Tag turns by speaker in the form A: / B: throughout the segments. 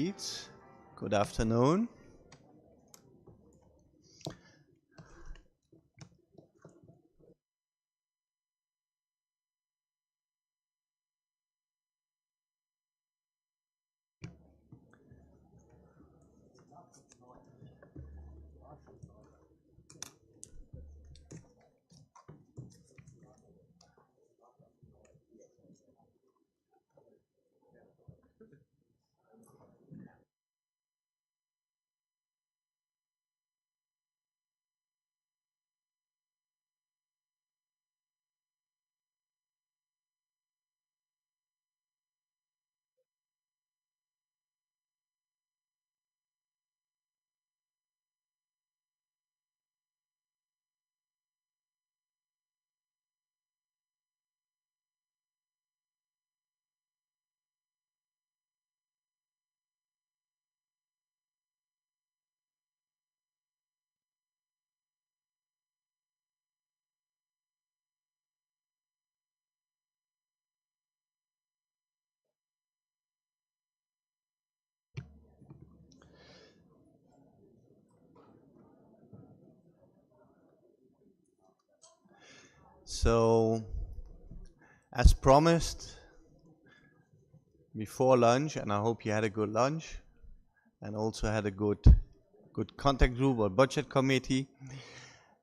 A: Pete. Good afternoon. So, as promised, before lunch, and I hope you had a good lunch, and also had a good contact group or budget committee.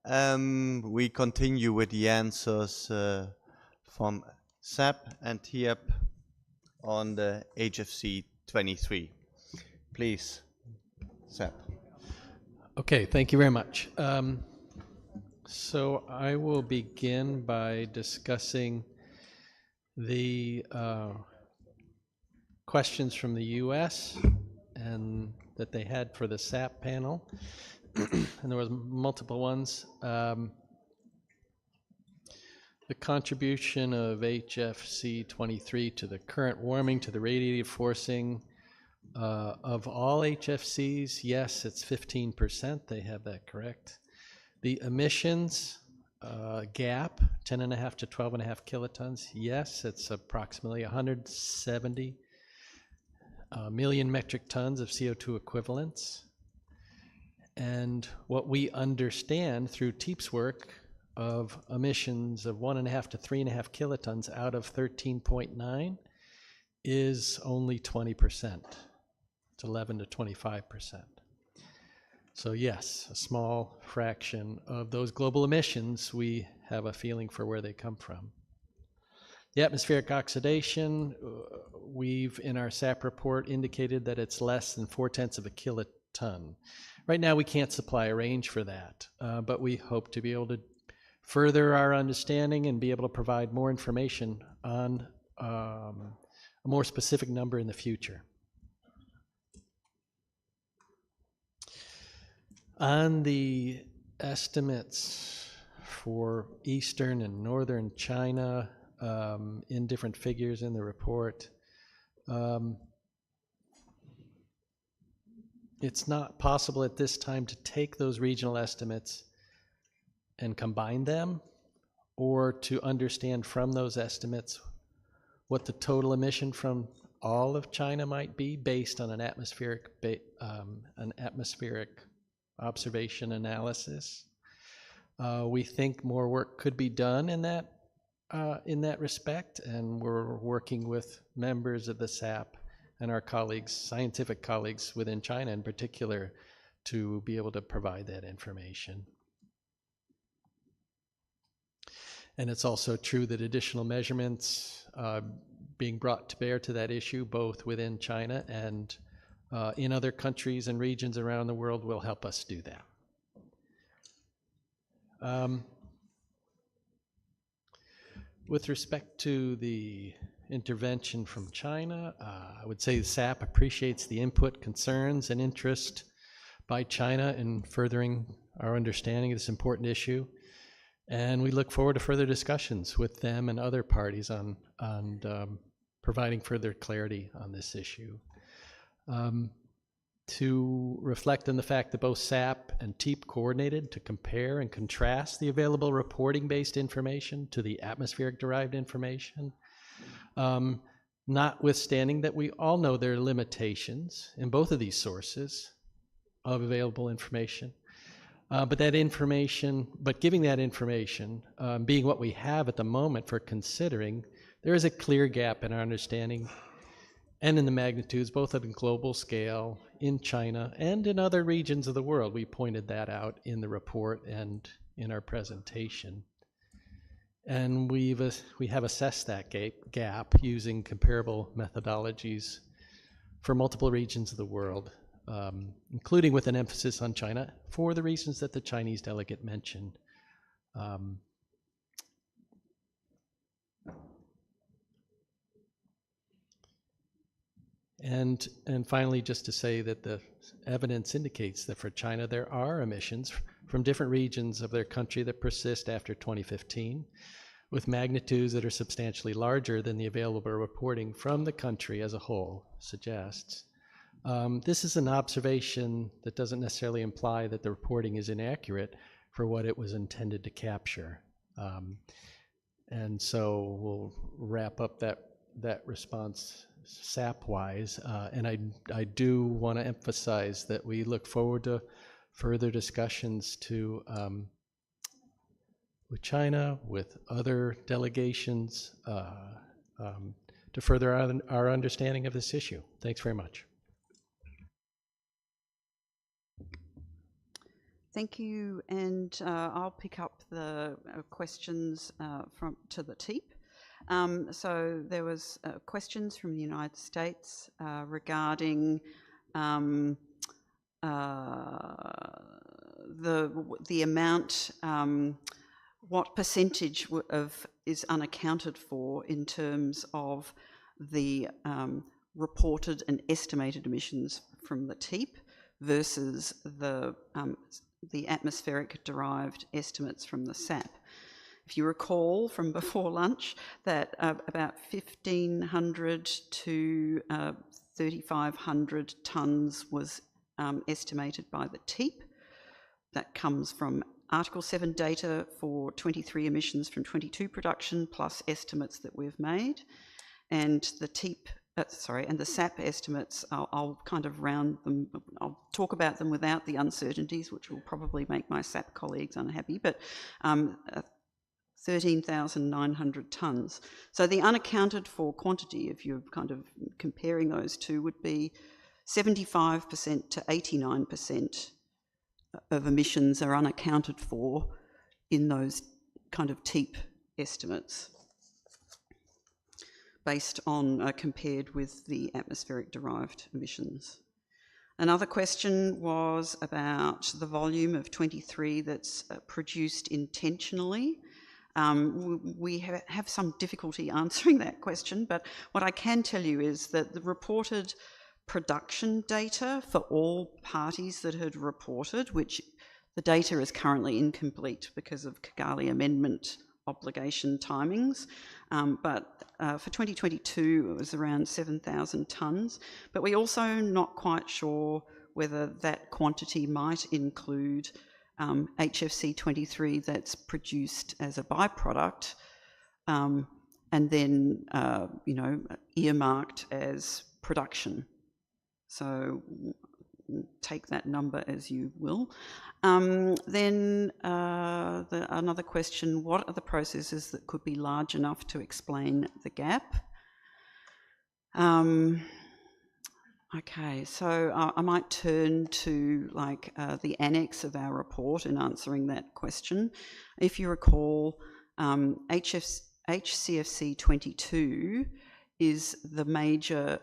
A: We continue with the answers from SAP and TIAP on the HFC 23. Please, SAP.
B: Okay, thank you very much. So I will begin by discussing the questions from the U.S. and that they had for the SAP panel, and there was multiple ones. The contribution of HFC 23 to the current warming, to the radiative forcing of all HFCs, yes, it's 15%. They have that correct. The emissions gap, 10.5 to 12.5 kilotons, yes, it's approximately 170 million metric tons of CO2 equivalents. And what we understand through TEEP's work of emissions of 1.5 to 3.5 kilotons out of 13.9 is only 20%. It's 11 to 25%. So yes, a small fraction of those global emissions, we have a feeling for where they come from. The atmospheric oxidation, we've in our SAP report indicated that it's less than 0.4 of a kiloton. Right now we can't supply a range for that, but we hope to be able to further our understanding and be able to provide more information on a more specific number in the future. On the estimates for eastern and northern China in different figures in the report, it's not possible at this time to take those regional estimates and combine them, or to understand from those estimates what the total emission from all of China might be based on an atmospheric observation analysis. We think more work could be done in that respect, and we're working with members of the SAP and our colleagues, scientific colleagues within China in particular, to be able to provide that information. And it's also true that additional measurements being brought to bear to that issue, both within China and in other countries and regions around the world, will help us do that. With respect to the intervention from China, I would say the SAP appreciates the input, concerns, and interest by China in furthering our understanding of this important issue. And we look forward to further discussions with them and other parties on providing further clarity on this issue. To reflect on the fact that both SAP and TEEP coordinated to compare and contrast the available reporting-based information to the atmospheric-derived information. notwithstanding that we all know there are limitations in both of these sources of available information. But giving that information, being what we have at the moment for considering, there is a clear gap in our understanding and in the magnitudes, both at a global scale, in China, and in other regions of the world. We pointed that out in the report and in our presentation. And we have assessed that gap using comparable methodologies for multiple regions of the world, including with an emphasis on China for the reasons that the Chinese delegate mentioned. And finally, just to say that the evidence indicates that for China, there are emissions from different regions of their country that persist after 2015, with magnitudes that are substantially larger than the available reporting from the country as a whole suggests. This is an observation that doesn't necessarily imply that the reporting is inaccurate for what it was intended to capture. And so we'll wrap up that response SAP-wise. And I do want to emphasize that we look forward to further discussions with China, with other delegations, to further our understanding of this issue. Thanks very much.
C: Thank you, and I'll pick up the questions to the TEEP. So there was questions from the United States regarding the amount, what percentage is unaccounted for in terms of the reported and estimated emissions from the TEEP versus the atmospheric derived estimates from the SAP. If you recall from before lunch that about 1,500 to 3,500 tonnes was estimated by the TEEP. That comes from Article 7 data for 23 emissions from 22 production plus estimates that we've made. And the TEEP, and the SAP estimates, I'll kind of round them, I'll talk about them without the uncertainties, which will probably make my SAP colleagues unhappy, but 13,900 tonnes. So the unaccounted for quantity, if you're kind of comparing those two, would be 75% to 89% of emissions are unaccounted for in those kind of TEEP estimates, based on compared with the atmospheric derived emissions. Another question was about the volume of 23 that's produced intentionally. We have some difficulty answering that question, but what I can tell you is that the reported production data for all parties that had reported, which the data is currently incomplete because of Kigali Amendment obligation timings, but for 2022 it was around 7,000 tonnes, but we're also not quite sure whether that quantity might include HFC 23 that's produced as a byproduct and then earmarked as production. So take that number as you will. Then another question, what are the processes that could be large enough to explain the gap? Okay, so I might turn to the annex of our report in answering that question. If you recall, HCFC 22 is the major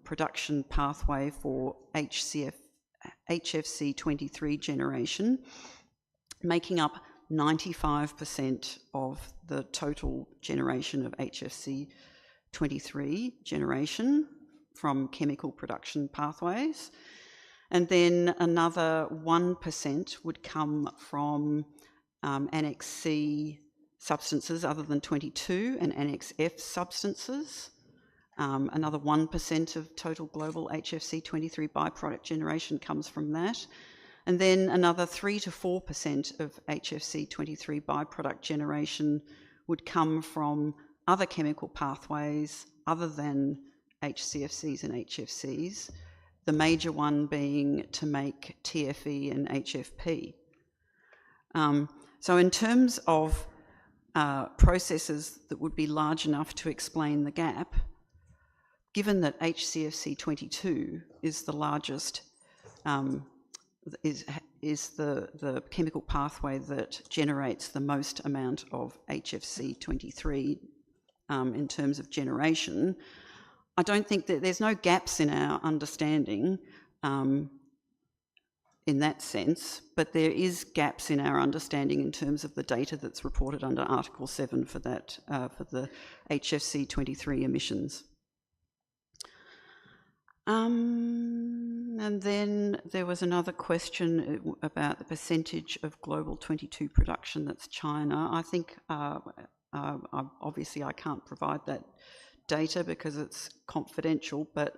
C: production pathway for HFC 23 generation, making up 95% of the total generation of HFC 23 generation from chemical production pathways. And then another 1% would come from Annex C substances other than 22 and Annex F substances. Another 1% of total global HFC 23 byproduct generation comes from that. And then another 3 to 4% of HFC 23 byproduct generation would come from other chemical pathways other than HCFCs and HFCs, the major one being to make TFE and HFP. So in terms of processes that would be large enough to explain the gap, given that HCFC 22 is the largest, is the chemical pathway that generates the most amount of HFC 23 in terms of generation, I don't think that there's no gaps in our understanding in that sense, but there is gaps in our understanding in terms of the data that's reported under Article 7 for that, for the HFC 23 emissions. And then there was another question about the percentage of global 22 production that's China. I think, obviously I can't provide that data because it's confidential, but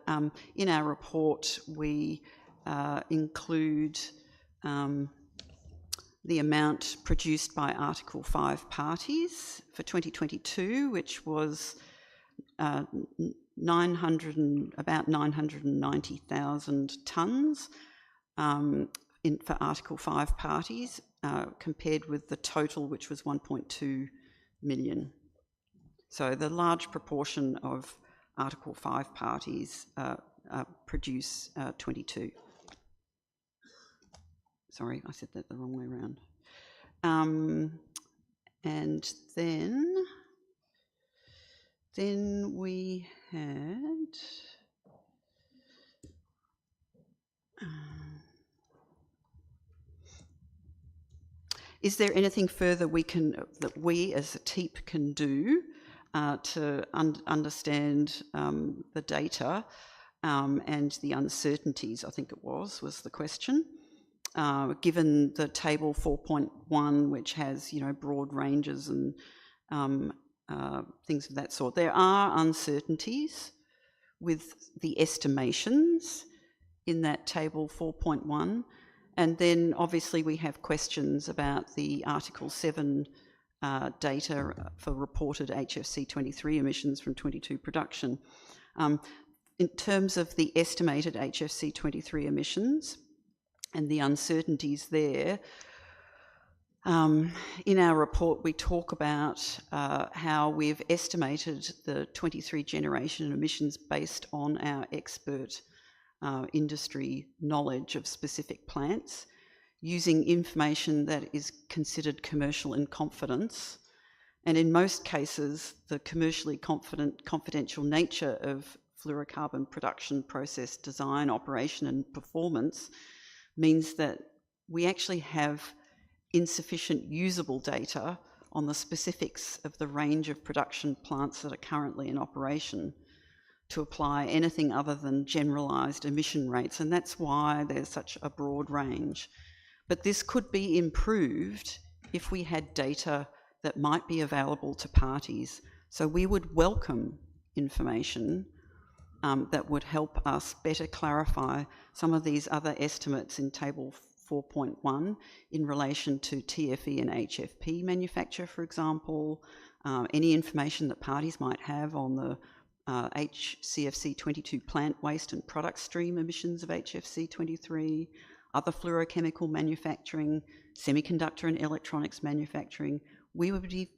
C: in our report we include the amount produced by Article 5 parties for 2022, which was about 990,000 tonnes for Article 5 parties, compared with the total, which was 1.2 million. So the large proportion of Article 5 parties produce 22. Sorry, I said that the wrong way around. And then we had is there anything further that we as a TEEP can do to understand the data and the uncertainties, I think it was the question, given the table 4.1, which has, you know, broad ranges and things of that sort. There are uncertainties with the estimations in that table 4.1, and then obviously we have questions about the Article 7 data for reported HFC 23 emissions from 22 production. In terms of the estimated HFC 23 emissions and the uncertainties there, in our report we talk about how we've estimated the 23 generation emissions based on our expert industry knowledge of specific plants, using information that is considered commercial in confidence. And in most cases, the commercially confidential nature of fluorocarbon production process design, operation and performance means that we actually have insufficient usable data on the specifics of the range of production plants that are currently in operation to apply anything other than generalised emission rates, and that's why there's such a broad range. But this could be improved if we had data that might be available to parties. So we would welcome information that would help us better clarify some of these other estimates in table 4.1 in relation to TFE and HFP manufacture, for example, any information that parties might have on the HCFC 22 plant waste and product stream emissions of HFC 23, other fluorochemical manufacturing, semiconductor and electronics manufacturing. We would be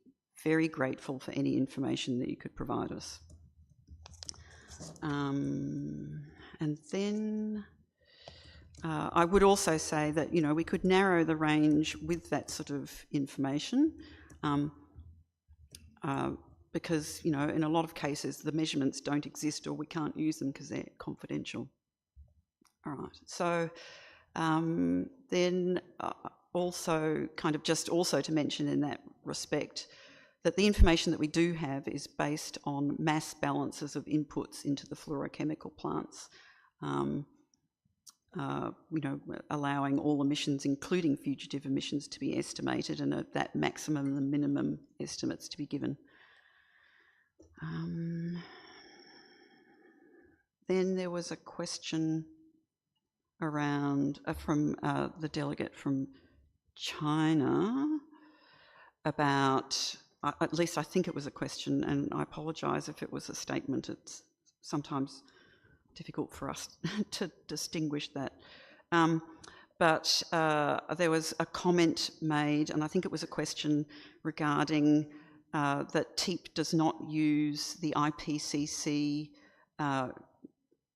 C: very grateful for any information that you could provide us. And then I would also say that, you know, we could narrow the range with that sort of information, because, you know, in a lot of cases the measurements don't exist or we can't use them because they're confidential. All right, so then also kind of just also to mention in that respect that the information that we do have is based on mass balances of inputs into the fluorochemical plants, you know, allowing all emissions, including fugitive emissions, to be estimated and that maximum and minimum estimates to be given. Then there was a question around from the delegate from China about at least I think it was a question, and I apologise if it was a statement. It's sometimes difficult for us to distinguish that. But there was a comment made, and I think it was a question regarding that TEEP does not use the IPCC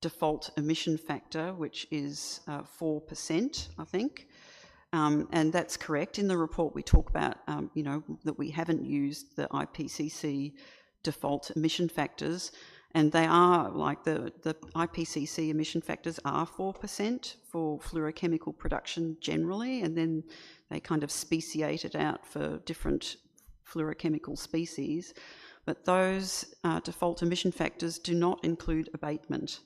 C: default emission factor, which is 4%, I think. And that's correct. In the report, we talk about, that we haven't used the IPCC default emission factors, and they are, like the IPCC emission factors are 4% for fluorochemical production generally, and then they kind of speciate it out for different fluorochemical species. But those default emission factors do not include abatement.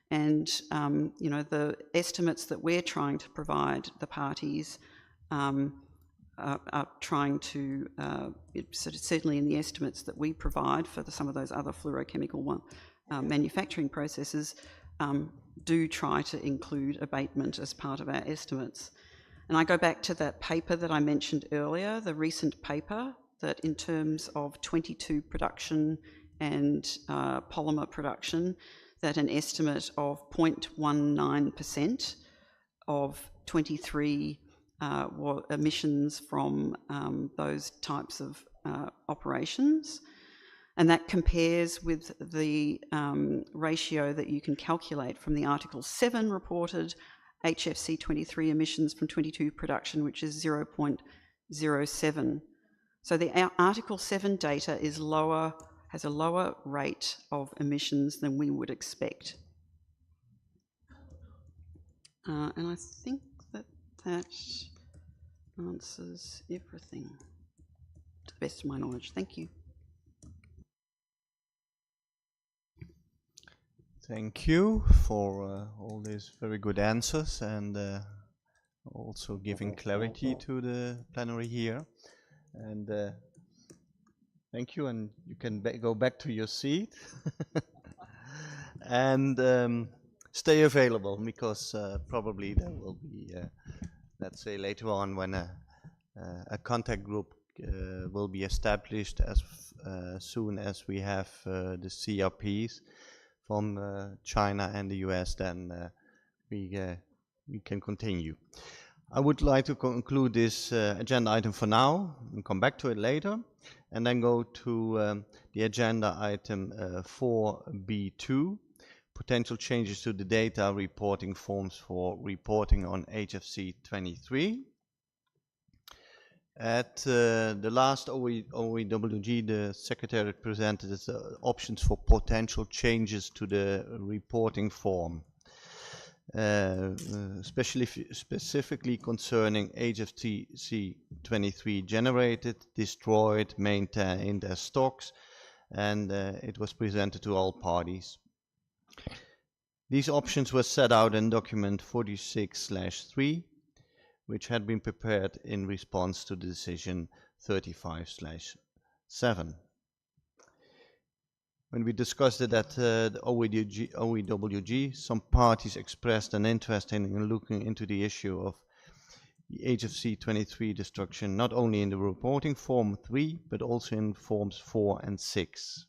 C: And, the estimates that we're trying to provide the parties are trying to, certainly in the estimates that we provide for some of those other fluorochemical manufacturing processes, do try to include abatement as part of our estimates. And I go back to that paper that I mentioned earlier, the recent paper, that in terms of 22 production and polymer production, that an estimate of 0.19% of 23 emissions from those types of operations. And that compares with the ratio that you can calculate from the Article 7 reported HFC 23 emissions from 22 production, which is 0.07. So the Article 7 data is lower, has a lower rate of emissions than we would expect. And I think that answers everything, to the best of my knowledge. Thank you.
A: Thank you for all these very good answers, and also giving clarity to the plenary here. And thank you, and you can go back to your seat and stay available, because probably there will be, let's say later on, when a contact group will be established as soon as we have the CRPs from China and the US, then we can continue. I would like to conclude this agenda item for now and come back to it later, and then go to the agenda item 4B2, potential changes to the data reporting forms for reporting on HFC 23. At the last OEWG, the Secretariat presented its options for potential changes to the reporting form, specifically concerning HFC 23 generated, destroyed, maintained as stocks, and it was presented to all parties. These options were set out in document 46/3, which had been prepared in response to the decision 35/7. When we discussed it at the OEWG, some parties expressed an interest in looking into the issue of the HFC 23 destruction, not only in the reporting form 3, but also in forms 4 and 6.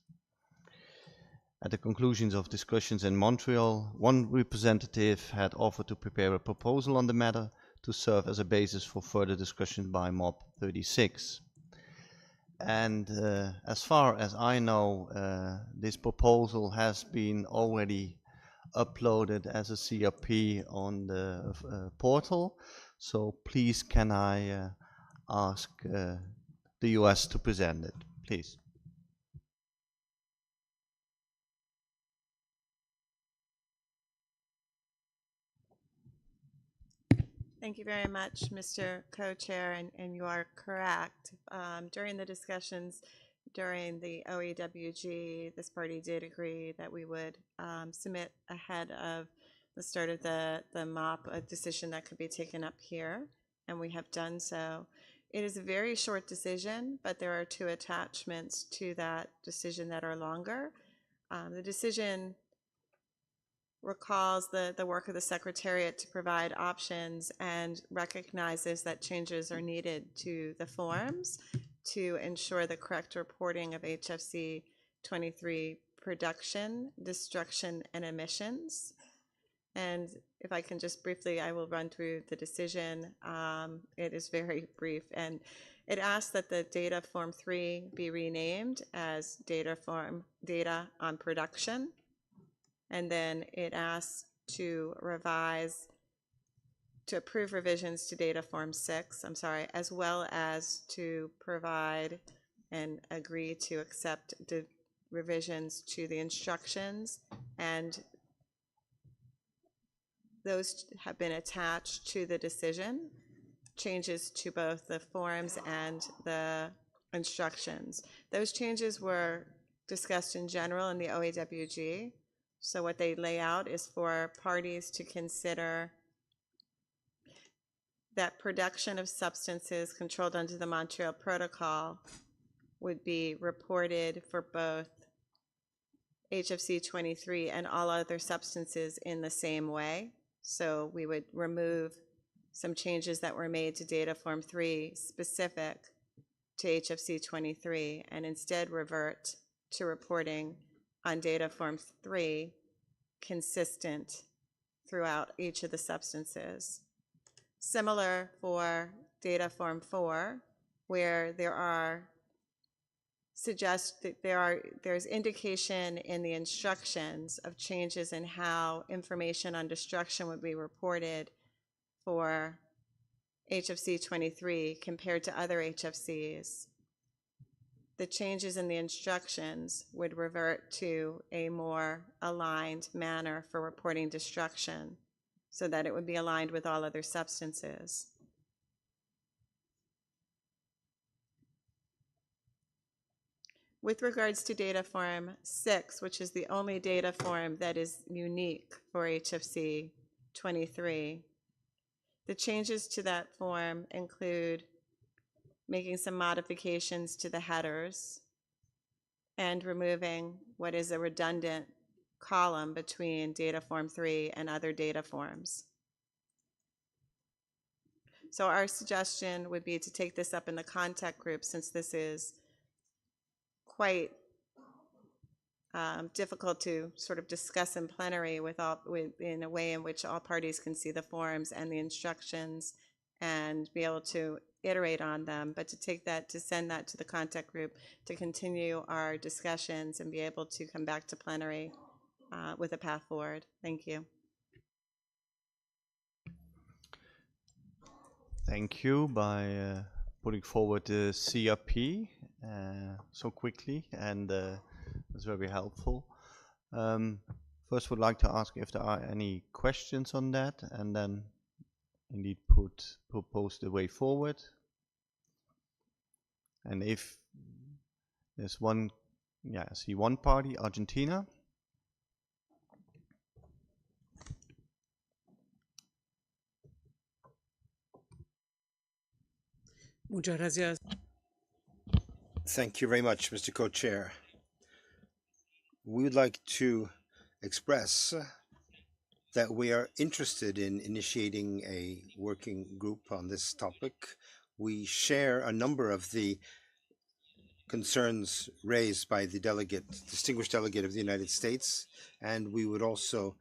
A: At the conclusions of discussions in Montreal, one representative had offered to prepare a proposal on the matter to serve as a basis for further discussion by MOP 36. And as far as I know, this proposal has been already uploaded as a CRP on the portal. So please, can I ask the US to present it, please?
D: Thank you very much, Mr. Co-Chair, and you are correct. During the discussions during the OEWG, this party did agree that we would submit ahead of the start of the MOP a decision that could be taken up here, and we have done so. It is a very short decision, but there are 2 attachments to that decision that are longer. The decision recalls the work of the Secretariat to provide options and recognizes that changes are needed to the forms. to ensure the correct reporting of HFC 23 production, destruction, and emissions. And if I can just briefly, I will run through the decision. It is very brief, and it asks that the data form 3 be renamed as data on production. And then it asks to approve revisions to data form 6, as well as to provide and agree to accept the revisions to the instructions, and those have been attached to the decision, changes to both the forms and the instructions. Those changes were discussed in general in the OAWG. So what they lay out is for parties to consider that production of substances controlled under the Montreal Protocol would be reported for both HFC 23 and all other substances in the same way. So we would remove some changes that were made to data form 3 specific to HFC 23 and instead revert to reporting on data form 3 consistent throughout each of the substances. Similar for data form 4, where there's indication in the instructions of changes in how information on destruction would be reported for HFC 23 compared to other HFCs. The changes in the instructions would revert to a more aligned manner for reporting destruction so that it would be aligned with all other substances. With regards to data form 6, which is the only data form that is unique for HFC 23, the changes to that form include making some modifications to the headers and removing what is a redundant column between data form 3 and other data forms. So our suggestion would be to take this up in the contact group, since this is quite difficult to sort of discuss in plenary in a way in which all parties can see the forms and the instructions and be able to iterate on them, but to send that to the contact group to continue our discussions and be able to come back to plenary with a path forward. Thank you.
A: Thank you by putting forward the CRP so quickly, and it's very helpful. First, would like to ask if there are any questions on that, and then indeed propose the way forward. And if there's one, I see one party, Argentina.
E: Muchas gracias.
F: Thank you very much, Mr. Co-Chair. We would like to express that we are interested in initiating a working group on this topic. We share a number of the concerns raised by the distinguished delegate of the United States, and we would also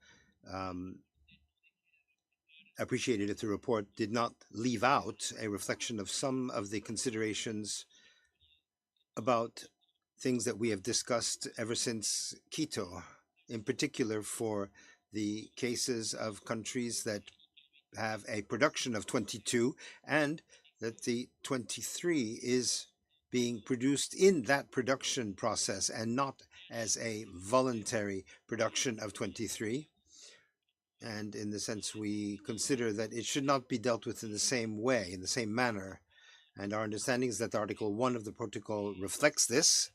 F: appreciate it if the report did not leave out a reflection of some of the considerations about things that we have discussed ever since Quito, in particular for the cases of countries that have a production of 22 and that the 23 is being produced in that production process and not as a voluntary production of 23. And in the sense we consider that it should not be dealt with in the same way, in the same manner. And our understanding is that Article 1 of the protocol reflects this,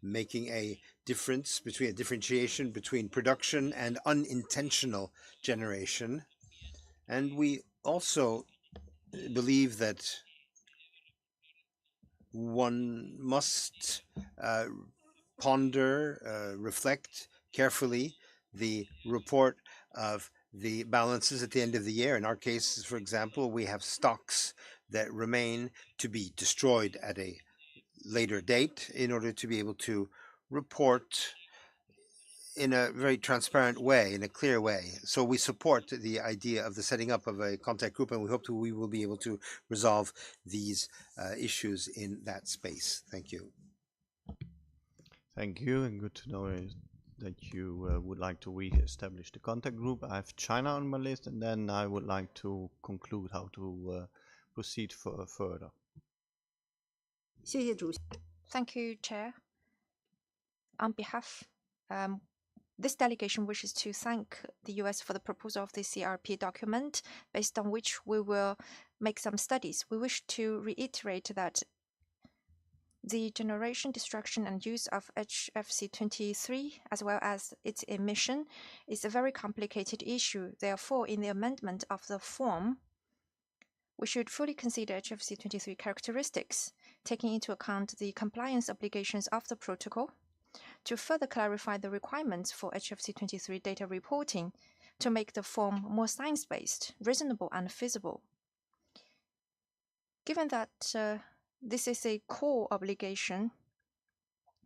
F: making a differentiation between production and unintentional generation. And we also believe that one must reflect carefully the report of the balances at the end of the year. In our case, for example, we have stocks that remain to be destroyed at a later date in order to be able to report in a very transparent way, in a clear way. So we support the idea of the setting up of a contact group, and we hope we will be able to resolve these issues in that space. Thank you.
A: Thank you, and good to know that you would like to re-establish the contact group. I have China on my list, and then I would like to conclude how to proceed further.
G: Thank you, Chair. On behalf, this delegation wishes to thank the US for the proposal of the CRP document, based on which we will make some studies. We wish to reiterate that the generation, destruction, and use of HFC-23, as well as its emission, is a very complicated issue. Therefore, in the amendment of the form, we should fully consider HFC-23 characteristics, taking into account the compliance obligations of the protocol, to further clarify the requirements for HFC-23 data reporting, to make the form more science-based, reasonable, and feasible. Given that this is a core obligation,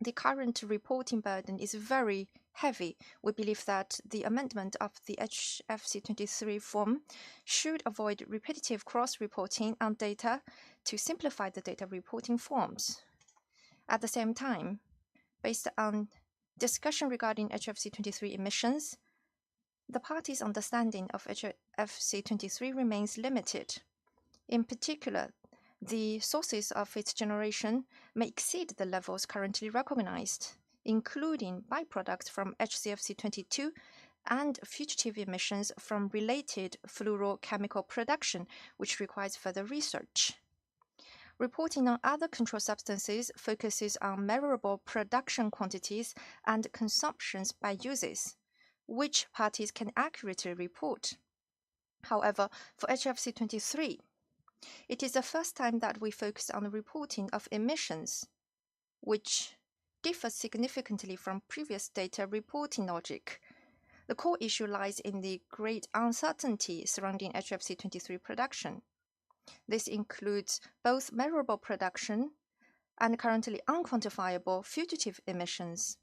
G: the current reporting burden is very heavy. We believe that the amendment of the HFC-23 form should avoid repetitive cross-reporting on data to simplify the data reporting forms. At the same time, based on discussion regarding HFC-23 emissions, the parties' understanding of HFC-23 remains limited. In particular, the sources of its generation may exceed the levels currently recognized, including byproducts from HCFC-22 and fugitive emissions from related fluorochemical production, which requires further research. Reporting on other controlled substances focuses on measurable production quantities and consumptions by users, which parties can accurately report. However, for HFC-23, it is the first time that we focus on the reporting of emissions, which differs significantly from previous data reporting logic. The core issue lies in the great uncertainty surrounding HFC-23 production. This includes both measurable production and currently unquantifiable fugitive emissions.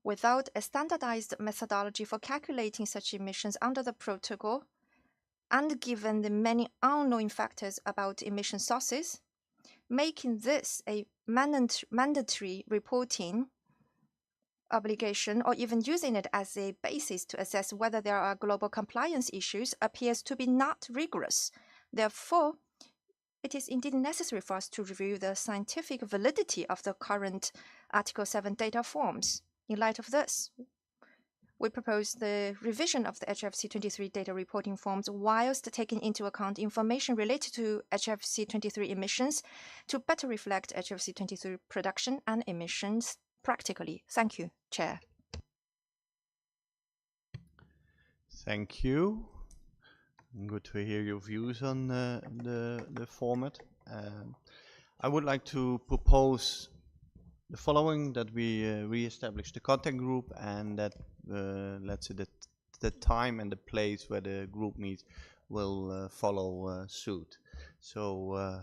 G: Without a standardized methodology for calculating such emissions under the protocol, and given the many unknown factors about emission sources, making this a mandatory reporting obligation, or even using it as a basis to assess whether there are global compliance issues, appears to be not rigorous. Therefore, it is indeed necessary for us to review the scientific validity of the current Article 7 data forms. In light of this, we propose the revision of the HFC-23 data reporting forms whilst taking into account information related to HFC-23 emissions to better reflect HFC-23 production and emissions practically. Thank you, Chair.
A: Thank you. Good to hear your views on the format. I would like to propose the following: that we re-establish the contact group, and that let's say that the time and the place where the group meets will follow suit. So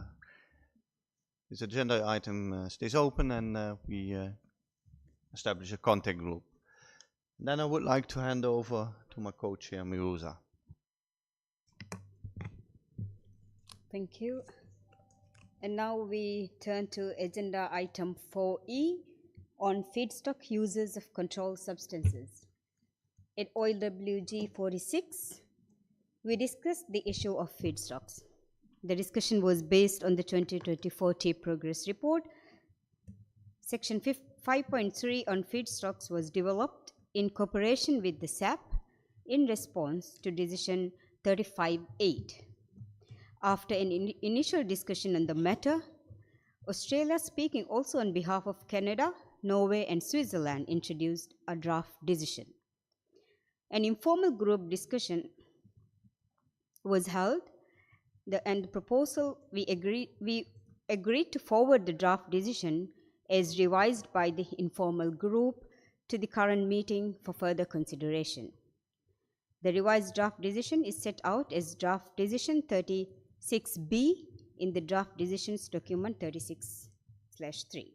A: this agenda item stays open, and we establish a contact group. Then I would like to hand over to my co-chair, Miruza.
H: Thank you. And now we turn to agenda item 4E on feedstock uses of controlled substances. At OLWG 46, we discussed the issue of feedstocks. The discussion was based on the 2024 Tea Progress Report. Section 5.3 on feedstocks was developed in cooperation with the SAP in response to Decision 35.8. After an initial discussion on the matter, Australia, speaking also on behalf of Canada, Norway, and Switzerland, introduced a draft decision. An informal group discussion was held, and the proposal we agreed to forward the draft decision as revised by the informal group to the current meeting for further consideration. The revised draft decision is set out as draft decision 36B in the draft decisions document 36 36/3.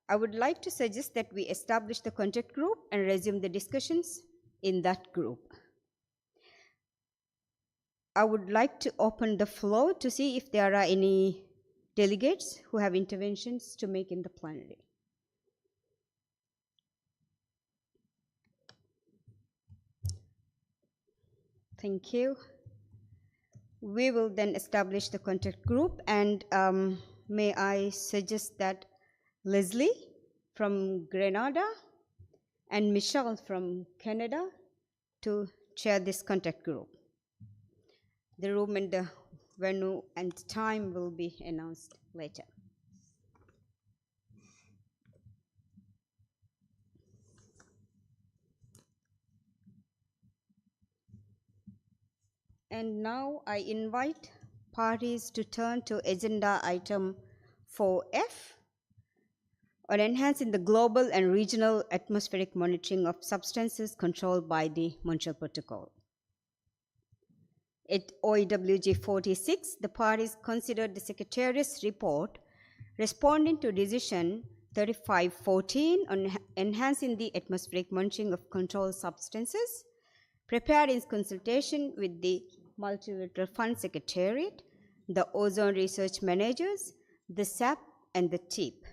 H: I would like to suggest that we establish the contact group and resume the discussions in that group. I would like to open the floor to see if there are any delegates who have interventions to make in the plenary. Thank you. We will then establish the contact group, and may I suggest that Leslie from Grenada and Michelle from Canada to chair this contact group. The room and the venue and time will be announced later. And now I invite parties to turn to agenda item 4F on enhancing the global and regional atmospheric monitoring of substances controlled by the Montreal Protocol. At OEWG 46, the parties considered the Secretariat's report responding to Decision 3514 on enhancing the atmospheric monitoring of controlled substances, prepared in consultation with the Multilateral Fund Secretariat, the Ozone Research Managers, the SAP, and the TIP.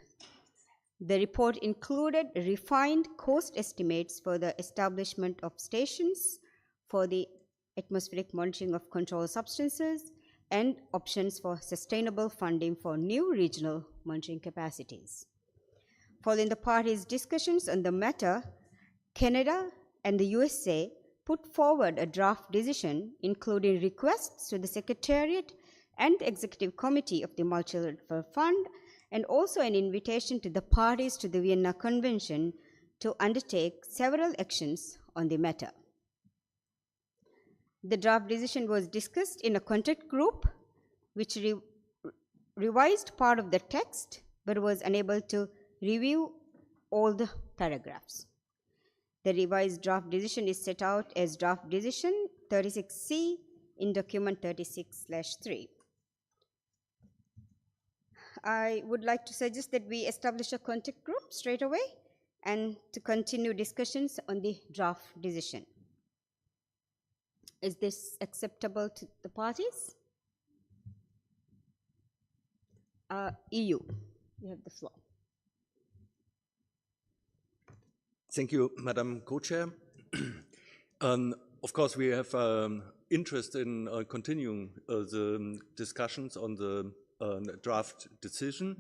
H: The report included refined cost estimates for the establishment of stations for the atmospheric monitoring of controlled substances and options for sustainable funding for new regional monitoring capacities. Following the parties' discussions on the matter, Canada and the USA put forward a draft decision including requests to the Secretariat and the Executive Committee of the Multilateral Fund, and also an invitation to the parties to the Vienna Convention to undertake several actions on the matter. The draft decision was discussed in a contact group which revised part of the text but was unable to review all the paragraphs. The revised draft decision is set out as draft decision 36C in document 36/3. I would like to suggest that we establish a contact group straight away and to continue discussions on the draft decision. Is this acceptable to the parties? EU, you have the floor.
I: Thank you, Madam Co-Chair. Of course, we have interest in continuing the discussions on the draft decision,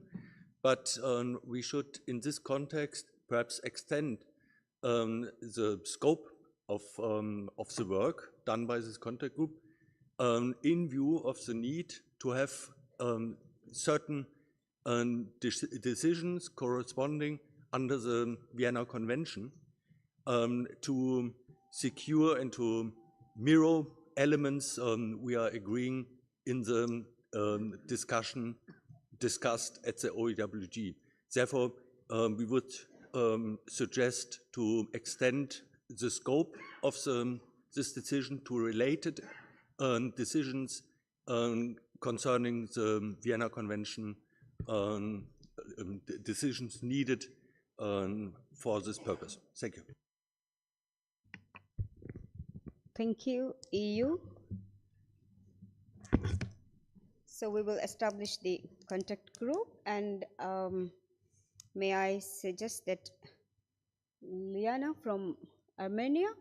I: but we should, in this context, perhaps extend the scope of the work done by this contact group in view of the need to have certain decisions corresponding under the Vienna Convention to secure and to mirror elements we are agreeing in the discussion discussed at the OEWG. Therefore, we would suggest to extend the scope of this decision to related decisions concerning the Vienna Convention, decisions needed for this purpose. Thank you.
H: Thank you, EU. So we will establish the contact group, and may I suggest that Liana from Armenia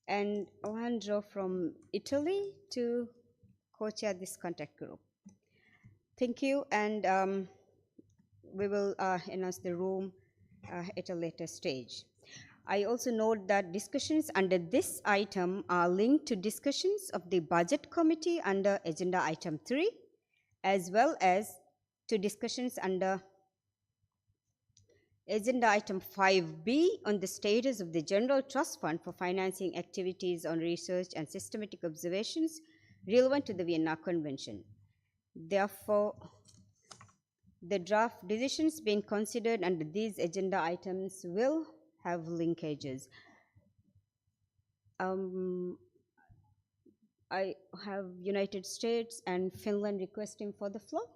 H: and Alejandro from Italy to co-chair this contact group. Thank you, and we will announce the room at a later stage. I also note that discussions under this item are linked to discussions of the Budget Committee under Agenda Item 3, as well as to discussions under Agenda Item 5B on the status of the General Trust Fund for financing activities on research and systematic observations relevant to the Vienna Convention. Therefore, the draft decisions being considered under these agenda items will have linkages. I have United States and Finland requesting for the floor.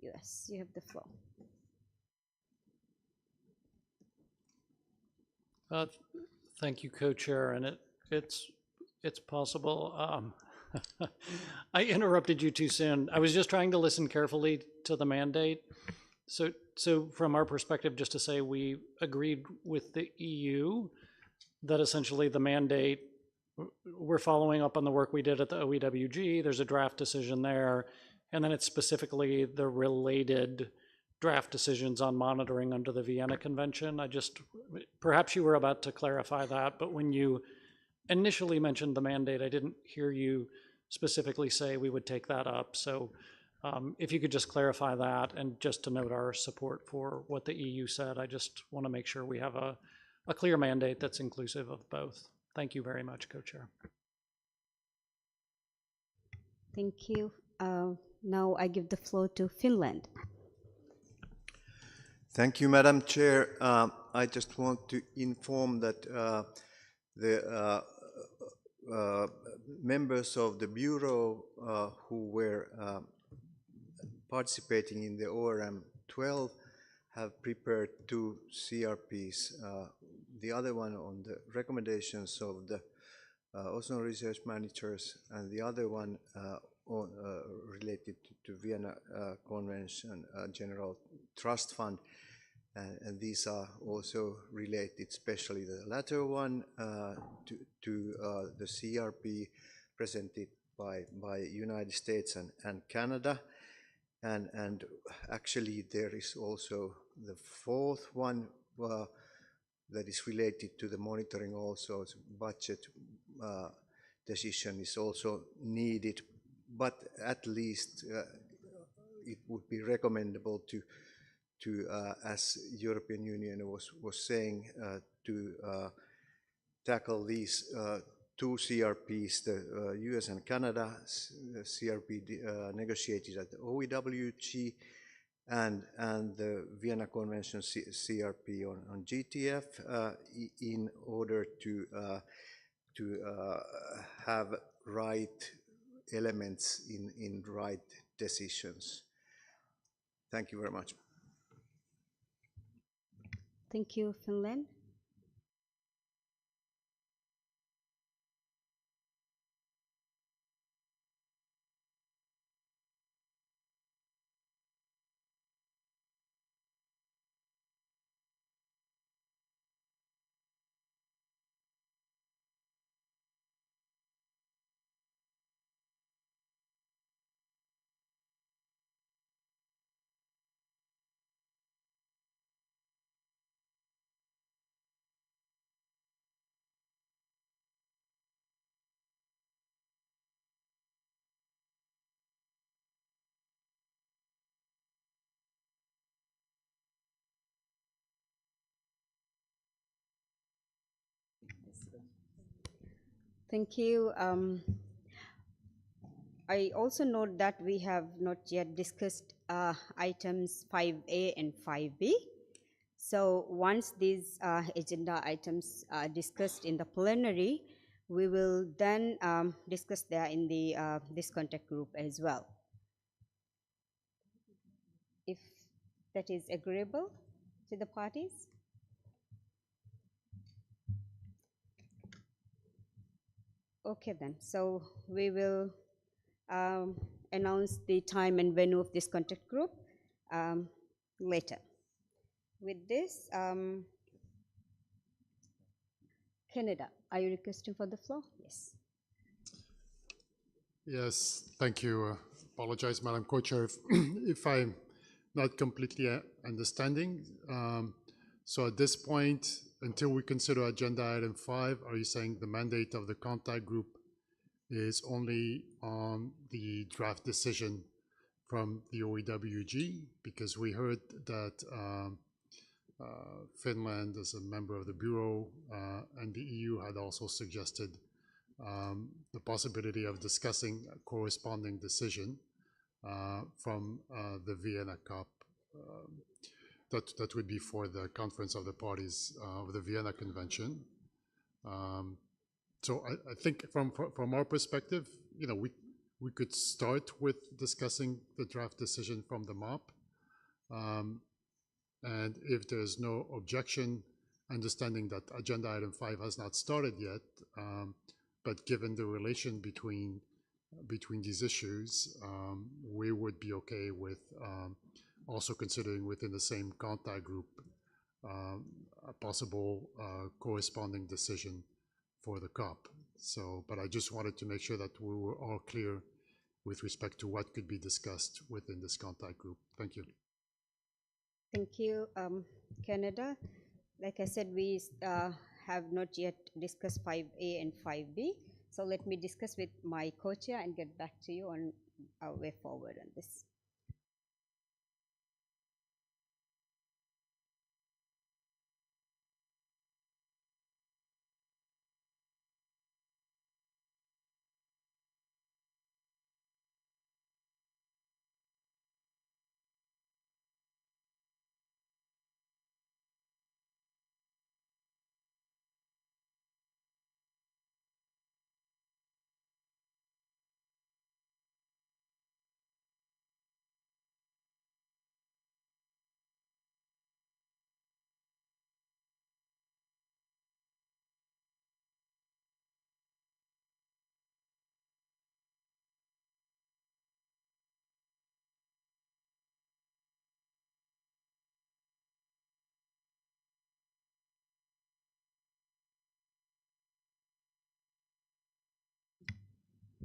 H: Yes, you have the floor.
J: Thank you, Co-Chair, and it's possible. I interrupted you too soon. I was just trying to listen carefully to the mandate. So from our perspective, just to say, we agreed with the EU that essentially the mandate, we're following up on the work we did at the OEWG. There's a draft decision there, and then it's specifically the related draft decisions on monitoring under the Vienna Convention. Perhaps you were about to clarify that, but when you initially mentioned the mandate, I didn't hear you specifically say we would take that up. So if you could just clarify that, and just to note our support for what the EU said, I just want to make sure we have a clear mandate that's inclusive of both. Thank you very much, Co-Chair.
H: Thank you. Now I give the floor to Finland.
K: Thank you, Madam Chair. I just want to inform that the members of the Bureau who were participating in the ORM 12 have prepared 2 CRPs. The other one on the recommendations of the ozone research managers, and the other one related to Vienna Convention General Trust Fund. And these are also related, especially the latter one, to the CRP presented by United States and Canada. And actually there is also the 4th one that is related to the monitoring also. Budget decision is also needed, but at least it would be recommendable to as European Union was saying, to tackle these 2 CRPs, the US and Canada CRP negotiated at the OEWG, and the Vienna Convention CRP on GTF in order to have right elements in right decisions. Thank you very much.
H: Thank you, Finland. Thank you. I also note that we have not yet discussed items 5A and 5B. So once these agenda items are discussed in the plenary, we will then discuss there in the this contact group as well. If that is agreeable to the parties. Okay then, so we will announce the time and venue of this contact group later. With this, Canada, are you requesting for the floor? Yes.
L: Yes, thank you. Apologize, Madam Co-Chair, if I'm not completely understanding. So at this point, until we consider agenda item 5, are you saying the mandate of the contact group is only on the draft decision from the OEWG? Because we heard that Finland, as a member of the Bureau, and the EU had also suggested the possibility of discussing a corresponding decision from the Vienna COP. That would be for the Conference of the Parties of the Vienna Convention. So I think from our perspective, you know, we could start with discussing the draft decision from the MOP. And if there's no objection, understanding that agenda item 5 has not started yet, but given the relation between these issues, we would be okay with also considering within the same contact group a possible corresponding decision for the COP. So, but I just wanted to make sure that we were all clear with respect to what could be discussed within this contact group. Thank you.
H: Thank you, Canada. Like I said, we have not yet discussed 5A and 5B. So let me discuss with my co-chair and get back to you on our way forward on this.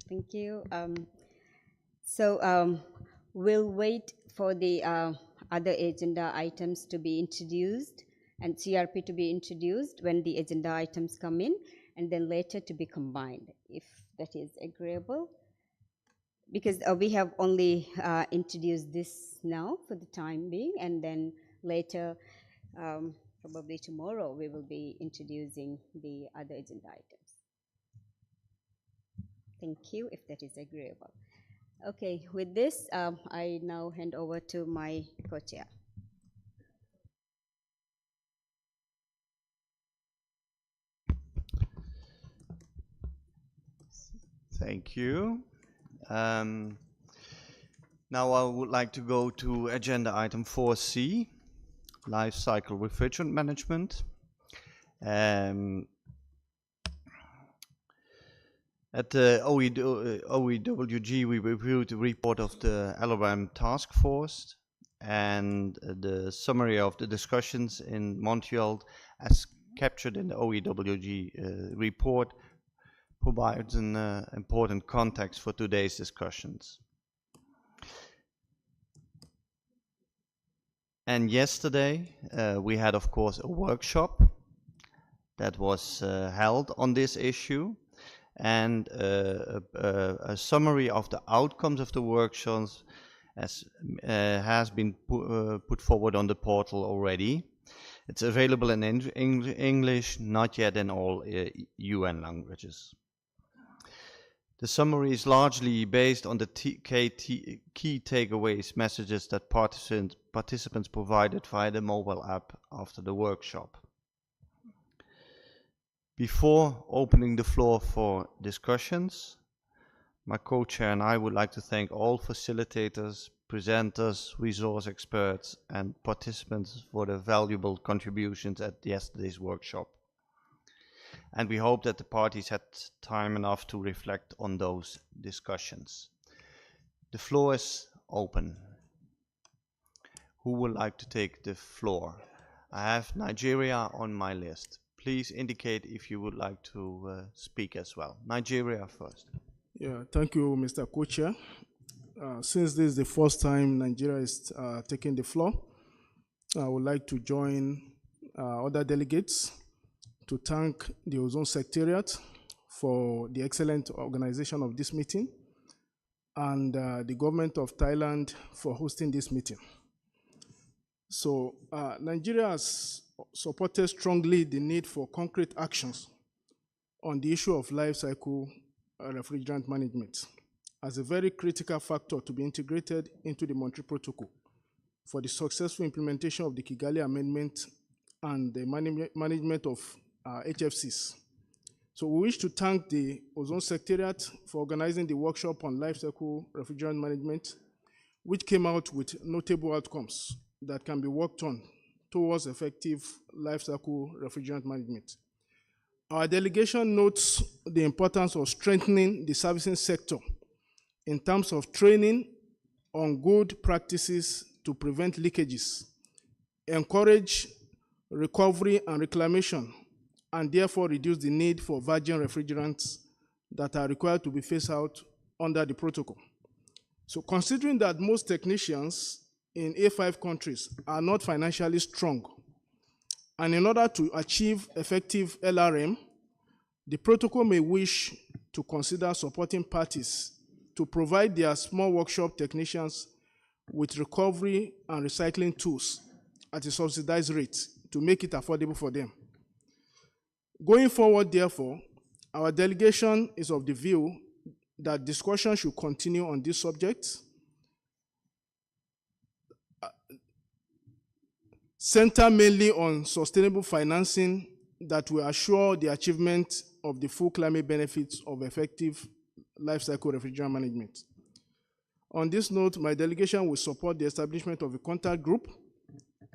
H: Thank you. We'll wait for the other agenda items to be introduced and CRP to be introduced when the agenda items come in, and then later to be combined, if that is agreeable. Because we have only introduced this now for the time being, and then later, probably tomorrow, we will be introducing the other agenda items. Thank you, if that is agreeable. Okay, with this, I now hand over to my co-chair.
A: Thank you. Now I would like to go to agenda item 4C, life cycle refrigerant management. At the OEWG, we reviewed the report of the LRM task force, and the summary of the discussions in Montreal as captured in the OEWG report provides an important context for today's discussions. And yesterday we had, of course, a workshop that was held on this issue, and a summary of the outcomes of the workshops has been put forward on the portal already. It's available in English, not yet in all UN languages. The summary is largely based on the key takeaways messages that participants provided via the mobile app after the workshop. Before opening the floor for discussions, my co-chair and I would like to thank all facilitators, presenters, resource experts, and participants for their valuable contributions at yesterday's workshop. And we hope that the parties had time enough to reflect on those discussions. The floor is open. Who would like to take the floor? I have Nigeria on my list. Please indicate if you would like to speak as well. Nigeria first.
M: Yeah, thank you, Mr. Co-Chair. Since this is the first time Nigeria is taking the floor, I would like to join other delegates to thank the Ozone Secretariat for the excellent organization of this meeting, and the government of Thailand for hosting this meeting. So Nigeria has supported strongly the need for concrete actions on the issue of life cycle refrigerant management as a very critical factor to be integrated into the Montreal Protocol for the successful implementation of the Kigali Amendment and the management of HFCs. So we wish to thank the Ozone Secretariat for organizing the workshop on life cycle refrigerant management, which came out with notable outcomes that can be worked on towards effective life cycle refrigerant management. Our delegation notes the importance of strengthening the servicing sector in terms of training on good practices to prevent leakages, encourage recovery and reclamation, and therefore reduce the need for virgin refrigerants that are required to be phased out under the protocol. So considering that most technicians in A5 countries are not financially strong, and in order to achieve effective LRM, the protocol may wish to consider supporting parties to provide their small workshop technicians with recovery and recycling tools at a subsidized rate to make it affordable for them. Going forward, therefore, our delegation is of the view that discussion should continue on this subject, center mainly on sustainable financing that will assure the achievement of the full climate benefits of effective life cycle refrigerant management. On this note, my delegation will support the establishment of a contact group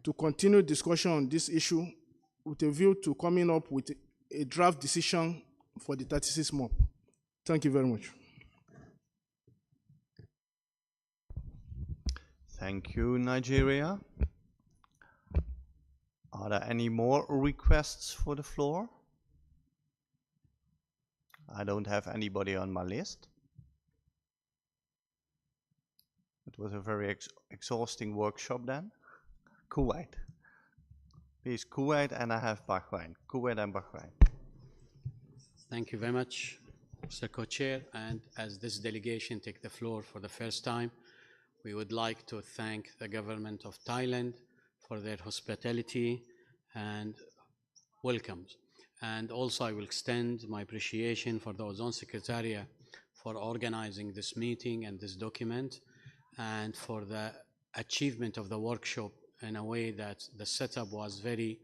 M: to continue discussion on this issue with a view to coming up with a draft decision for the 36 MOP. Thank you very much.
A: Thank you, Nigeria. Are there any more requests for the floor? I don't have anybody on my list. It was a very exhausting workshop then. Kuwait. Please, Kuwait, and I have Bahrain. Kuwait and Bahrain.
N: Thank you very much, Mr. Co-Chair. And as this delegation take the floor for the first time, we would like to thank the government of Thailand for their hospitality and welcomes. And also I will extend my appreciation for the Ozone Secretariat for organizing this meeting and this document, and for the achievement of the workshop in a way that the setup was very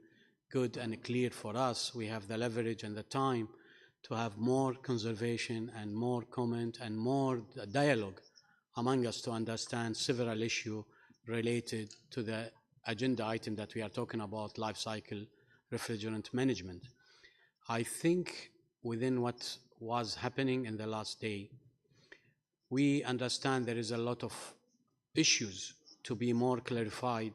N: good and clear for us. We have the leverage and the time to have more conservation and more comment and more dialogue among us to understand several issues related to the agenda item that we are talking about, life cycle refrigerant management. I think within what was happening in the last day, we understand there is a lot of issues to be more clarified,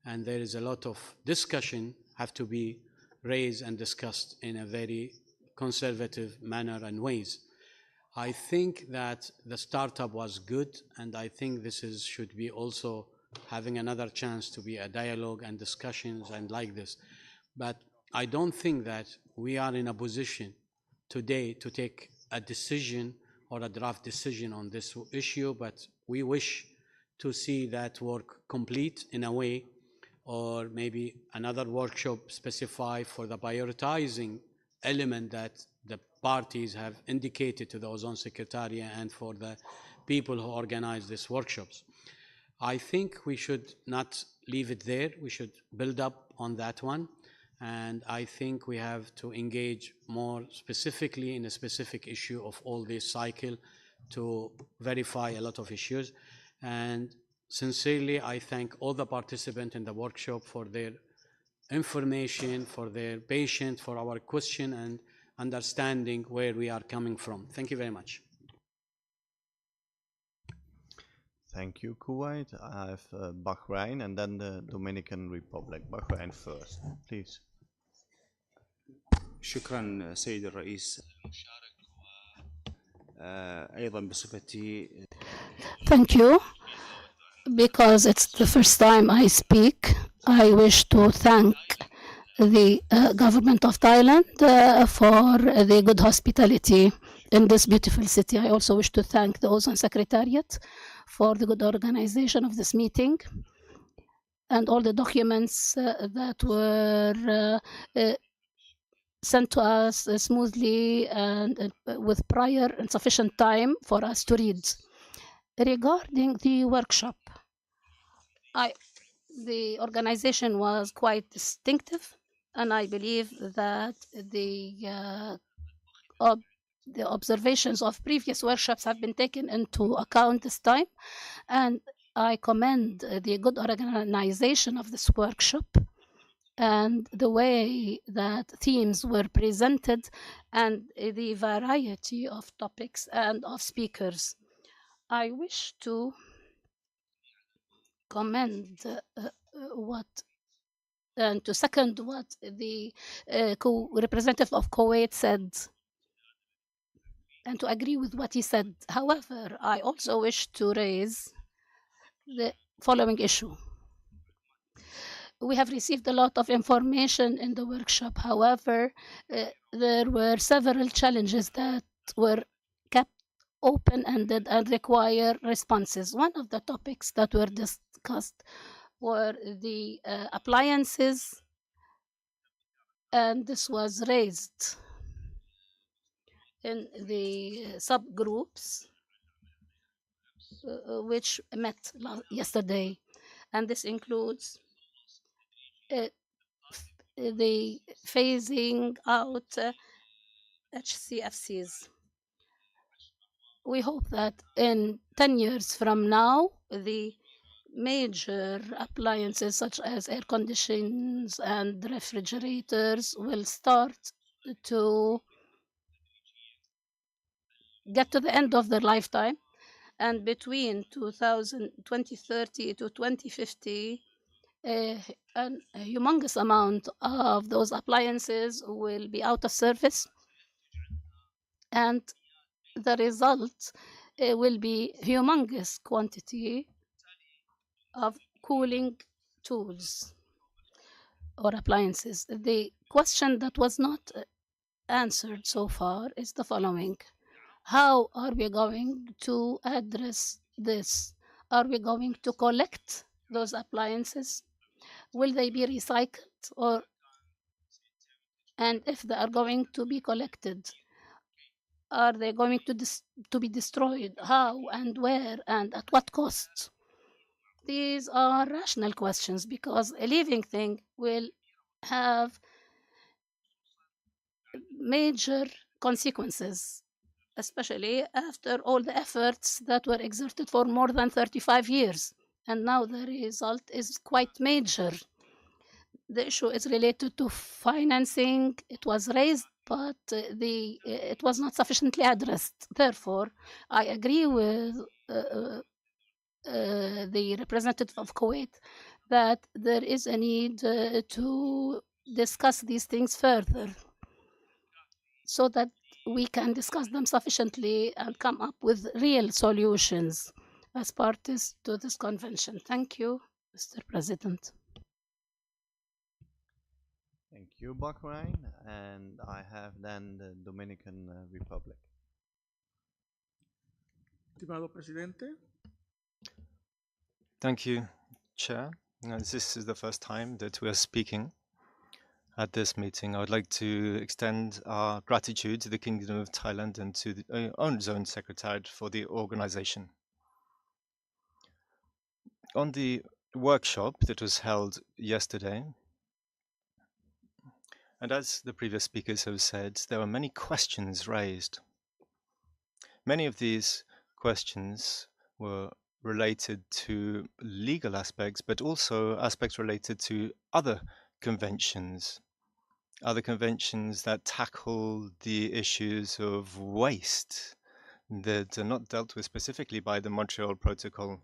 N: and there is a lot of discussion have to be raised and discussed in a very conservative manner and ways. I think that the startup was good, and I think this should be also having another chance to be a dialogue and discussions and like this. But I don't think that we are in a position today to take a decision or a draft decision on this issue, but we wish to see that work complete in a way, or maybe another workshop specify for the prioritizing element that the parties have indicated to the Ozone Secretariat and for the people who organize these workshops. I think we should not leave it there. We should build up on that one. And I think we have to engage more specifically in a specific issue of all this cycle to verify a lot of issues. And sincerely, I thank all the participants in the workshop for their information, for their patience, for our question and understanding where we are coming from. Thank you very much.
A: Thank you, Kuwait. I have Bahrain and then the Dominican Republic. Bahrain first, please.
O: شكرا سيد الرئيس. أيضا بصفتي.
P: Thank you. Because it's the first time I speak, I wish to thank the government of Thailand for the good hospitality in this beautiful city. I also wish to thank the Ozone Secretariat for the good organization of this meeting and all the documents that were sent to us smoothly and with prior and sufficient time for us to read. Regarding the workshop, the organization was quite distinctive, and I believe that the the observations of previous workshops have been taken into account this time, and I commend the good organization of this workshop and the way that themes were presented and the variety of topics and of speakers. I wish to commend what and to second what the representative of Kuwait said and to agree with what he said. However, I also wish to raise the following issue. We have received a lot of information in the workshop. However, there were several challenges that were kept open-ended and require responses. One of the topics that were discussed were the appliances, and this was raised in the subgroups which met yesterday, and this includes the phasing out HCFCs. We hope that in 10 years from now, the major appliances such as air conditioners and refrigerators will start to get to the end of their lifetime, and between 2030 to 2050, a humongous amount of those appliances will be out of service, and the result will be humongous quantity of cooling tools or appliances. The question that was not answered so far is the following: how are we going to address this? Are we going to collect those appliances? Will they be recycled, and if they are going to be collected, are they going to be destroyed? How and where and at what cost? These are rational questions because a living thing will have major consequences, especially after all the efforts that were exerted for more than 35 years. And now the result is quite major. The issue is related to financing. It was raised, but it was not sufficiently addressed. Therefore, I agree with the representative of Kuwait that there is a need to discuss these things further so that we can discuss them sufficiently and come up with real solutions as parties to this convention. Thank you, Mr. President.
A: Thank you, Bahrain. And I have then the Dominican Republic.
Q: Estimado Presidente.
R: Thank you, Chair. This is the first time that we are speaking at this meeting. I would like to extend our gratitude to the Kingdom of Thailand and to the own Zone Secretariat for the organization. On the workshop that was held yesterday, and as the previous speakers have said, there were many questions raised. Many of these questions were related to legal aspects, but also aspects related to other conventions that tackle the issues of waste that are not dealt with specifically by the Montreal Protocol.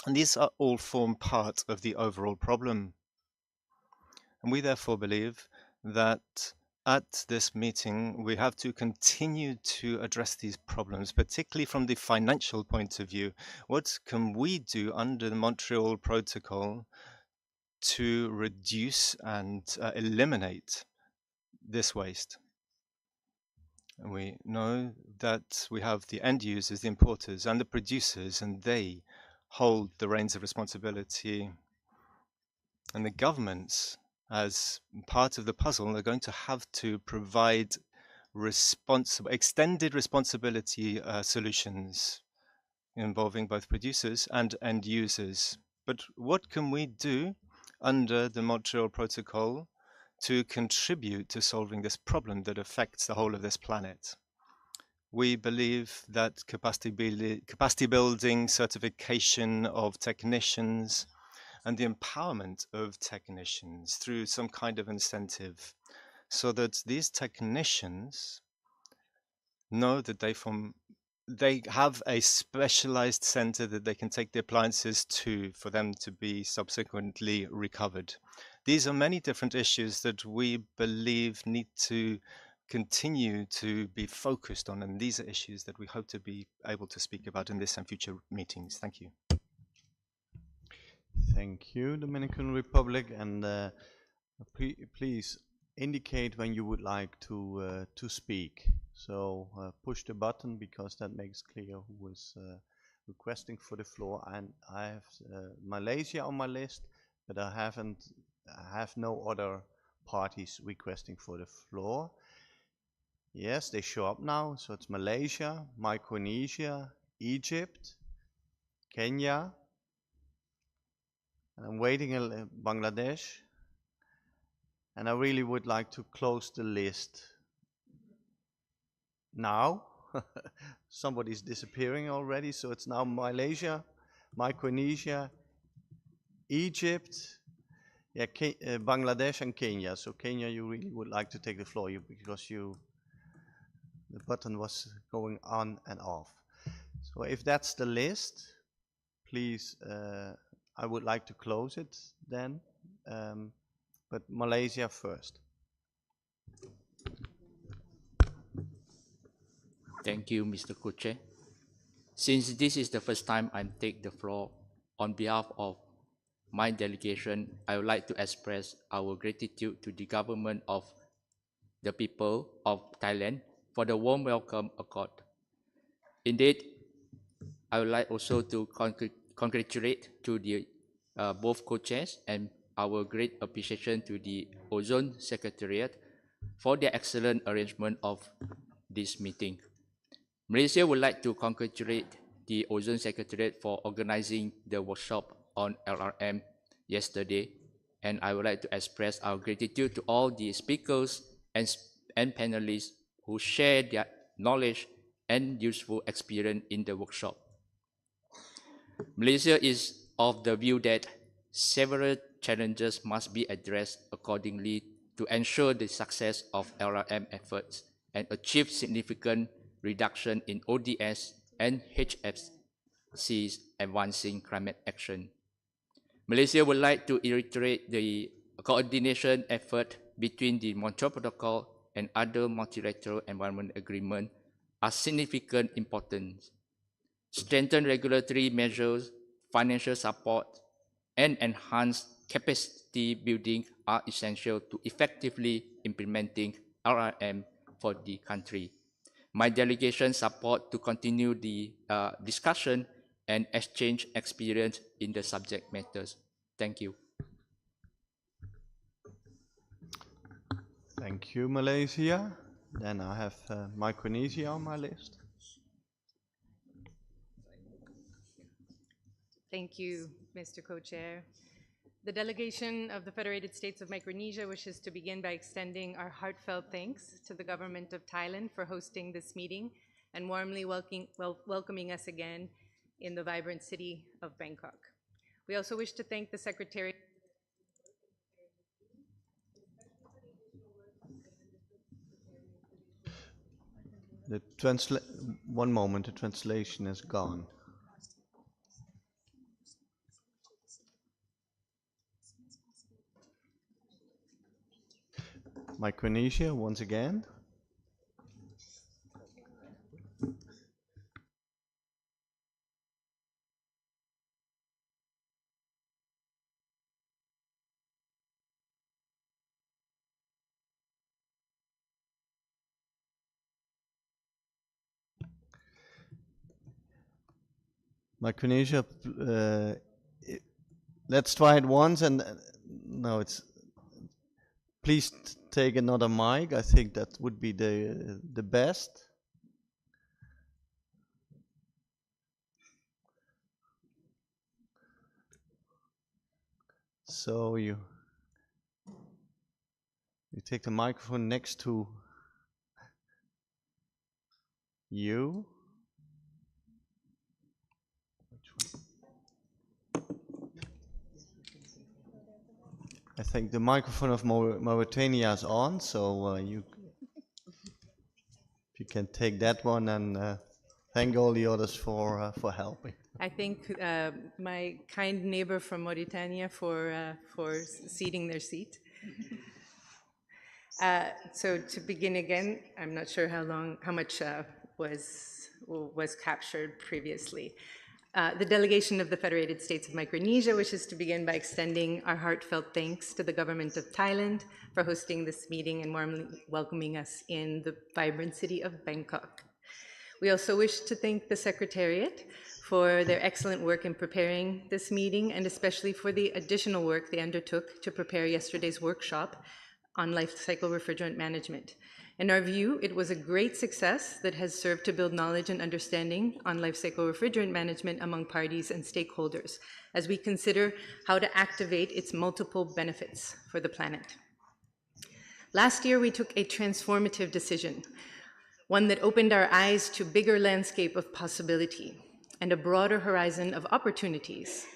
R: And these are all form part of the overall problem. And we therefore believe that at this meeting, we have to continue to address these problems, particularly from the financial point of view. What can we do under the Montreal Protocol to reduce and eliminate this waste? And we know that we have the end users, the importers, and the producers, and they hold the reins of responsibility. And the governments, as part of the puzzle, are going to have to provide extended responsibility solutions involving both producers and end users. But what can we do under the Montreal Protocol to contribute to solving this problem that affects the whole of this planet? We believe that capacity building, certification of technicians, and the empowerment of technicians through some kind of incentive, so that these technicians know that they have a specialized center that they can take the appliances to for them to be subsequently recovered. These are many different issues that we believe need to continue to be focused on, and these are issues that we hope to be able to speak about in this and future meetings. Thank you.
A: Thank you, Dominican Republic, and please indicate when you would like to speak. So push the button, because that makes clear who is requesting for the floor. And I have Malaysia on my list, but I have no other parties requesting for the floor. Yes, they show up now. So it's Malaysia, Micronesia, Egypt, Kenya, and I'm waiting Bangladesh. And I really would like to close the list now. Somebody's disappearing already, so it's now Malaysia, Micronesia, Egypt, yeah, Bangladesh and Kenya. So Kenya, you really would like to take the floor because the button was going on and off. So if that's the list, please, I would like to close it then. But Malaysia first.
S: Thank you, Mr. Co-Chair. Since this is the first time I take the floor on behalf of my delegation, I would like to express our gratitude to the government of the people of Thailand for the warm welcome accord. Indeed, I would like also to congratulate to the both co-chairs and our great appreciation to the Ozone Secretariat for their excellent arrangement of this meeting. Malaysia would like to congratulate the Ozone Secretariat for organizing the workshop on LRM yesterday, and I would like to express our gratitude to all the speakers and panelists who share their knowledge and useful experience in the workshop. Malaysia is of the view that several challenges must be addressed accordingly to ensure the success of LRM efforts and achieve significant reduction in ODS and HFC's advancing climate action. Malaysia would like to reiterate the coordination effort between the Montreal Protocol and other multilateral environment agreements are significant importance. Strengthen regulatory measures, financial support, and enhanced capacity building are essential to effectively implementing LRM for the country. My delegation support to continue the discussion and exchange experience in the subject matters. Thank you.
A: Thank you, Malaysia. Then I have Micronesia on my list.
T: Thank you, Mr. Co-Chair. The delegation of the Federated States of Micronesia wishes to begin by extending our heartfelt thanks to the government of Thailand for hosting this meeting and warmly welcoming us again in the vibrant city of Bangkok. We also wish to thank the Secretary.
A: One moment, the translation is gone. Micronesia, once again. Micronesia, let's try it once, and no, it's. Please take another mic. I think that would be the best. So you take the microphone next to You? I think the microphone of Mauritania is on, so if you can take that one, and thank all the others for helping.
T: I thank my kind neighbor from Mauritania for ceding their seat. So to begin again, I'm not sure how much was captured previously. The delegation of the Federated States of Micronesia wishes to begin by extending our heartfelt thanks to the government of Thailand for hosting this meeting and warmly welcoming us in the vibrant city of Bangkok. We also wish to thank the Secretariat for their excellent work in preparing this meeting, and especially for the additional work they undertook to prepare yesterday's workshop on life cycle refrigerant management. In our view, it was a great success that has served to build knowledge and understanding on life cycle refrigerant management among parties and stakeholders as we consider how to activate its multiple benefits for the planet. Last year, we took a transformative decision, one that opened our eyes to a bigger landscape of possibility and a broader horizon of opportunities.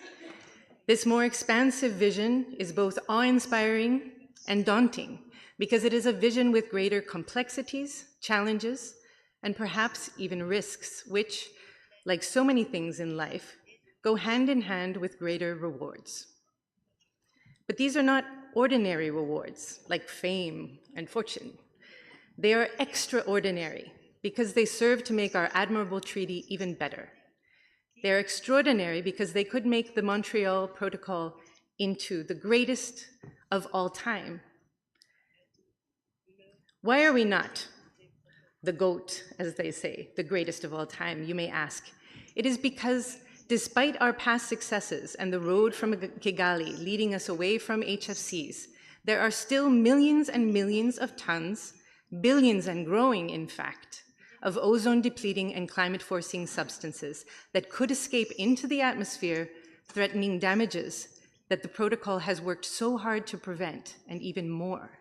T: This more expansive vision is both awe-inspiring and daunting, because it is a vision with greater complexities, challenges, and perhaps even risks, which, like so many things in life, go hand in hand with greater rewards. But these are not ordinary rewards, like fame and fortune. They are extraordinary, because they serve to make our admirable treaty even better. They are extraordinary because they could make the Montreal Protocol into the greatest of all time. Why are we not the GOAT, as they say, the greatest of all time, you may ask? It is because despite our past successes and the road from Kigali leading us away from HFCs, there are still millions and millions of tons, billions and growing in fact, of ozone-depleting and climate-forcing substances that could escape into the atmosphere, threatening damages that the protocol has worked so hard to prevent, and even more.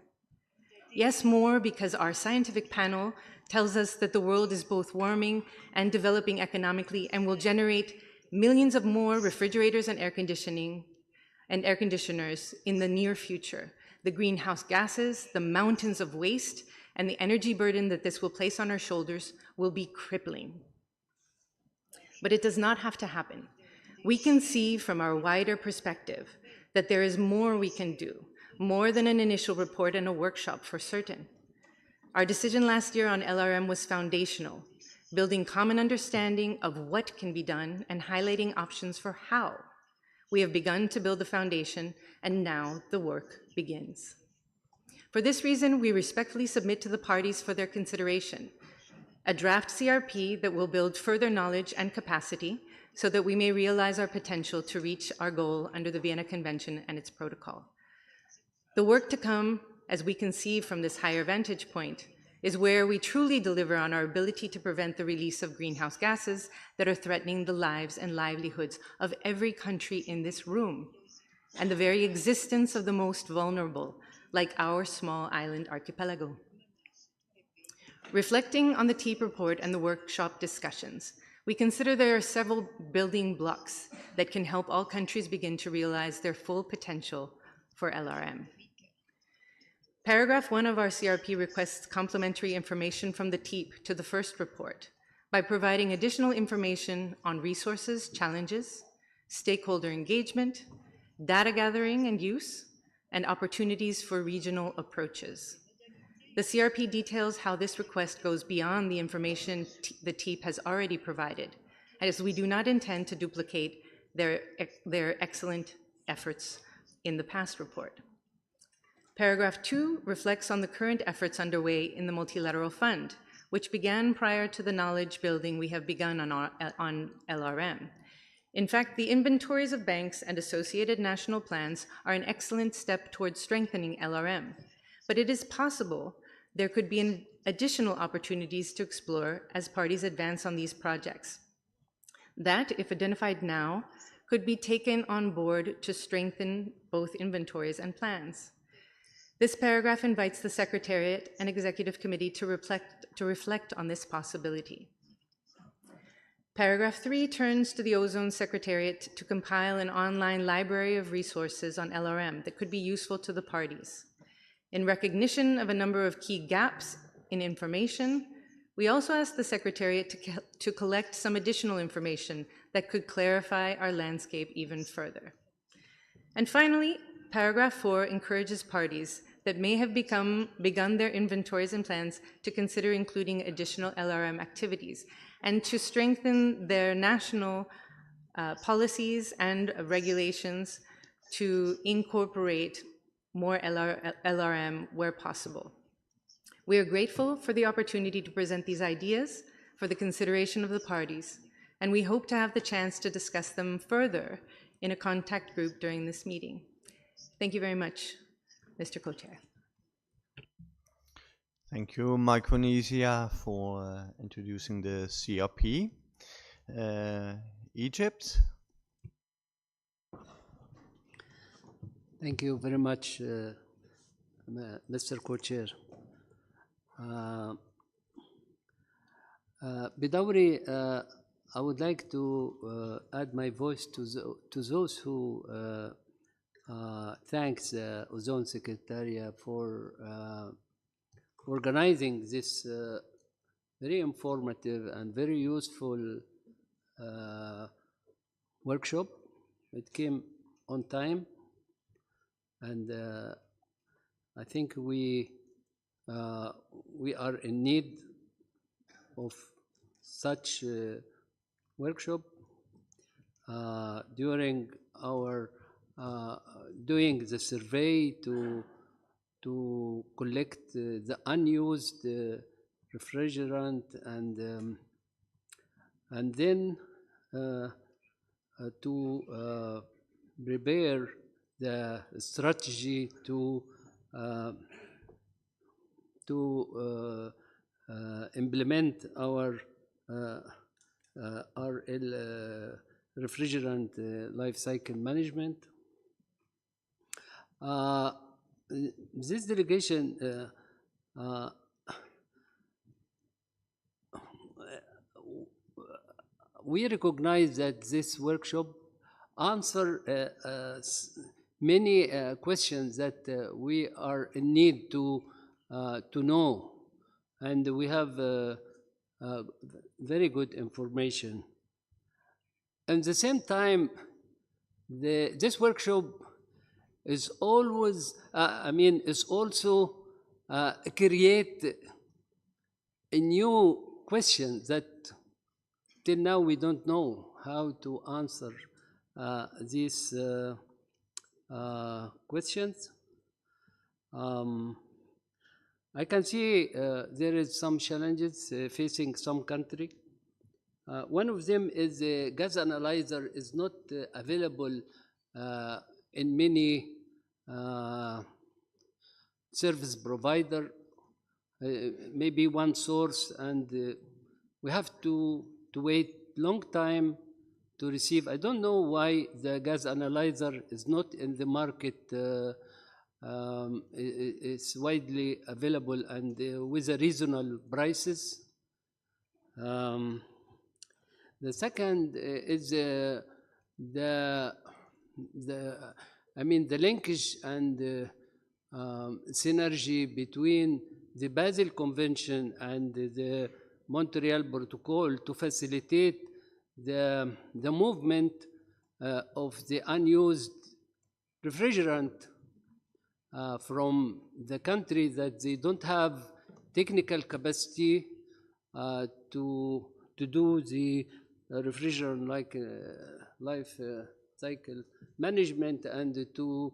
T: Yes, more because our scientific panel tells us that the world is both warming and developing economically and will generate millions of more refrigerators and air conditioners in the near future. The greenhouse gases, the mountains of waste, and the energy burden that this will place on our shoulders will be crippling. But it does not have to happen. We can see from our wider perspective that there is more we can do, more than an initial report and a workshop for certain. Our decision last year on LRM was foundational, building common understanding of what can be done and highlighting options for how. We have begun to build the foundation, and now the work begins. For this reason, we respectfully submit to the parties for their consideration a draft CRP that will build further knowledge and capacity so that we may realize our potential to reach our goal under the Vienna Convention and its protocol. The work to come, as we conceive from this higher vantage point, is where we truly deliver on our ability to prevent the release of greenhouse gases that are threatening the lives and livelihoods of every country in this room, and the very existence of the most vulnerable, like our small island archipelago. Reflecting on the TEEP report and the workshop discussions, we consider there are several building blocks that can help all countries begin to realize their full potential for LRM. Paragraph 1 of our CRP requests complementary information from the TEEP to the first report by providing additional information on resources, challenges, stakeholder engagement, data gathering and use, and opportunities for regional approaches. The CRP details how this request goes beyond the information the TEEP has already provided, as we do not intend to duplicate their excellent efforts in the past report. Paragraph 2 reflects on the current efforts underway in the Multilateral Fund, which began prior to the knowledge building we have begun on LRM. In fact, the inventories of banks and associated national plans are an excellent step towards strengthening LRM, but it is possible there could be additional opportunities to explore as parties advance on these projects. That, if identified now, could be taken on board to strengthen both inventories and plans. This paragraph invites the Secretariat and Executive Committee to reflect on this possibility. Paragraph 3 turns to the Ozone Secretariat to compile an online library of resources on LRM that could be useful to the parties. In recognition of a number of key gaps in information, we also asked the Secretariat to collect some additional information that could clarify our landscape even further. And finally, paragraph 4 encourages parties that may have begun their inventories and plans to consider including additional LRM activities and to strengthen their national policies and regulations to incorporate more LRM where possible. We are grateful for the opportunity to present these ideas for the consideration of the parties, and we hope to have the chance to discuss them further in a contact group during this meeting. Thank you very much, Mr. Co-Chair.
A: Thank you, Micronesia, for introducing the CRP. Egypt.
U: Thank you very much, Mr. Co-Chair. Bidawri, I would like to add my voice to those who thanks the Ozone Secretariat for organizing this very informative and very useful workshop. It came on time, and I think we are in need of such workshop during our doing the survey to collect the unused refrigerant and then to prepare the strategy to implement our RL refrigerant life cycle management. This delegation we recognize that this workshop answer many questions that we are in need to know, and we have very good information. At the same time, this workshop is always, is also create a new question that till now we don't know how to answer these questions. I can see there is some challenges facing some country. One of them is the gas analyzer is not available in many service provider, maybe one source, and we have to wait long time to receive. I don't know why the gas analyzer is not in the market. It's widely available and with a reasonable prices. The second is the linkage and synergy between the Basel Convention and the Montreal Protocol to facilitate the movement of the unused refrigerant from the country that they don't have technical capacity to do the refrigerant life cycle management and to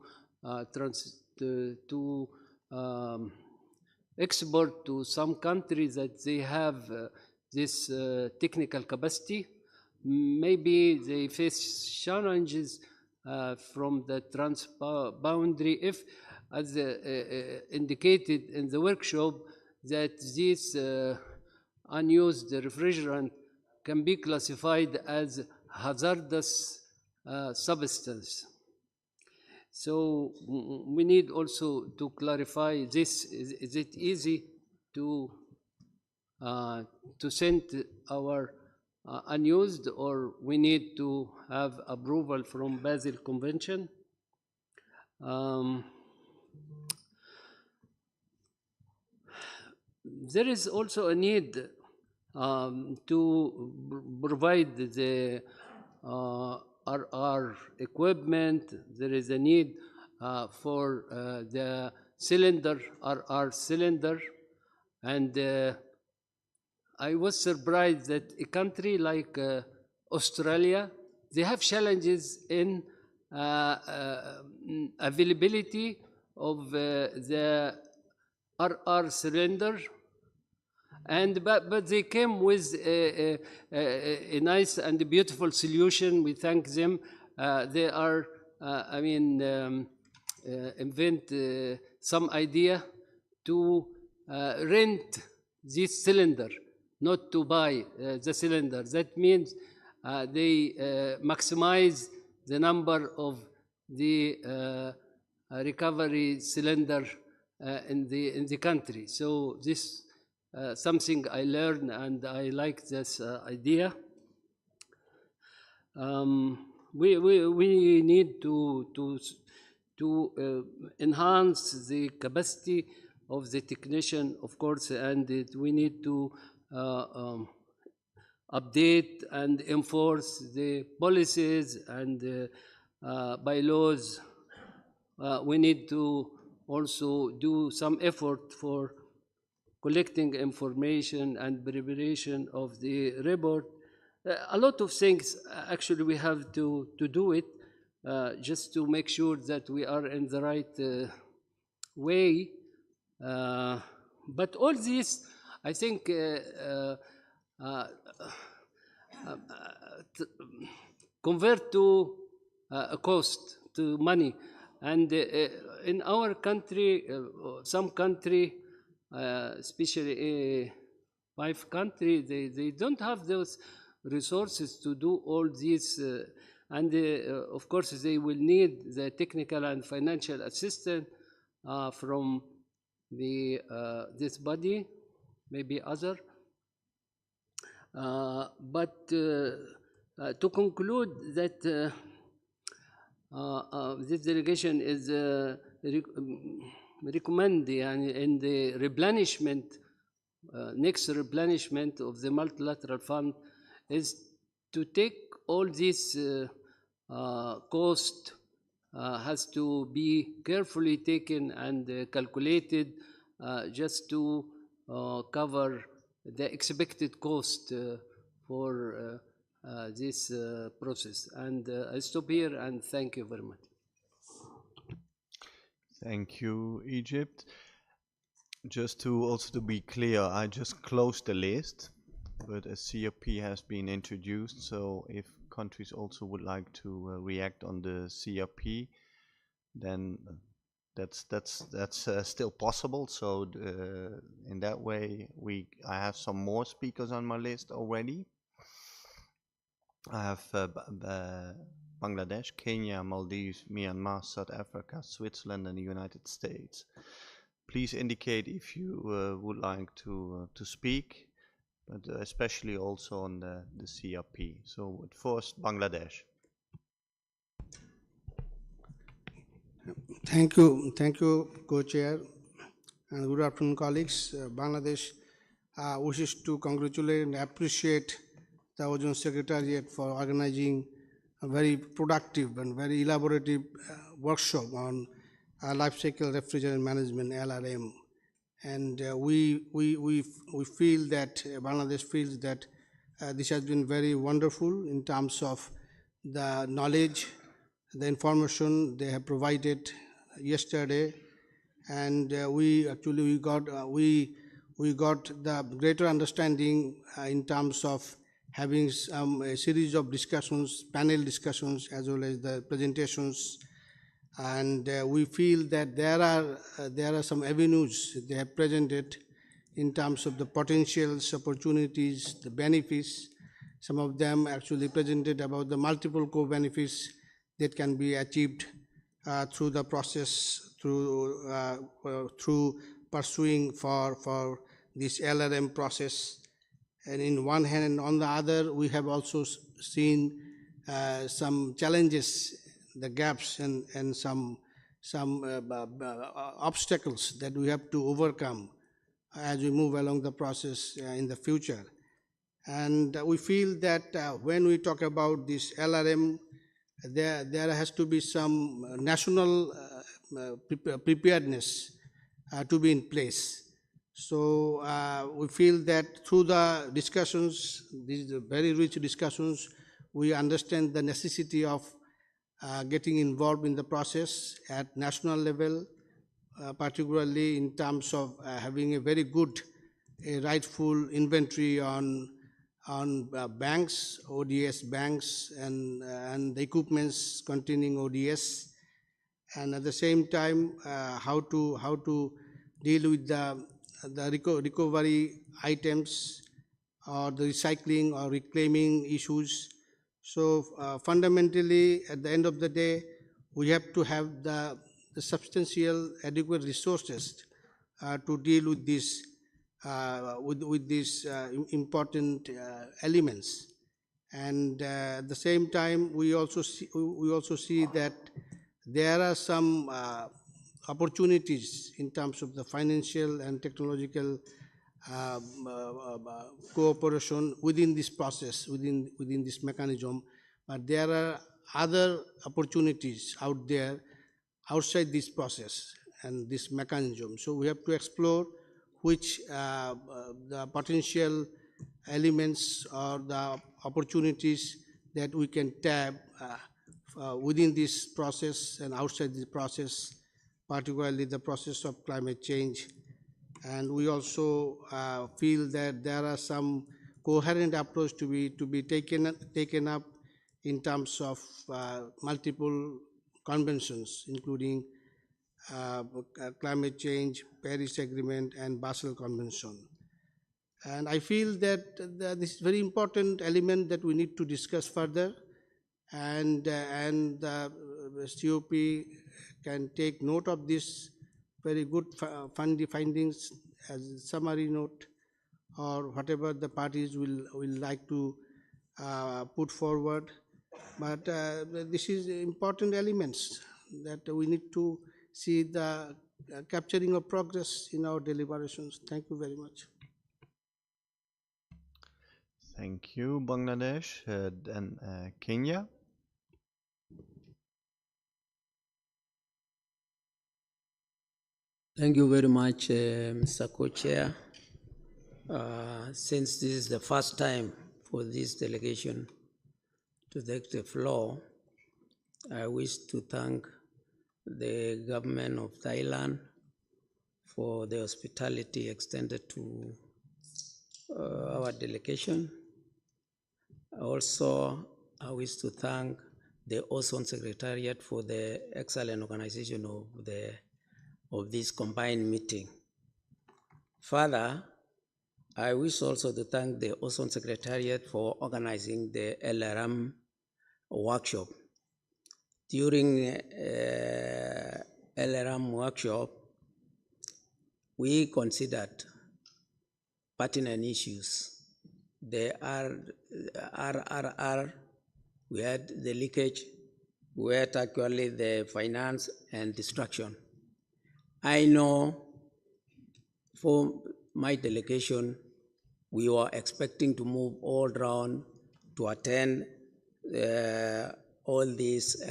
U: export to some countries that they have this technical capacity. Maybe they face challenges from the transboundary if, as indicated in the workshop, that this unused refrigerant can be classified as hazardous substance. So we need also to clarify this. Is it easy to send our unused, or we need to have approval from Basel Convention. There is also a need to provide the RR equipment. There is a need for the cylinder, RR cylinder, and I was surprised that a country like Australia, they have challenges in availability of the RR cylinder, and but they came with a nice and beautiful solution. We thank them. They are, invent some idea to rent this cylinder, not to buy the cylinder. That means they maximize the number of the recovery cylinder in the country. So this something I learned, and I like this idea. We need to enhance the capacity of the technician, of course, and we need to update and enforce the policies and bylaws. We need to also do some effort for collecting information and preparation of the report. A lot of things, actually, we have to do it just to make sure that we are in the right way. But all this, I think, convert to a cost, to money. And in our country, some country, especially 5 countries, they don't have those resources to do all this. And of course, they will need the technical and financial assistance from this body, maybe other. But to conclude that this delegation is recommending in the replenishment, next replenishment of the multilateral fund is to take all this cost has to be carefully taken and calculated just to cover the expected cost for this process. And I stop here and thank you very much.
A: Thank you, Egypt. Just to be clear, I just closed the list, but a CRP has been introduced. So if countries also would like to react on the CRP, then that's still possible. So in that way, I have some more speakers on my list already. I have Bangladesh, Kenya, Maldives, Myanmar, South Africa, Switzerland, and the United States. Please indicate if you would like to speak, but especially also on the CRP. So first, Bangladesh.
B: Thank you, Co-Chair, and good afternoon, colleagues. Bangladesh wishes to congratulate and appreciate the Ozone Secretariat for organizing a very productive and very elaborative workshop on life cycle refrigerant management, LRM. And we feel that Bangladesh feels that this has been very wonderful in terms of the knowledge, the information they have provided yesterday, and we got the greater understanding in terms of having a series of discussions, panel discussions, as well as the presentations, and we feel that there are some avenues they have presented in terms of the potentials, opportunities, the benefits. Some of them actually presented about the multiple co-benefits that can be achieved through the process, through pursuing for this LRM process. And in one hand, and on the other, we have also seen some challenges, the gaps, and some obstacles that we have to overcome as we move along the process in the future. And we feel that when we talk about this LRM, there has to be some national preparedness to be in place. So we feel that through the discussions, these very rich discussions, we understand the necessity of getting involved in the process at national level, particularly in terms of having a very good, rightful inventory on banks, ODS banks, and the equipments containing ODS, and at the same time how to deal with the recovery items or the recycling or reclaiming issues. So fundamentally, at the end of the day, we have to have the substantial adequate resources to deal with this with these important elements. And at the same time, we also see that there are some opportunities in terms of the financial and technological cooperation within this process, within this mechanism. But there are other opportunities out there outside this process and this mechanism. So we have to explore which the potential elements or the opportunities that we can tap within this process and outside the process, particularly the process of climate change. And we also feel that there are some coherent approach to be taken up in terms of multiple conventions, including climate change, Paris Agreement, and Basel Convention. And I feel that this is a very important element that we need to discuss further, and the COP can take note of this very good findings as a summary note, or whatever the parties will like to put forward. But this is important elements that we need to see the capturing of progress in our deliberations. Thank you very much.
A: Thank you, Bangladesh. Then Kenya.
C: Thank you very much, Mr. Co-Chair. Since this is the first time for this delegation to take the floor, I wish to thank the government of Thailand for the hospitality extended to our delegation. Also, I wish to thank the Ozone Secretariat for the excellent organization of this combined meeting. Further, I wish also to thank the Ozone Secretariat for organizing the LRM workshop. During LRM workshop, we considered pertinent issues. The RRR, we had the leakage, we had actually the finance and destruction. I know for my delegation, we were expecting to move all around to attend all these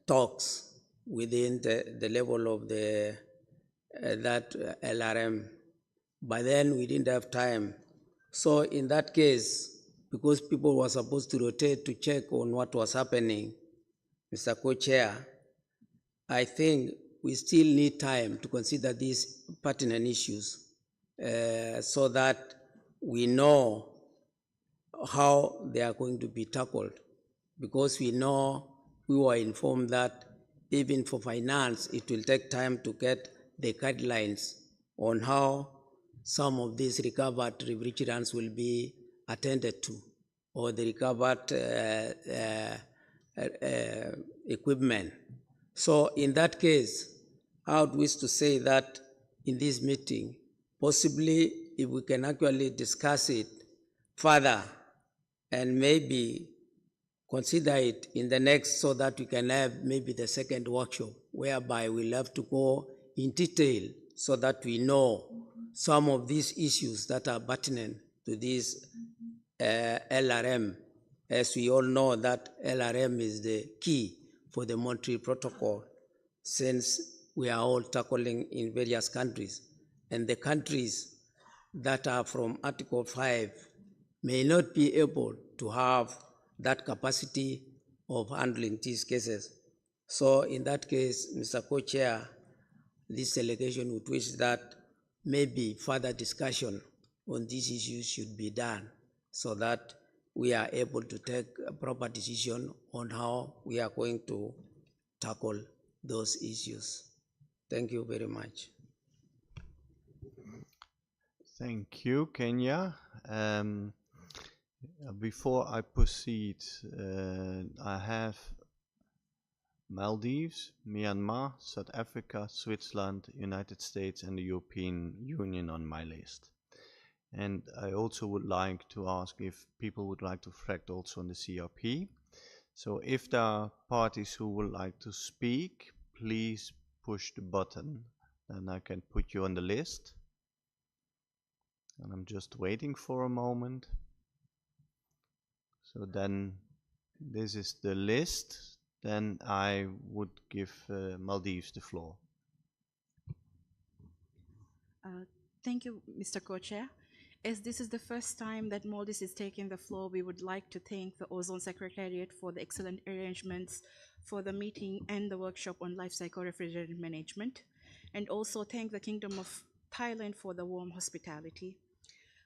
C: talks within the level of that LRM. By then, we didn't have time. So in that case, because people were supposed to rotate to check on what was happening, Mr. Co-Chair, I think we still need time to consider these pertinent issues so that we know how they are going to be tackled. Because we know, we were informed that even for finance, it will take time to get the guidelines on how some of these recovered refrigerants will be attended to, or the recovered equipment. So in that case, I would wish to say that in this meeting, possibly if we can actually discuss it further and maybe consider it in the next, so that we can have maybe the second workshop whereby we'll have to go in detail so that we know some of these issues that are pertinent to this LRM. As we all know, that LRM is the key for the Montreal Protocol, since we are all tackling in various countries. And the countries that are from Article 5 may not be able to have that capacity of handling these cases. So in that case, Mr. Co-Chair, this delegation would wish that maybe further discussion on these issues should be done so that we are able to take a proper decision on how we are going to tackle those issues. Thank you very much.
A: Thank you, Kenya. Before I proceed, I have Maldives, Myanmar, South Africa, Switzerland, United States, and the European Union on my list. And I also would like to ask if people would like to reflect also on the CRP. So if there are parties who would like to speak, please push the button, and I can put you on the list. And I'm just waiting for a moment. So then this is the list. Then I would give Maldives the floor.
D: Thank you, Mr. Co-Chair. As this is the first time that Maldives is taking the floor, we would like to thank the Ozone Secretariat for the excellent arrangements for the meeting and the workshop on life cycle refrigerant management, and also thank the Kingdom of Thailand for the warm hospitality.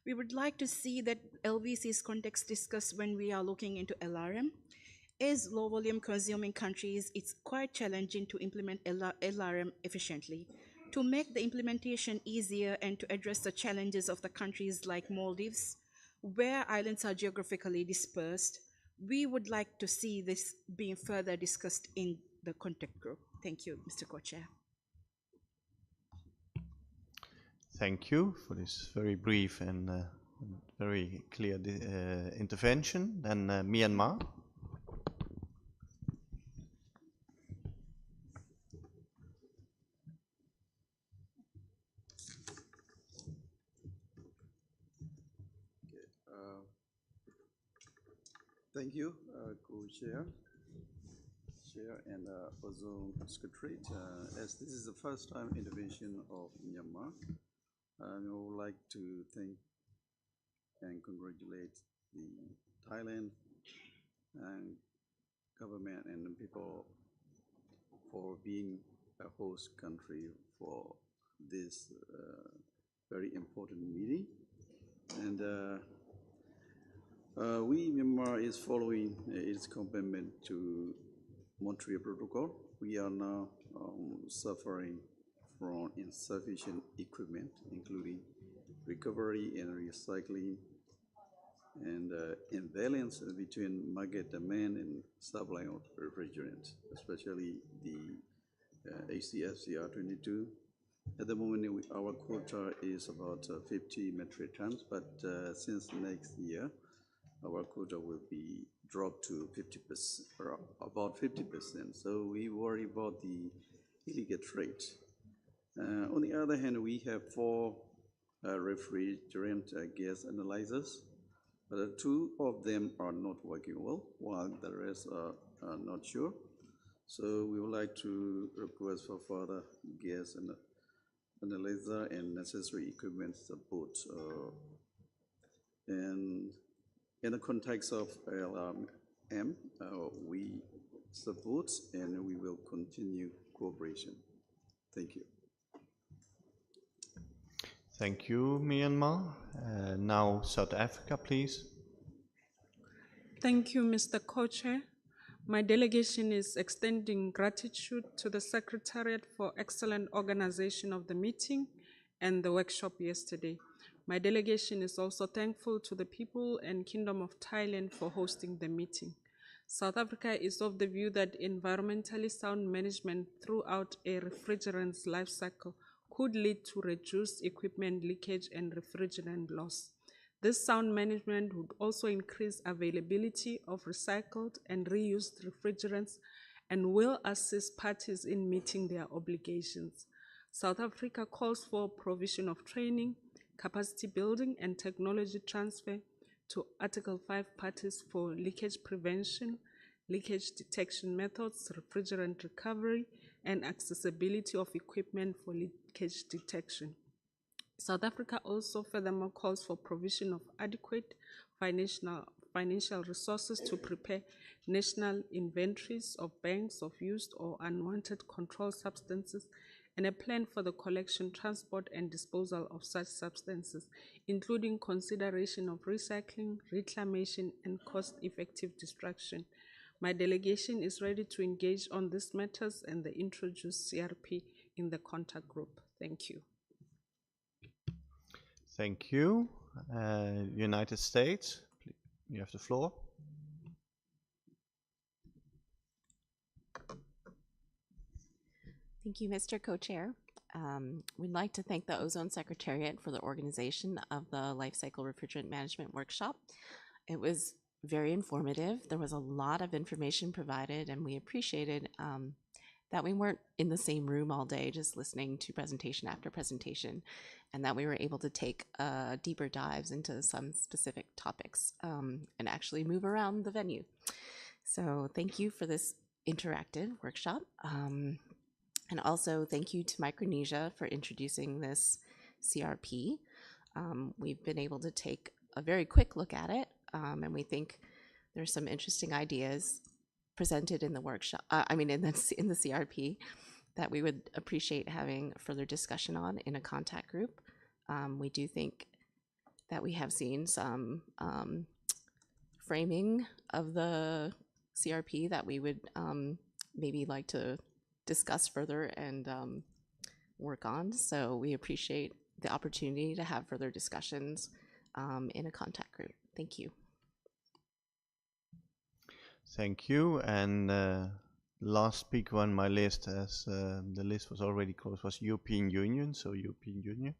D: We would like to see that LVC's context discussed when we are looking into LRM. As low volume consuming countries, it's quite challenging to implement LRM efficiently. To make the implementation easier and to address the challenges of the countries like Maldives, where islands are geographically dispersed, we would like to see this being further discussed in the contact group. Thank you, Mr. Co-Chair.
A: Thank you for this very brief and very clear intervention. Then Myanmar.
V: Thank you, Co-Chair, Chair, and Ozone Secretariat. As this is the first time intervention of Myanmar, I would like to thank and congratulate the Thailand and government and the people for being a host country for this very important meeting. And we, Myanmar, is following its commitment to Montreal Protocol. We are now suffering from insufficient equipment, including recovery and recycling, and imbalance between market demand and supply of refrigerants, especially the HCFCR22. At the moment, our quota is about 50 metric tons, but since next year, our quota will be dropped to 50%, or about 50%. So we worry about the illegal trade. On the other hand, we have 4 refrigerant gas analyzers, but 2 of them are not working well, while the rest are not sure. So we would like to request for further gas analyzer and necessary equipment support. And in the context of LRM, we support and we will continue cooperation. Thank you.
A: Thank you, Myanmar. Now South Africa, please.
E: Thank you, Mr. Co-Chair. My delegation is extending gratitude to the Secretariat for excellent organization of the meeting and the workshop yesterday. My delegation is also thankful to the people and Kingdom of Thailand for hosting the meeting. South Africa is of the view that environmentally sound management throughout a refrigerant's life cycle could lead to reduced equipment leakage and refrigerant loss. This sound management would also increase availability of recycled and reused refrigerants and will assist parties in meeting their obligations. South Africa calls for provision of training, capacity building, and technology transfer to Article 5 parties for leakage prevention, leakage detection methods, refrigerant recovery, and accessibility of equipment for leakage detection. South Africa also furthermore calls for provision of adequate financial resources to prepare national inventories of banks of used or unwanted controlled substances and a plan for the collection, transport, and disposal of such substances, including consideration of recycling, reclamation, and cost-effective destruction. My delegation is ready to engage on these matters and the introduced CRP in the contact group. Thank you.
A: Thank you. United States, you have the floor.
F: Thank you, Mr. Co-Chair. We'd like to thank the Ozone Secretariat for the organization of the Life Cycle Refrigerant Management Workshop. It was very informative. There was a lot of information provided, and we appreciated that we weren't in the same room all day just listening to presentation after presentation, and that we were able to take deeper dives into some specific topics and actually move around the venue. So thank you for this interactive workshop. And also thank you to Micronesia for introducing this CRP. We've been able to take a very quick look at it, and we think there's some interesting ideas presented in the workshop, in the CRP, that we would appreciate having further discussion on in a contact group. We do think that we have seen some framing of the CRP that we would maybe like to discuss further and work on. So we appreciate the opportunity to have further discussions in a contact group. Thank you.
A: Thank you. And last speaker on my list, as the list was already closed, was European Union. So European Union.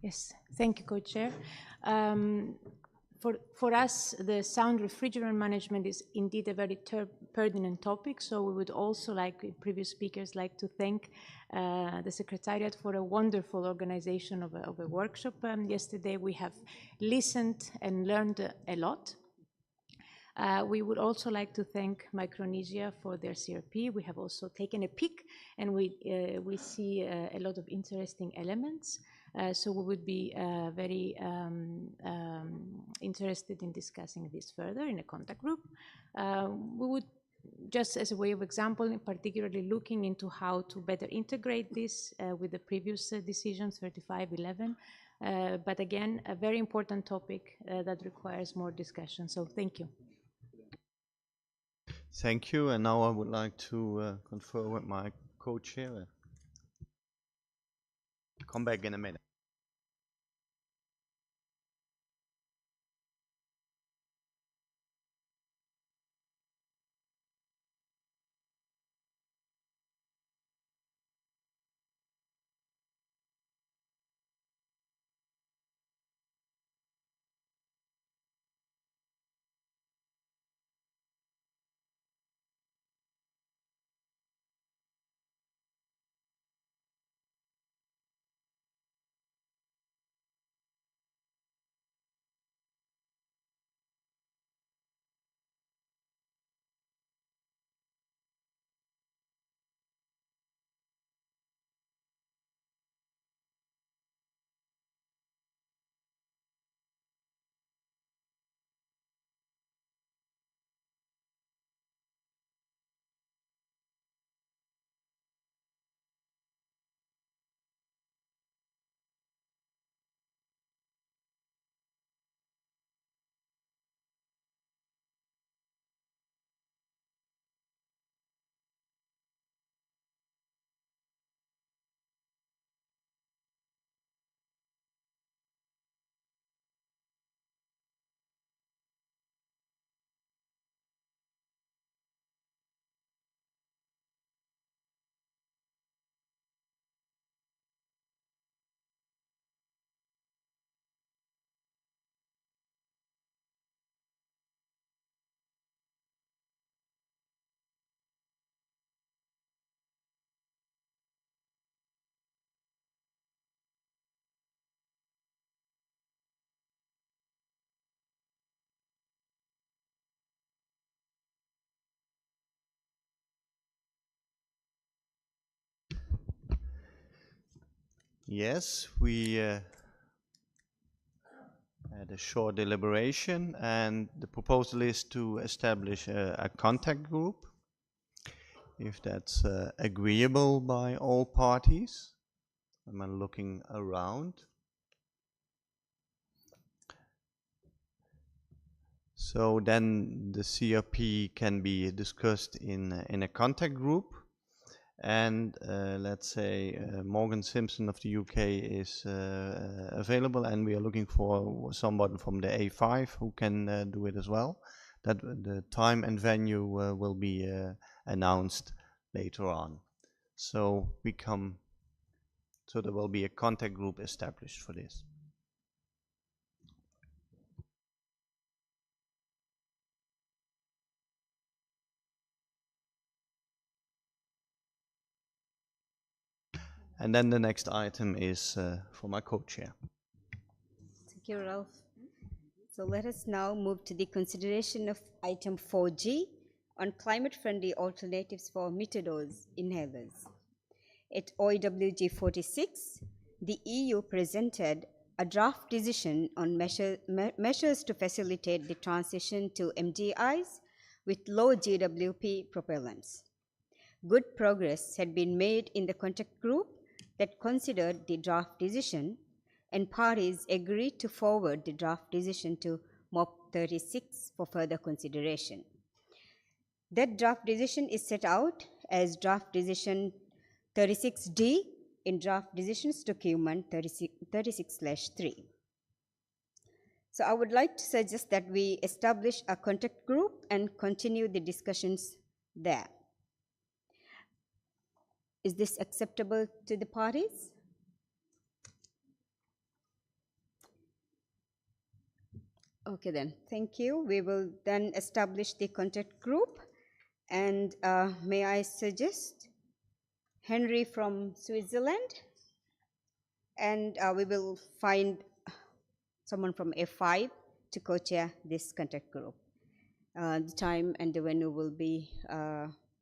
G: Yes, thank you, Co-Chair. For us, the sound refrigerant management is indeed a very pertinent topic, so we would also, like previous speakers, like to thank the Secretariat for a wonderful organization of a workshop. Yesterday we have listened and learned a lot. We would also like to thank Micronesia for their CRP. We have also taken a peek, and we see a lot of interesting elements. So we would be very interested in discussing this further in a contact group. We would, just as a way of example, particularly looking into how to better integrate this with the previous decision 3511. But again, a very important topic that requires more discussion. So thank you.
A: Thank you. And now I would like to confer with my co-chair. Come back in a minute. Yes, we had a short deliberation, and the proposal is to establish a contact group, if that's agreeable by all parties. I'm looking around. So then the CRP can be discussed in a contact group, and let's say Morgan Simpson of the UK is available, and we are looking for someone from the A5 who can do it as well. That the time and venue will be announced later on. So there will be a contact group established for this. And then the next item is for my co-chair.
H: Thank you, Ralph. So let us now move to the consideration of item 4G on climate-friendly alternatives for metered-dose inhalers. At OEWG 46, the EU presented a draft decision on measures to facilitate the transition to MDIs with low GWP propellants. Good progress had been made in the contact group that considered the draft decision, and parties agreed to forward the draft decision to MOP 36 for further consideration. That draft decision is set out as draft decision 36D in draft decisions document 36/3. So I would like to suggest that we establish a contact group and continue the discussions there. Is this acceptable to the parties? Okay then, thank you. We will then establish the contact group, and may I suggest Henry from Switzerland, and we will find someone from F5 to co-chair this contact group. The time and the venue will be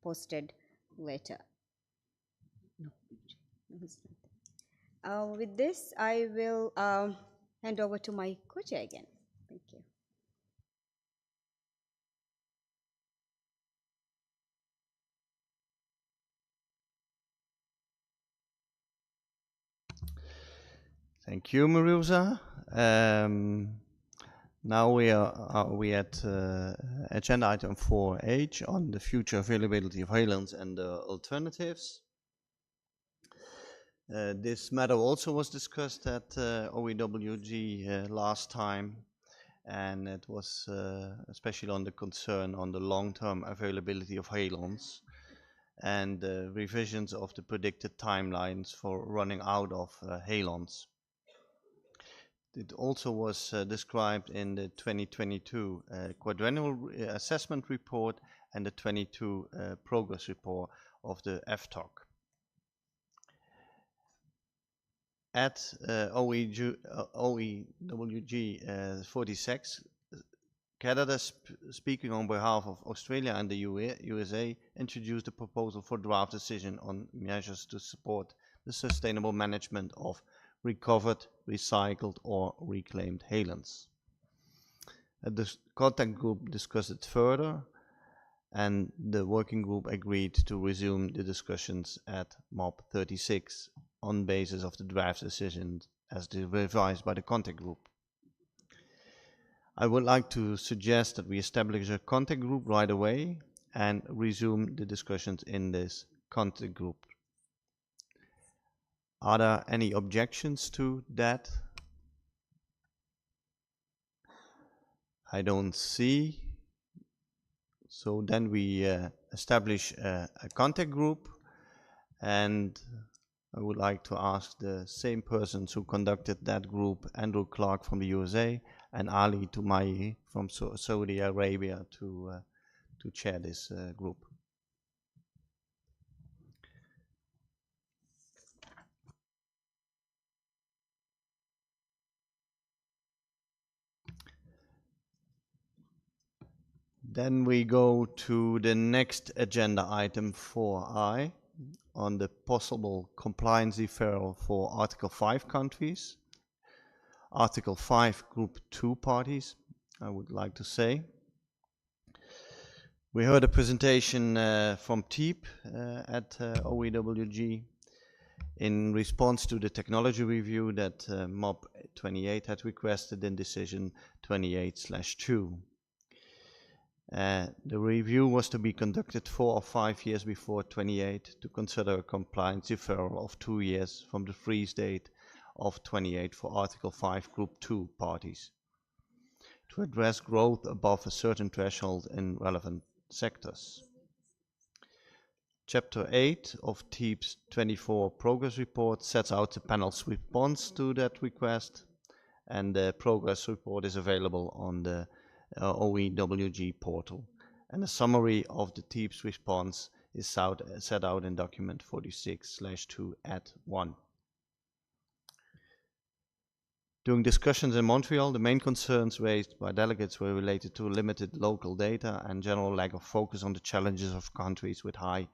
H: posted later. With this, I will hand over to my co-chair again. Thank you.
A: Thank you, Maruza. Now we at agenda item 4H on the future availability of halons and alternatives. This matter also was discussed at OEWG last time, and it was especially on the concern on the long-term availability of halons and revisions of the predicted timelines for running out of halons. It also was described in the 2022 quadrennial assessment report and the 22 progress report of the FTOC. At OEWG 46, Canada, speaking on behalf of Australia and the USA, introduced a proposal for draft decision on measures to support the sustainable management of recovered, recycled, or reclaimed halons. The contact group discussed it further, and the working group agreed to resume the discussions at MOP 36 on basis of the draft decision as revised by the contact group. I would like to suggest that we establish a contact group right away and resume the discussions in this contact group. Are there any objections to that? I don't see. So then we establish a contact group, and I would like to ask the same persons who conducted that group, Andrew Clark from the USA and Ali Toumayi from Saudi Arabia, to chair this group. Then we go to the next agenda item 4I, on the possible compliance deferral for Article 5 countries, Article 5 Group 2 parties, I would like to say. We heard a presentation from TEEP at OEWG in response to the technology review that MOP 28 had requested in decision 28/2. The review was to be conducted 4 or 5 years before 28 to consider a compliance deferral of 2 years from the freeze date of 28 for Article 5 Group 2 parties to address growth above a certain threshold in relevant sectors. Chapter 8 of TEEP's 24 progress report sets out the panel's response to that request, and the progress report is available on the OEWG portal. And a summary of the TEEP's response is set out in document 46/2 at 1. During discussions in Montreal, the main concerns raised by delegates were related to limited local data and general lack of focus on the challenges of countries with high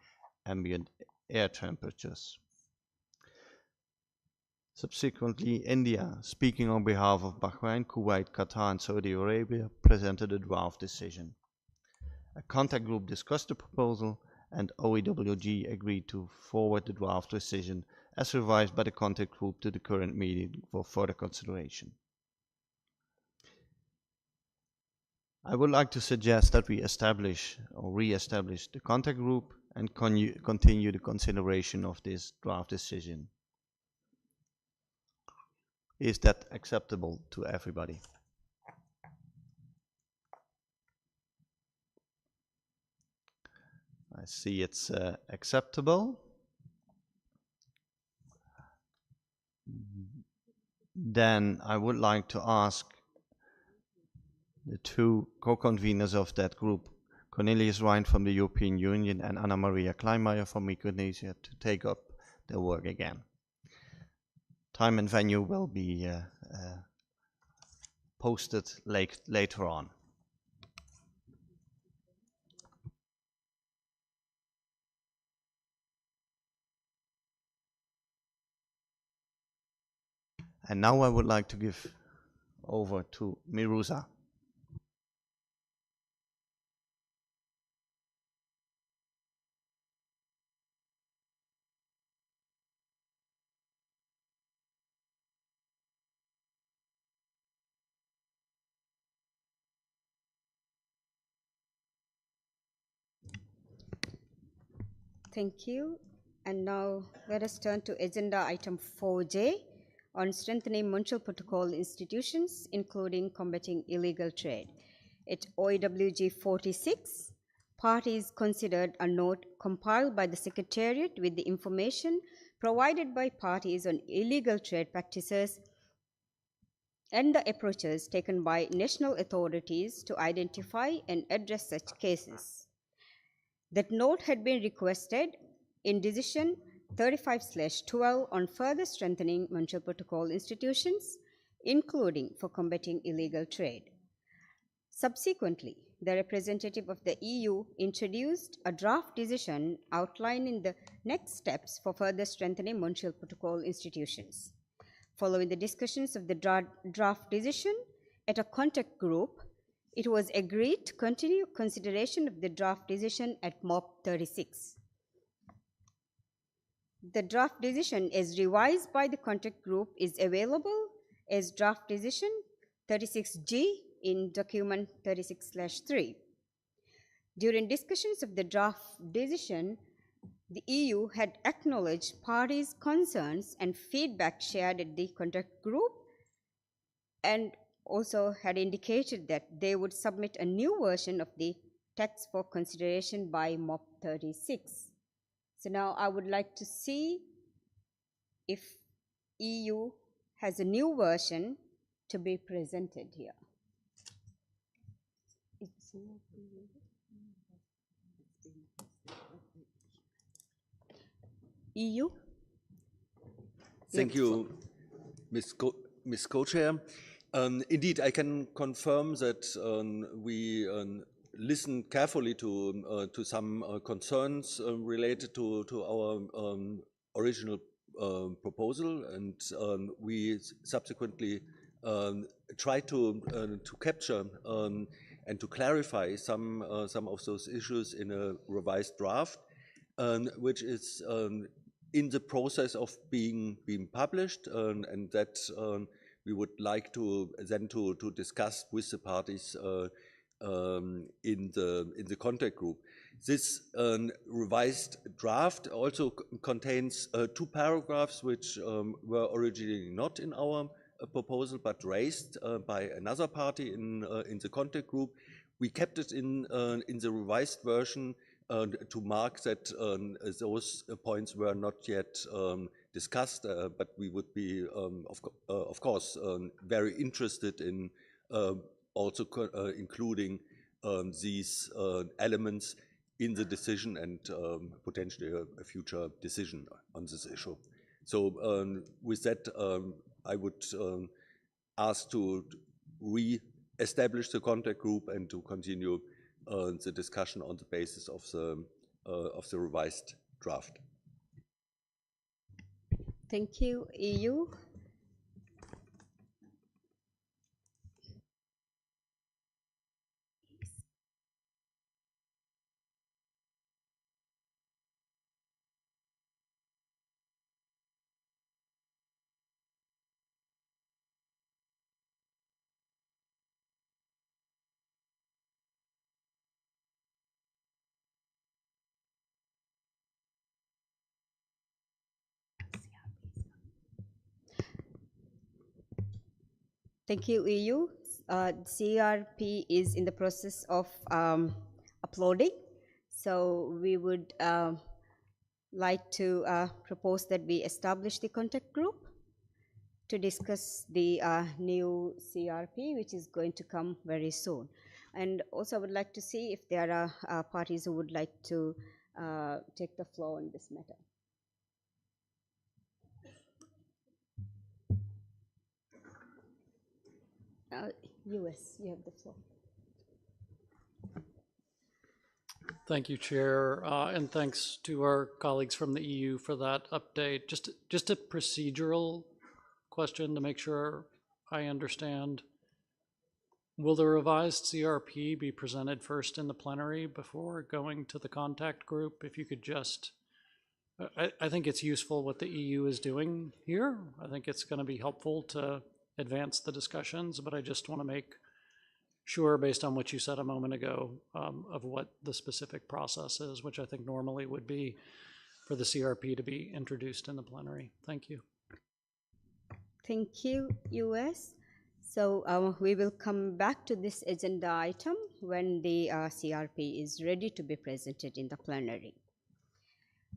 A: ambient air temperatures. Subsequently, India, speaking on behalf of Bahrain, Kuwait, Qatar and Saudi Arabia, presented a draft decision. A contact group discussed the proposal, and OEWG agreed to forward the draft decision as revised by the contact group to the current meeting for further consideration. I would like to suggest that we establish or re-establish the contact group and continue the consideration of this draft decision. Is that acceptable to everybody? I see it's acceptable. Then I would like to ask the two co-conveners of that group, Cornelius Rijn from the European Union and Anna Maria Kleinmeier from Micronesia, to take up their work again. Time and venue will be posted later on. And now I would like to give over to Miruza.
H: Thank you. And now let us turn to agenda item 4J on strengthening Montreal Protocol institutions, including combating illegal trade. At OEWG 46, parties considered a note compiled by the Secretariat with the information provided by parties on illegal trade practices and the approaches taken by national authorities to identify and address such cases. That note had been requested in decision 35/12 on further strengthening Montreal Protocol institutions, including for combating illegal trade. Subsequently, the representative of the EU introduced a draft decision outlining the next steps for further strengthening Montreal Protocol institutions. Following the discussions of the draft decision at a contact group, it was agreed to continue consideration of the draft decision at MOP 36. The draft decision as revised by the contact group is available as draft decision 36G in document 36/3. During discussions of the draft decision, the EU had acknowledged parties' concerns and feedback shared at the contact group, and also had indicated that they would submit a new version of the text for consideration by MOP 36. So now I would like to see if EU has a new version to be presented here. EU?
I: Thank you, Ms. Co-Chair. Indeed, I can confirm that we listened carefully to some concerns related to our original proposal, and we subsequently tried to capture and to clarify some of those issues in a revised draft, which is in the process of being published, and that we would like to then to discuss with the parties in the contact group. This revised draft also contains 2 paragraphs which were originally not in our proposal but raised by another party in the contact group. We kept it in the revised version to mark that those points were not yet discussed, but we would be, of course, very interested in also including these elements in the decision and potentially a future decision on this issue. So with that, I would ask to re-establish the contact group and to continue the discussion on the basis of the revised draft.
H: Thank you, EU. Thank you, EU. CRP is in the process of uploading, so we would like to propose that we establish the contact group to discuss the new CRP, which is going to come very soon. And also I would like to see if there are parties who would like to take the floor on this matter. US, you have the floor.
J: Thank you, Chair, and thanks to our colleagues from the EU for that update. Just a procedural question to make sure I understand. Will the revised CRP be presented first in the plenary before going to the contact group? If you could just, I think it's useful what the EU is doing here. I think it's going to be helpful to advance the discussions, but I just want to make sure, based on what you said a moment ago, of what the specific process is, which I think normally would be for the CRP to be introduced in the plenary. Thank you.
H: Thank you, US. So we will come back to this agenda item when the CRP is ready to be presented in the plenary.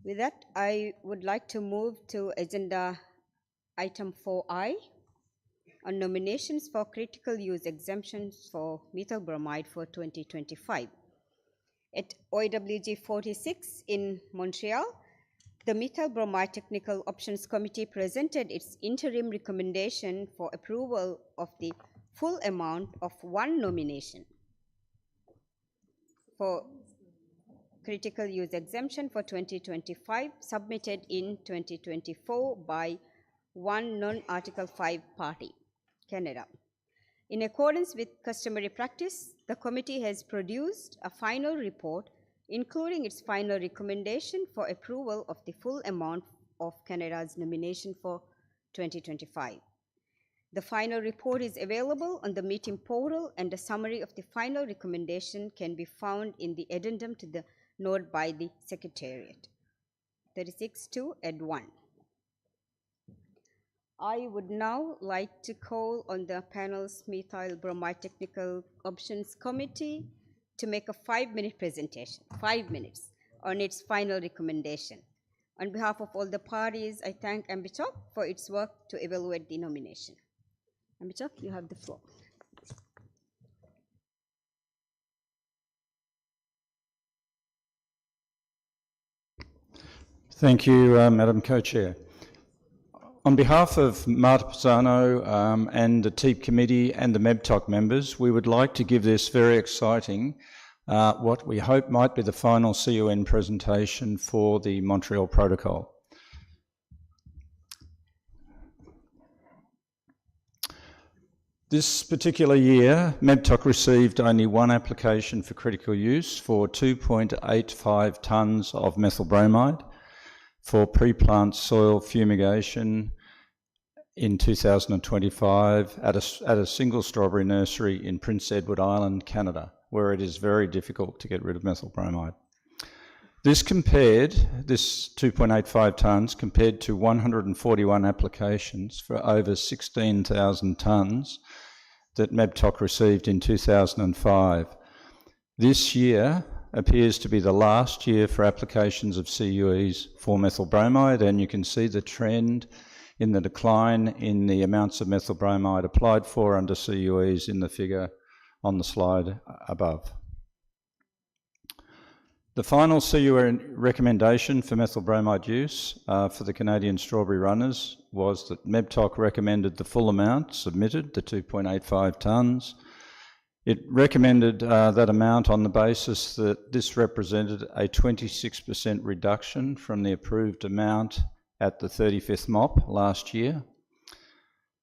H: With that, I would like to move to agenda item 4I, on nominations for critical use exemptions for methyl bromide for 2025. At OWG 46 in Montreal, the Methyl Bromide Technical Options Committee presented its interim recommendation for approval of the full amount of 1 nomination for critical use exemption for 2025 submitted in 2024 by one non-Article 5 party, Canada. In accordance with customary practice, the committee has produced a final report, including its final recommendation for approval of the full amount of Canada's nomination for 2025. The final report is available on the meeting portal, and a summary of the final recommendation can be found in the addendum to the note by the Secretariat. 36-2 Ed 1. I would now like to call on the panel's Methyl Bromide Technical Options Committee to make a 5-minute presentation, 5 minutes, on its final recommendation. On behalf of all the parties, I thank Ambichok for its work to evaluate the nomination. Ambichok, you have the floor.
K: Thank you, Madam Co-Chair. On behalf of Marta Pisano and the TEEP Committee and the MEBTOC members, we would like to give this very exciting what we hope might be the final CUN presentation for the Montreal Protocol. This particular year, MEBTOC received only one application for critical use for 2.85 tonnes of methyl bromide for pre-plant soil fumigation in 2025 at a single strawberry nursery in Prince Edward Island, Canada, where it is very difficult to get rid of methyl bromide. This 2.85 tonnes compared to 141 applications for over 16,000 tonnes that MEBTOC received in 2005. This year appears to be the last year for applications of CUEs for methyl bromide, and you can see the trend in the decline in the amounts of methyl bromide applied for under CUEs in the figure on the slide above. The final CUE recommendation for methyl bromide use for the Canadian strawberry runners was that MEBTOC recommended the full amount submitted, the 2.85 tonnes. It recommended that amount on the basis that this represented a 26% reduction from the approved amount at the 35th MOP last year.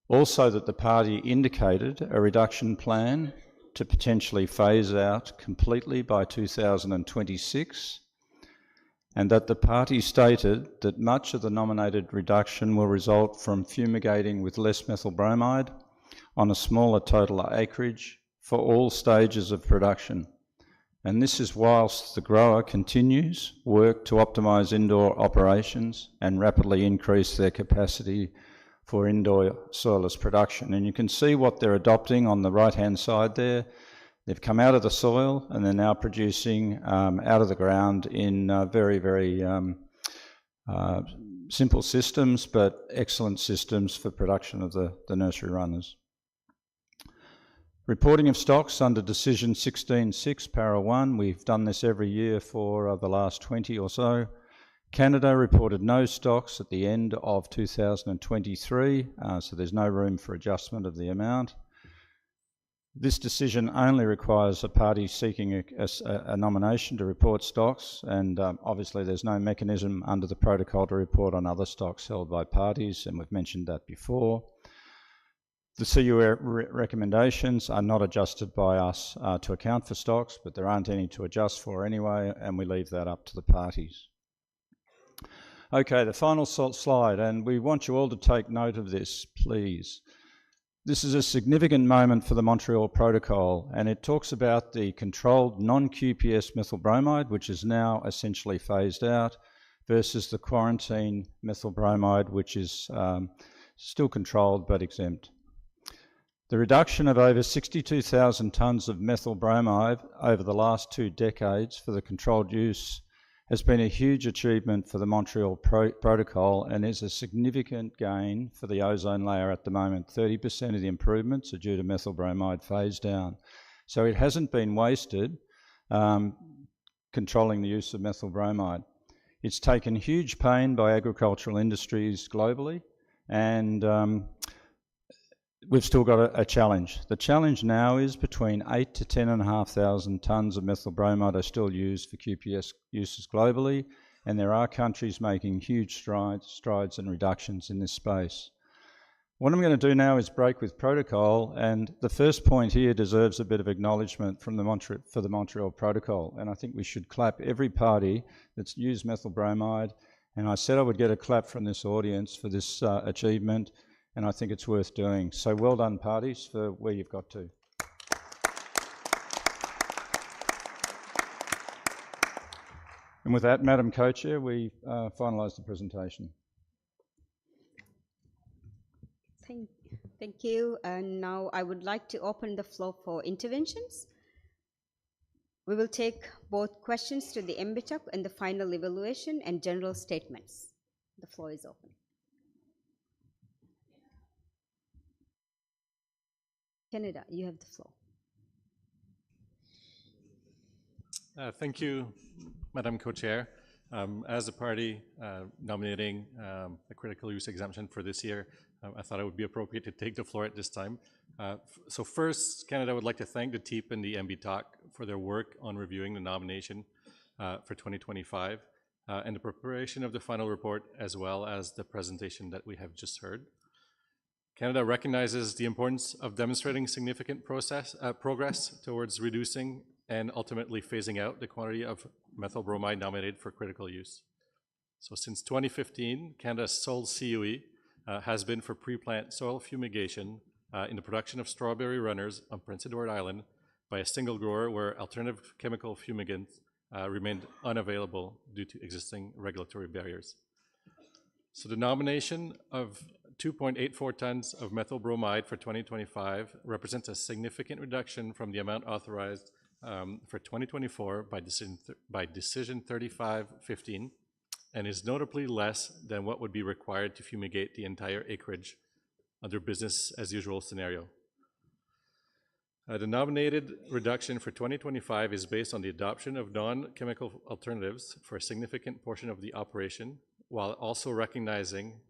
K: Also that the party indicated a reduction plan to potentially phase out completely by 2026, and that the party stated that much of the nominated reduction will result from fumigating with less methyl bromide on a smaller total acreage for all stages of production. And this is whilst the grower continues work to optimise indoor operations and rapidly increase their capacity for indoor soilless production. And you can see what they're adopting on the right-hand side there. They've come out of the soil and they're now producing out of the ground in very simple systems, but excellent systems for production of the nursery runners. Reporting of stocks under Decision 16.6, Para 1. We've done this every year for the last 20 or so. Canada reported no stocks at the end of 2023, so there's no room for adjustment of the amount. This decision only requires a party seeking a nomination to report stocks, and obviously there's no mechanism under the protocol to report on other stocks held by parties, and we've mentioned that before. The CUE recommendations are not adjusted by us to account for stocks, but there aren't any to adjust for anyway, and we leave that up to the parties. Okay, the final slide, and we want you all to take note of this, please. This is a significant moment for the Montreal Protocol, and it talks about the controlled non-QPS methyl bromide, which is now essentially phased out, versus the quarantine methyl bromide, which is still controlled but exempt. The reduction of over 62,000 tonnes of methyl bromide over the last 2 decades for the controlled use has been a huge achievement for the Montreal Protocol and is a significant gain for the ozone layer at the moment. 30% of the improvements are due to methyl bromide phase down. So it hasn't been wasted controlling the use of methyl bromide. It's taken huge pain by agricultural industries globally, and we've still got a challenge. The challenge now is between 8,000 to 10,500 tonnes of methyl bromide are still used for QPS uses globally, and there are countries making huge strides and reductions in this space. What I'm going to do now is break with protocol, and the first point here deserves a bit of acknowledgement from for the Montreal Protocol, and I think we should clap every party that's used methyl bromide, and I said I would get a clap from this audience for this achievement, and I think it's worth doing. So well done, parties, for where you've got to. And with that, Madam Co-Chair, we finalise the presentation.
H: Thank you. And now I would like to open the floor for interventions. We will take both questions to the MBTOC and the final evaluation and general statements. The floor is open. Canada, you have the floor.
L: Thank you, Madam Co-Chair. As a party nominating a critical use exemption for this year, I thought it would be appropriate to take the floor at this time. So first, Canada would like to thank the TEEP and the MBTOC for their work on reviewing the nomination for 2025 and the preparation of the final report, as well as the presentation that we have just heard. Canada recognizes the importance of demonstrating significant progress towards reducing and ultimately phasing out the quantity of methyl bromide nominated for critical use. So since 2015, Canada's sole CUE has been for pre-plant soil fumigation in the production of strawberry runners on Prince Edward Island by a single grower where alternative chemical fumigants remained unavailable due to existing regulatory barriers. So the nomination of 2.84 tons of methyl bromide for 2025 represents a significant reduction from the amount authorized for 2024 by decision 3515, and is notably less than what would be required to fumigate the entire acreage under business as usual scenario. The nominated reduction for 2025 is based on the adoption of non-chemical alternatives for a significant portion of the operation, while also recognizing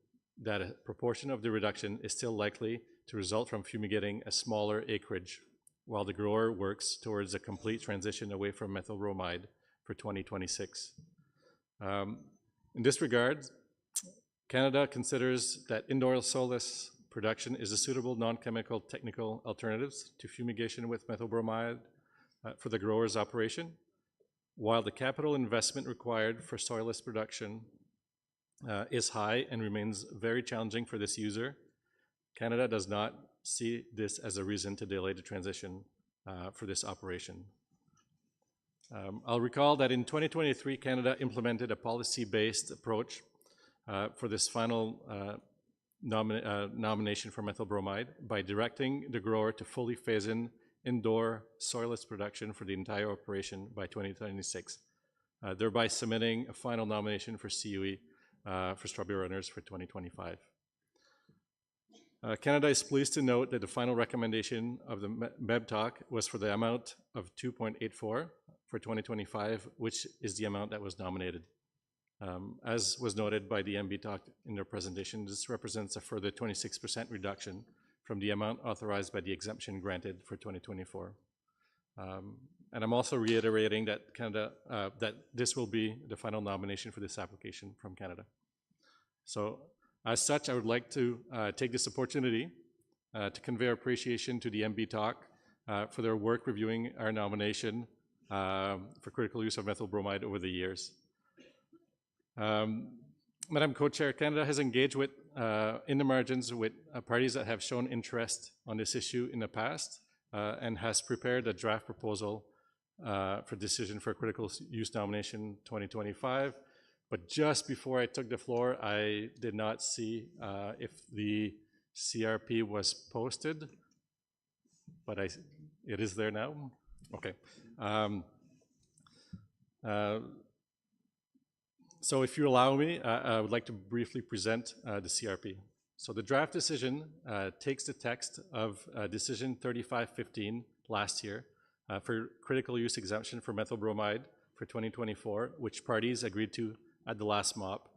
L: that a proportion of the reduction is still likely to result from fumigating a smaller acreage, while the grower works towards a complete transition away from methyl bromide for 2026. In this regard, Canada considers that indoor soilless production is a suitable non-chemical technical alternatives to fumigation with methyl bromide for the grower's operation, while the capital investment required for soilless production is high and remains very challenging for this user. Canada does not see this as a reason to delay the transition for this operation. I'll recall that in 2023, Canada implemented a policy-based approach for this final nomination for methyl bromide by directing the grower to fully phase in indoor soilless production for the entire operation by 2026, thereby submitting a final nomination for CUE for strawberry runners for 2025. Canada is pleased to note that the final recommendation of the MEBTOC was for the amount of 2.84 for 2025, which is the amount that was nominated. As was noted by the MBTOC in their presentation, this represents a further 26% reduction from the amount authorized by the exemption granted for 2024. And I'm also reiterating that that this will be the final nomination for this application from Canada. So as such, I would like to take this opportunity to convey our appreciation to the MBTOC for their work reviewing our nomination for critical use of methyl bromide over the years. Madam Co-Chair, Canada has engaged with, in the margins with parties that have shown interest on this issue in the past and has prepared a draft proposal for decision for critical use nomination 2025. But just before I took the floor, I did not see if the CRP was posted, but it is there now. Okay. So if you allow me, I would like to briefly present the CRP. So the draft decision takes the text of decision 3515 last year for critical use exemption for methyl bromide for 2024, which parties agreed to at the last MOP,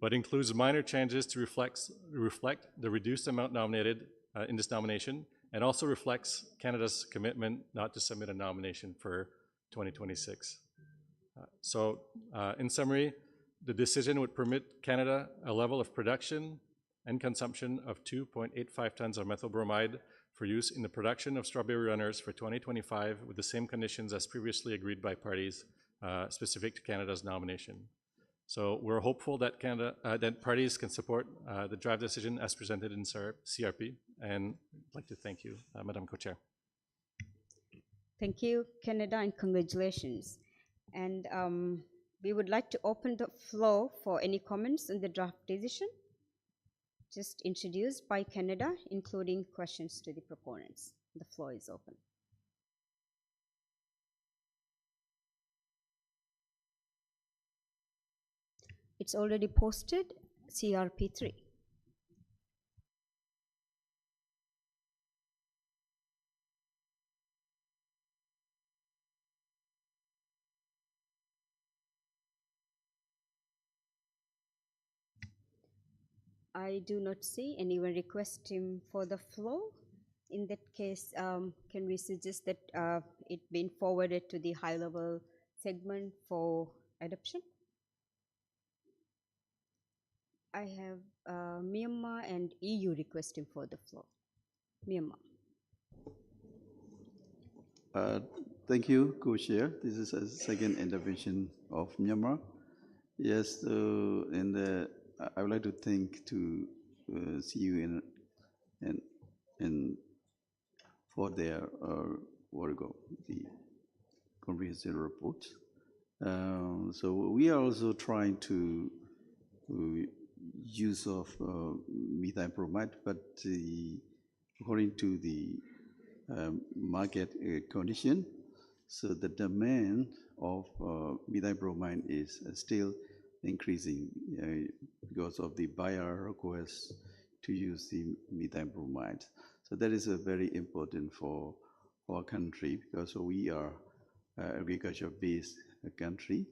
L: but includes minor changes to reflect the reduced amount nominated in this nomination, and also reflects Canada's commitment not to submit a nomination for 2026. In summary, the decision would permit Canada a level of production and consumption of 2.85 tons of methyl bromide for use in the production of strawberry runners for 2025 with the same conditions as previously agreed by parties specific to Canada's nomination. So we're hopeful that that parties can support the draft decision as presented in CRP, and I'd like to thank you, Madam Co-Chair.
H: Thank you, Canada, and congratulations. And we would like to open the floor for any comments on the draft decision, just introduced by Canada, including questions to the proponents. The floor is open. It's already posted, CRP3. I do not see anyone requesting for the floor. In that case, can we suggest that it been forwarded to the high-level segment for adoption? I have Myanmar and EU requesting for the floor. Myanmar.
V: Thank you, Co-Chair. This is a second intervention of Myanmar. Yes, I would like to thank to CU in for their the comprehensive report. So we are also trying to use of methyl bromide, but according to the market condition, so the demand of methyl bromide is still increasing because of the buyer request to use the methyl bromide. So that is very important for our country because we are agriculture-based country,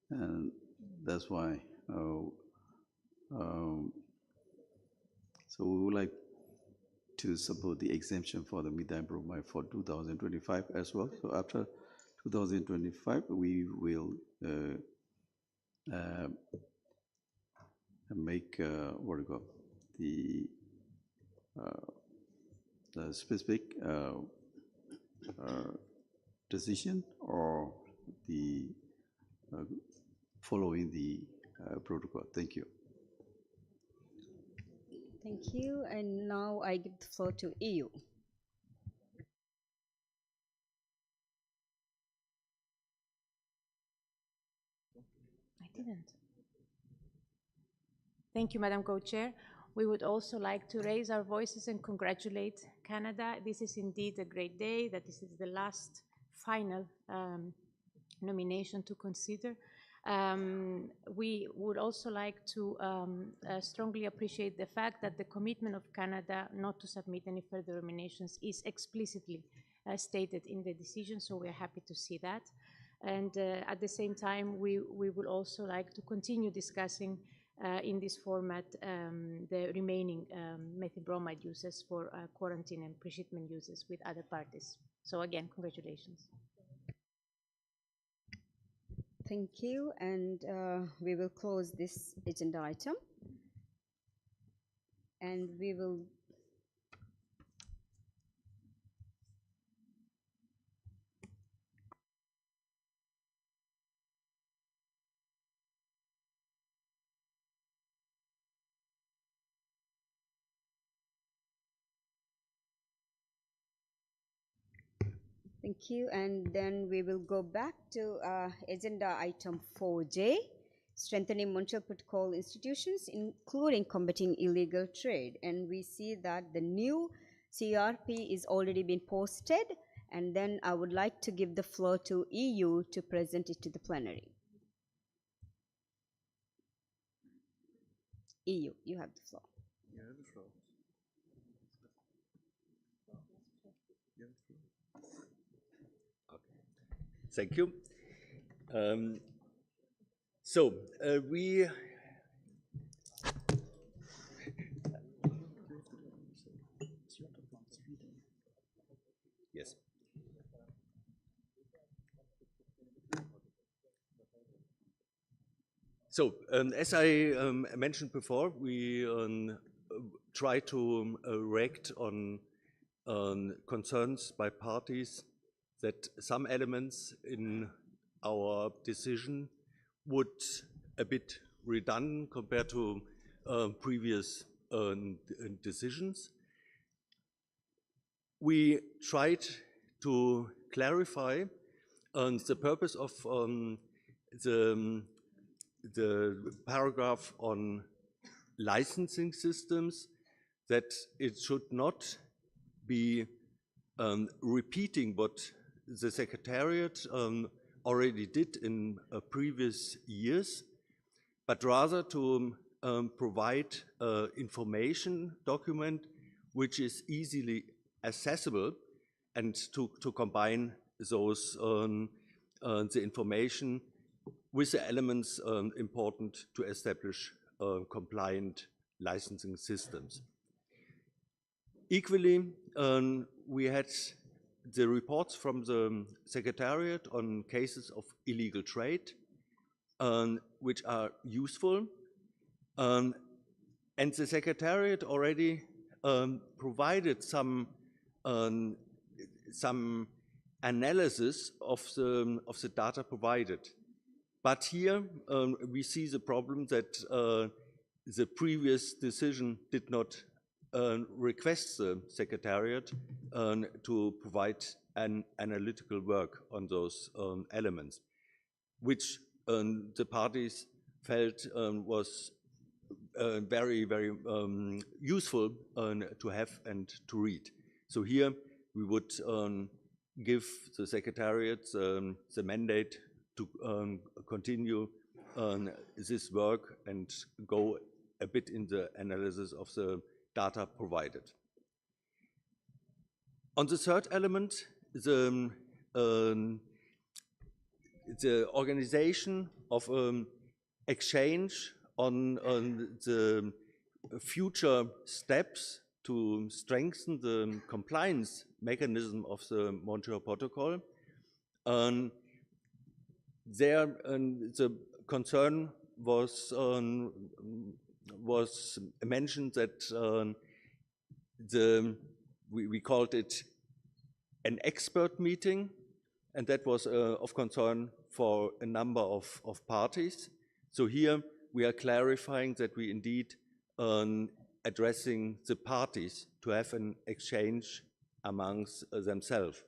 V: and that's why. So we would like to support the exemption for the methyl bromide for 2025 as well. So after 2025, we will make the specific decision or the following the protocol. Thank you.
H: Thank you. And now I give the floor to EU.
G: I didn't. Thank you, Madam Co-Chair. We would also like to raise our voices and congratulate Canada. This is indeed a great day, that this is the last final nomination to consider. We would also like to strongly appreciate the fact that the commitment of Canada not to submit any further nominations is explicitly stated in the decision, so we're happy to see that. And at the same time, we would also like to continue discussing in this format the remaining methyl bromide uses for quarantine and pre-shipment uses with other parties. So again, congratulations.
H: Thank you, and we will close this agenda item. And we will Thank you, and then we will go back to agenda item 4J, strengthening Montreal Protocol institutions, including combating illegal trade. And we see that the new CRP is already been posted, and then I would like to give the floor to EU to present it to the plenary. EU, you have the floor.
I: You have the floor. Thank you. We yes. So as I mentioned before, we try to react on concerns by parties that some elements in our decision would a bit redundant compared to previous decisions. We tried to clarify the purpose of the paragraph on licensing systems, that it should not be repeating what the Secretariat already did in previous years, but rather to provide information document which is easily accessible, and to combine those the information with the elements important to establish compliant licensing systems. Equally, we had the reports from the Secretariat on cases of illegal trade, which are useful. And the Secretariat already provided some analysis of the data provided. But here we see the problem that the previous decision did not request the Secretariat to provide an analytical work on those elements, which the parties felt was very, very useful to have and to read. So here we would give the Secretariat the mandate to continue this work and go a bit in the analysis of the data provided. On the third element, the organization of exchange on the future steps to strengthen the compliance mechanism of the Montreal Protocol. There, the concern was mentioned that we called it an expert meeting, and that was of concern for a number of parties. So here we are clarifying that we indeed addressing the parties to have an exchange amongst themselves.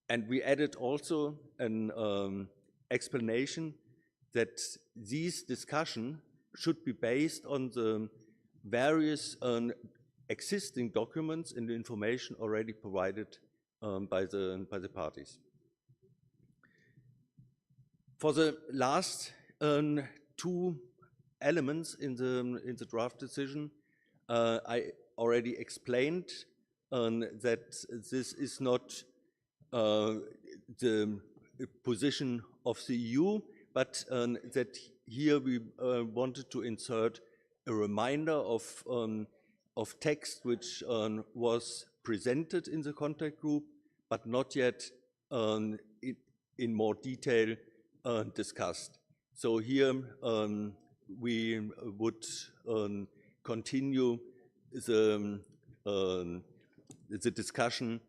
I: And we added also an explanation that these discussions should be based on the various existing documents and information already provided by the parties. For the last two elements in the draft decision, I already explained that this is not the position of the EU, but that here we wanted to insert a reminder of text which was presented in the contact group, but not yet in more detail discussed. So here we would continue the discussion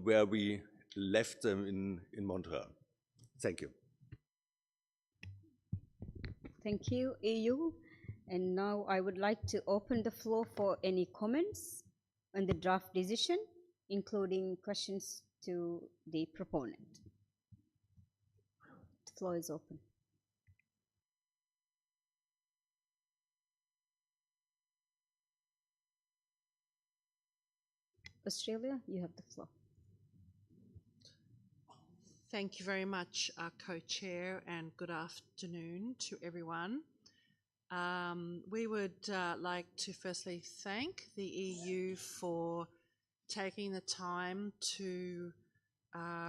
I: where we left them in Montreal. Thank you.
H: Thank you, EU. And now I would like to open the floor for any comments on the draft decision, including questions to the proponent. The floor is open. Australia, you have the floor.
M: Thank you very much, Co-Chair, and good afternoon to everyone. We would like to firstly thank the EU for taking the time to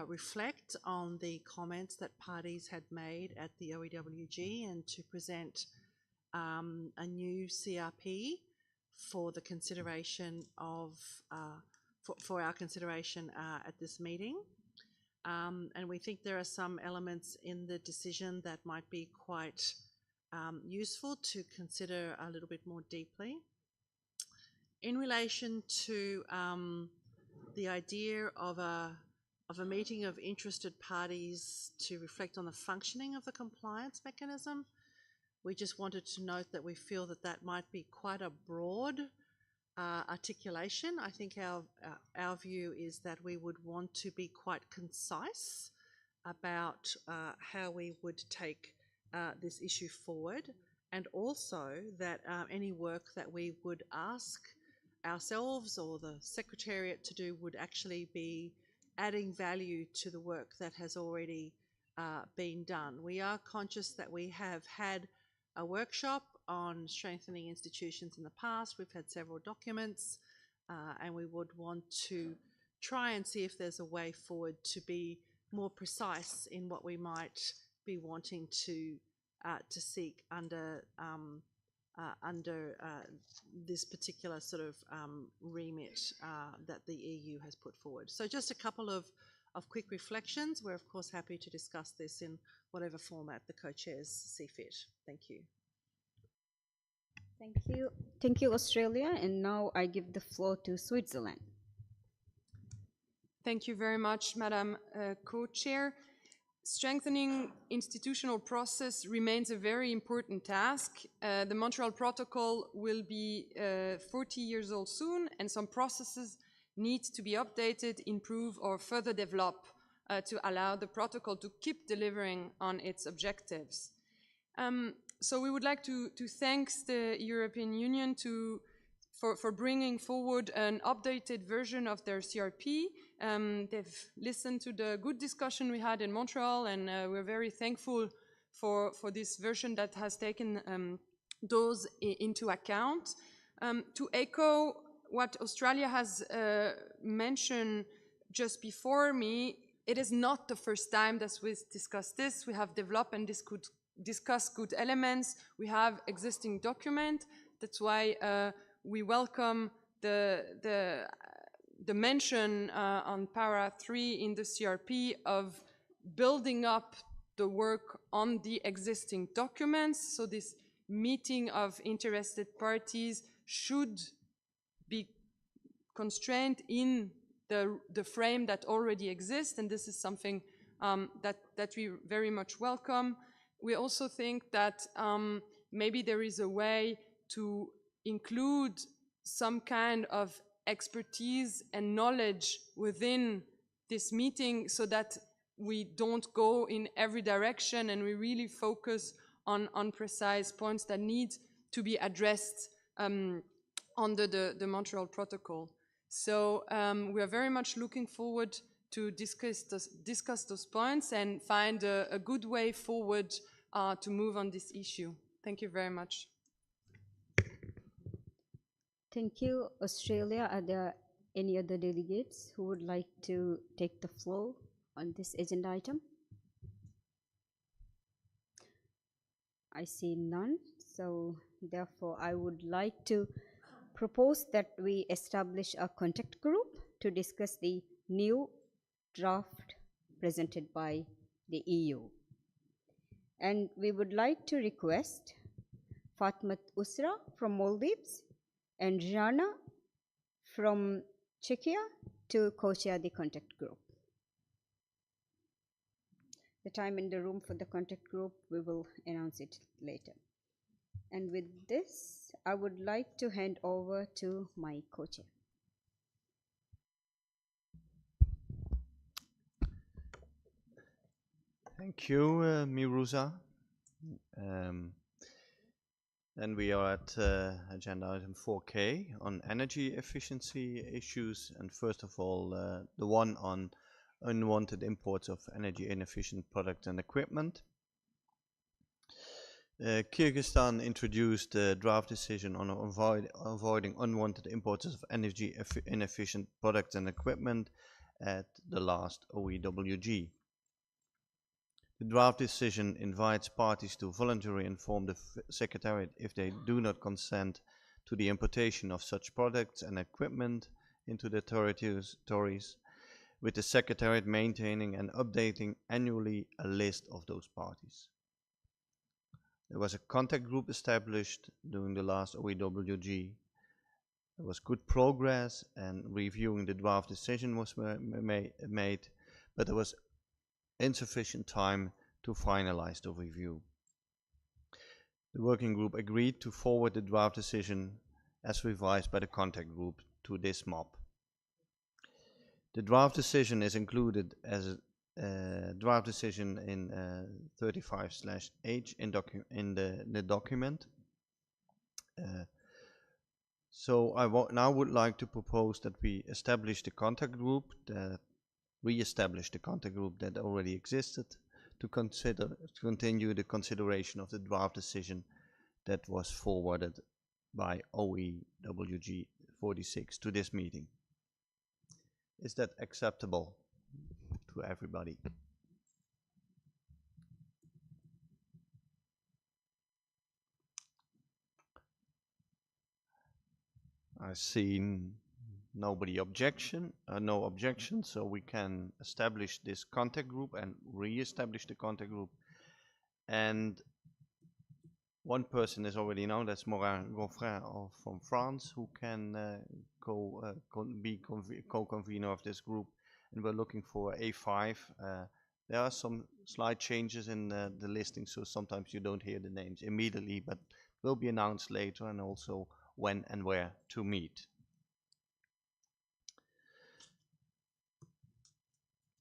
M: reflect on the comments that parties had made at the OEWG and to present a new CRP for the consideration of for our consideration at this meeting. And we think there are some elements in the decision that might be quite useful to consider a little bit more deeply. In relation to the idea of a meeting of interested parties to reflect on the functioning of the compliance mechanism, we just wanted to note that we feel that that might be quite a broad articulation. I think our view is that we would want to be quite concise about how we would take this issue forward, and also that any work that we would ask ourselves or the Secretariat to do would actually be adding value to the work that has already been done. We are conscious that we have had a workshop on strengthening institutions in the past. We've had several documents, and we would want to try and see if there's a way forward to be more precise in what we might be wanting to seek under under this particular sort of remit that the EU has put forward. So just a couple of quick reflections. We're of course happy to discuss this in whatever format the co-chairs see fit. Thank you.
H: Thank you. Thank you, Australia. And now I give the floor to Switzerland.
N: Thank you very much, Madam Co-Chair. Strengthening institutional process remains a very important task. The Montreal Protocol will be 40 years old soon, and some processes need to be updated, improve, or further develop to allow the protocol to keep delivering on its objectives. So we would like to thank the European Union for bringing forward an updated version of their CRP. They've listened to the good discussion we had in Montreal, and we're very thankful for this version that has taken those into account. To echo what Australia has mentioned just before me, it is not the first time that we discussed this. We have developed and discussed good elements. We have existing document. That's why we welcome the mention on para 3 in the CRP of building up the work on the existing documents. So this meeting of interested parties should be constrained in the frame that already exists, and this is something that we very much welcome. We also think that maybe there is a way to include some kind of expertise and knowledge within this meeting so that we don't go in every direction and we really focus on precise points that need to be addressed under the Montreal Protocol. So we are very much looking forward to discuss those points and find a good way forward to move on this issue. Thank you very much.
H: Thank you, Australia. Are there any other delegates who would like to take the floor on this agenda item? I see none, so therefore I would like to propose that we establish a contact group to discuss the new draft presented by the EU. And we would like to request Fatmat Usra from Maldives and Jana from Czechia to co-chair the contact group. The time in the room for the contact group, we will announce it later. And with this, I would like to hand over to my co-chair.
A: Thank you, Miruza. Then we are at agenda item 4K on energy efficiency issues, and first of all, the one on unwanted imports of energy inefficient products and equipment. Kyrgyzstan introduced a draft decision on avoiding unwanted imports of energy inefficient products and equipment at the last OEWG. The draft decision invites parties to voluntarily inform the Secretariat if they do not consent to the importation of such products and equipment into the territories, with the Secretariat maintaining and updating annually a list of those parties. There was a contact group established during the last OEWG. There was good progress, and reviewing the draft decision was made, but there was insufficient time to finalize the review. The working group agreed to forward the draft decision as revised by the contact group to this MOP. The draft decision is included as a draft decision in 35/H in the document. So I now would like to propose that we establish the contact group, re-establish the contact group that already existed, to continue the consideration of the draft decision that was forwarded by OEWG 46 to this meeting. Is that acceptable to everybody? I see nobody no objection, so we can establish this contact group and re-establish the contact group. And one person is already known, that's Morin Gonfrin from France, who can be co-convener of this group. And we're looking for A5. There are some slight changes in the listing, so sometimes you don't hear the names immediately, but will be announced later, and also when and where to meet.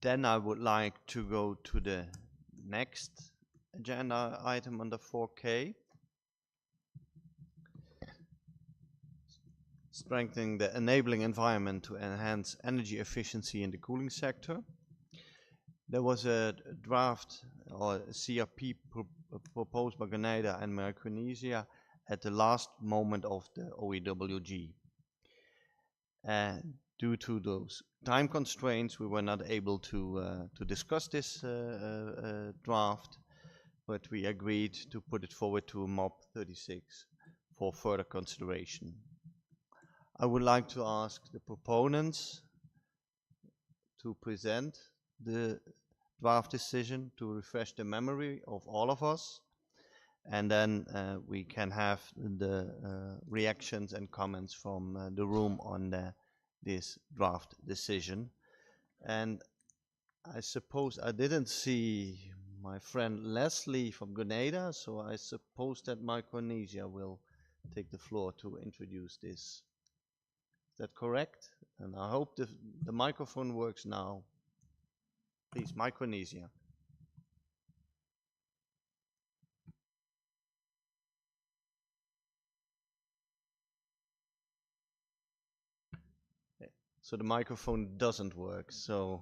A: Then I would like to go to the next agenda item under 4K. Strengthening the enabling environment to enhance energy efficiency in the cooling sector. There was a draft or a CRP proposed by Grenada and Micronesia at the last moment of the OEWG. Due to those time constraints, we were not able to discuss this draft, but we agreed to put it forward to MOP 36 for further consideration. I would like to ask the proponents to present the draft decision to refresh the memory of all of us, and then we can have the reactions and comments from the room on this draft decision. And I suppose I didn't see my friend Leslie from Grenada, so I suppose that Micronesia will take the floor to introduce this. Is that correct? And I hope the microphone works now. Please, Micronesia. So the microphone doesn't work, so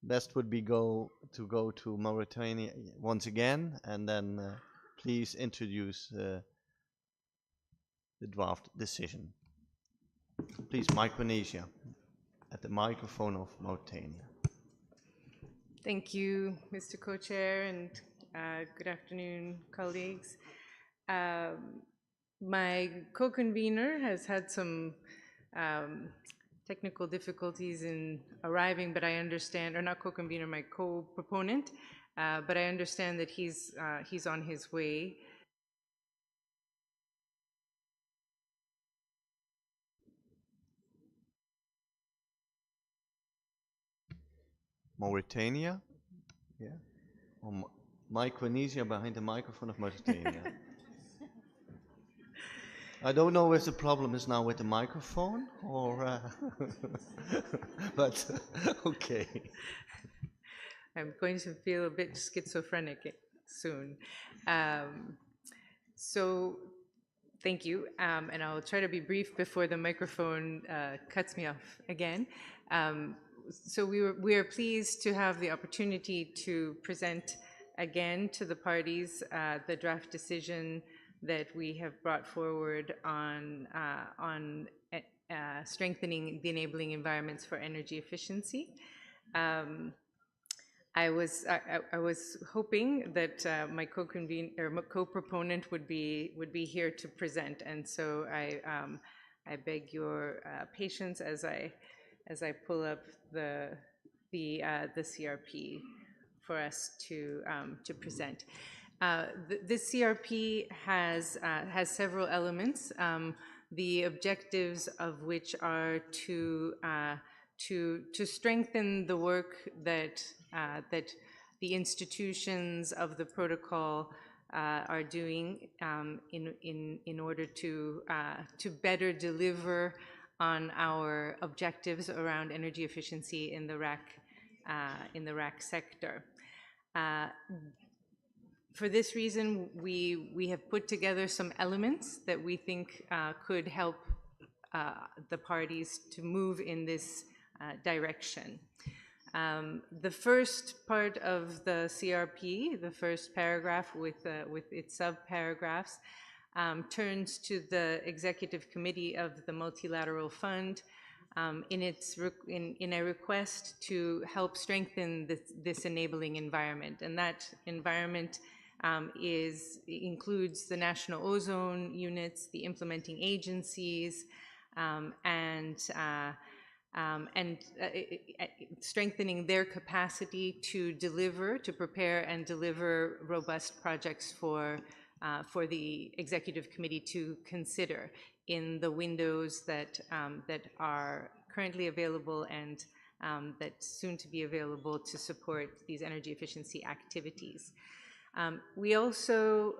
A: best would be to go to Mauritania once again, and then please introduce the draft decision. Please, Micronesia, at the microphone of Mauritania.
T: Thank you, Mr. Co-Chair, and good afternoon, colleagues. My co-convener has had some technical difficulties in arriving, but I understand, or not co-convener, my co-proponent, but I understand that he's on his way.
A: Mauritania, yeah, or Micronesia behind the microphone of Mauritania. I don't know if the problem is now with the microphone or, but okay.
T: I'm going to feel a bit schizophrenic soon. So thank you, and I'll try to be brief before the microphone cuts me off again. So we are pleased to have the opportunity to present again to the parties the draft decision that we have brought forward on strengthening the enabling environments for energy efficiency. I was hoping that my co-proponent would be here to present, and so I beg your patience as I pull up the CRP for us to present. This CRP has several elements, the objectives of which are to strengthen the work that the institutions of the protocol are doing in order to better deliver on our objectives around energy efficiency in the RAC sector. For this reason, we have put together some elements that we think could help the parties to move in this direction. The first part of the CRP, the first paragraph with its sub-paragraphs, turns to the Executive Committee of the Multilateral Fund in a request to help strengthen this enabling environment. And that environment includes the national ozone units, the implementing agencies, and strengthening their capacity to prepare and deliver robust projects for the executive committee to consider in the windows that are currently available and that soon to be available to support these energy efficiency activities. We also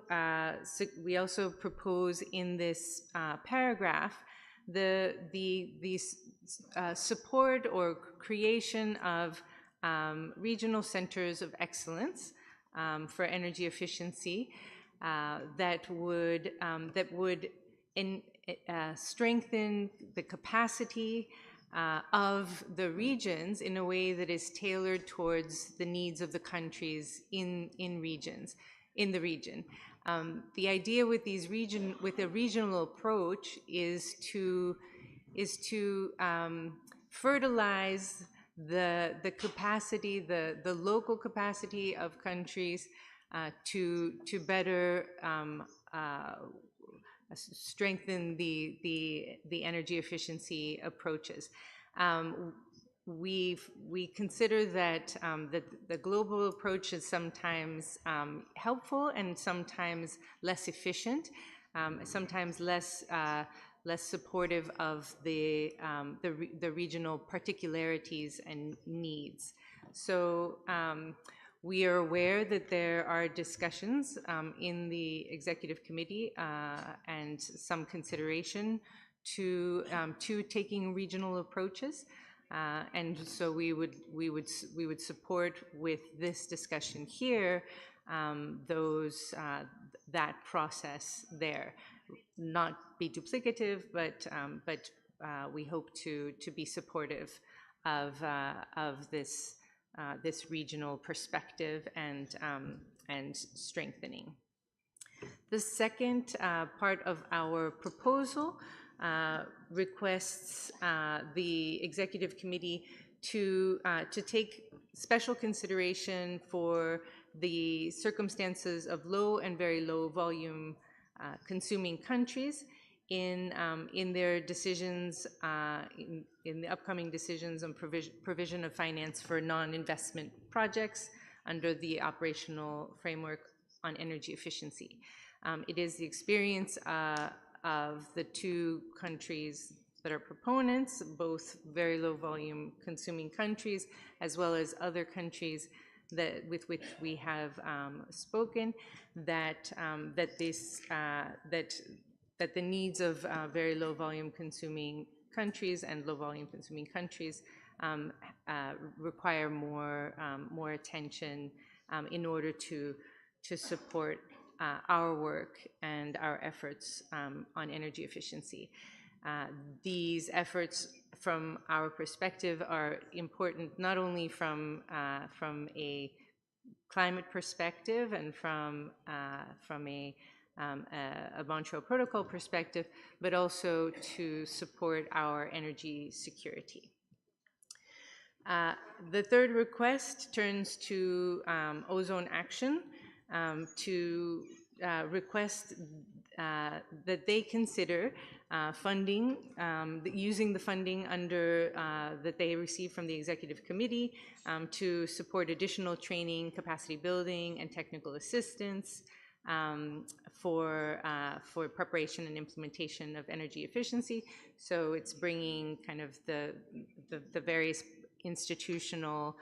T: propose in this paragraph the support or creation of regional centers of excellence for energy efficiency that would strengthen the capacity of the regions in a way that is tailored towards the needs of the countries in the region. The idea with a regional approach is to fertilize the capacity, the local capacity of countries to better strengthen the energy efficiency approaches. We consider that the global approach is sometimes helpful and sometimes less efficient, sometimes less supportive of the regional particularities and needs. So we are aware that there are discussions in the executive committee and some consideration to taking regional approaches, and so we would support with this discussion here that process there, not be duplicative, but we hope to be supportive of this regional perspective and strengthening. The second part of our proposal requests the executive committee to take special consideration for the circumstances of low and very low volume consuming countries in their decisions, in the upcoming decisions on provision of finance for non-investment projects under the operational framework on energy efficiency. It is the experience of the two countries that are proponents, both very low volume consuming countries, as well as other countries with which we have spoken, that the needs of very low volume consuming countries and low volume consuming countries require more attention in order to support our work and our efforts on energy efficiency. These efforts, from our perspective, are important not only from a climate perspective and from a Montreal Protocol perspective, but also to support our energy security. The third request turns to Ozone Action to request that they consider funding, using the funding that they receive from the executive committee to support additional training, capacity building, and technical assistance for preparation and implementation of energy efficiency. So it's bringing kind of the various institutional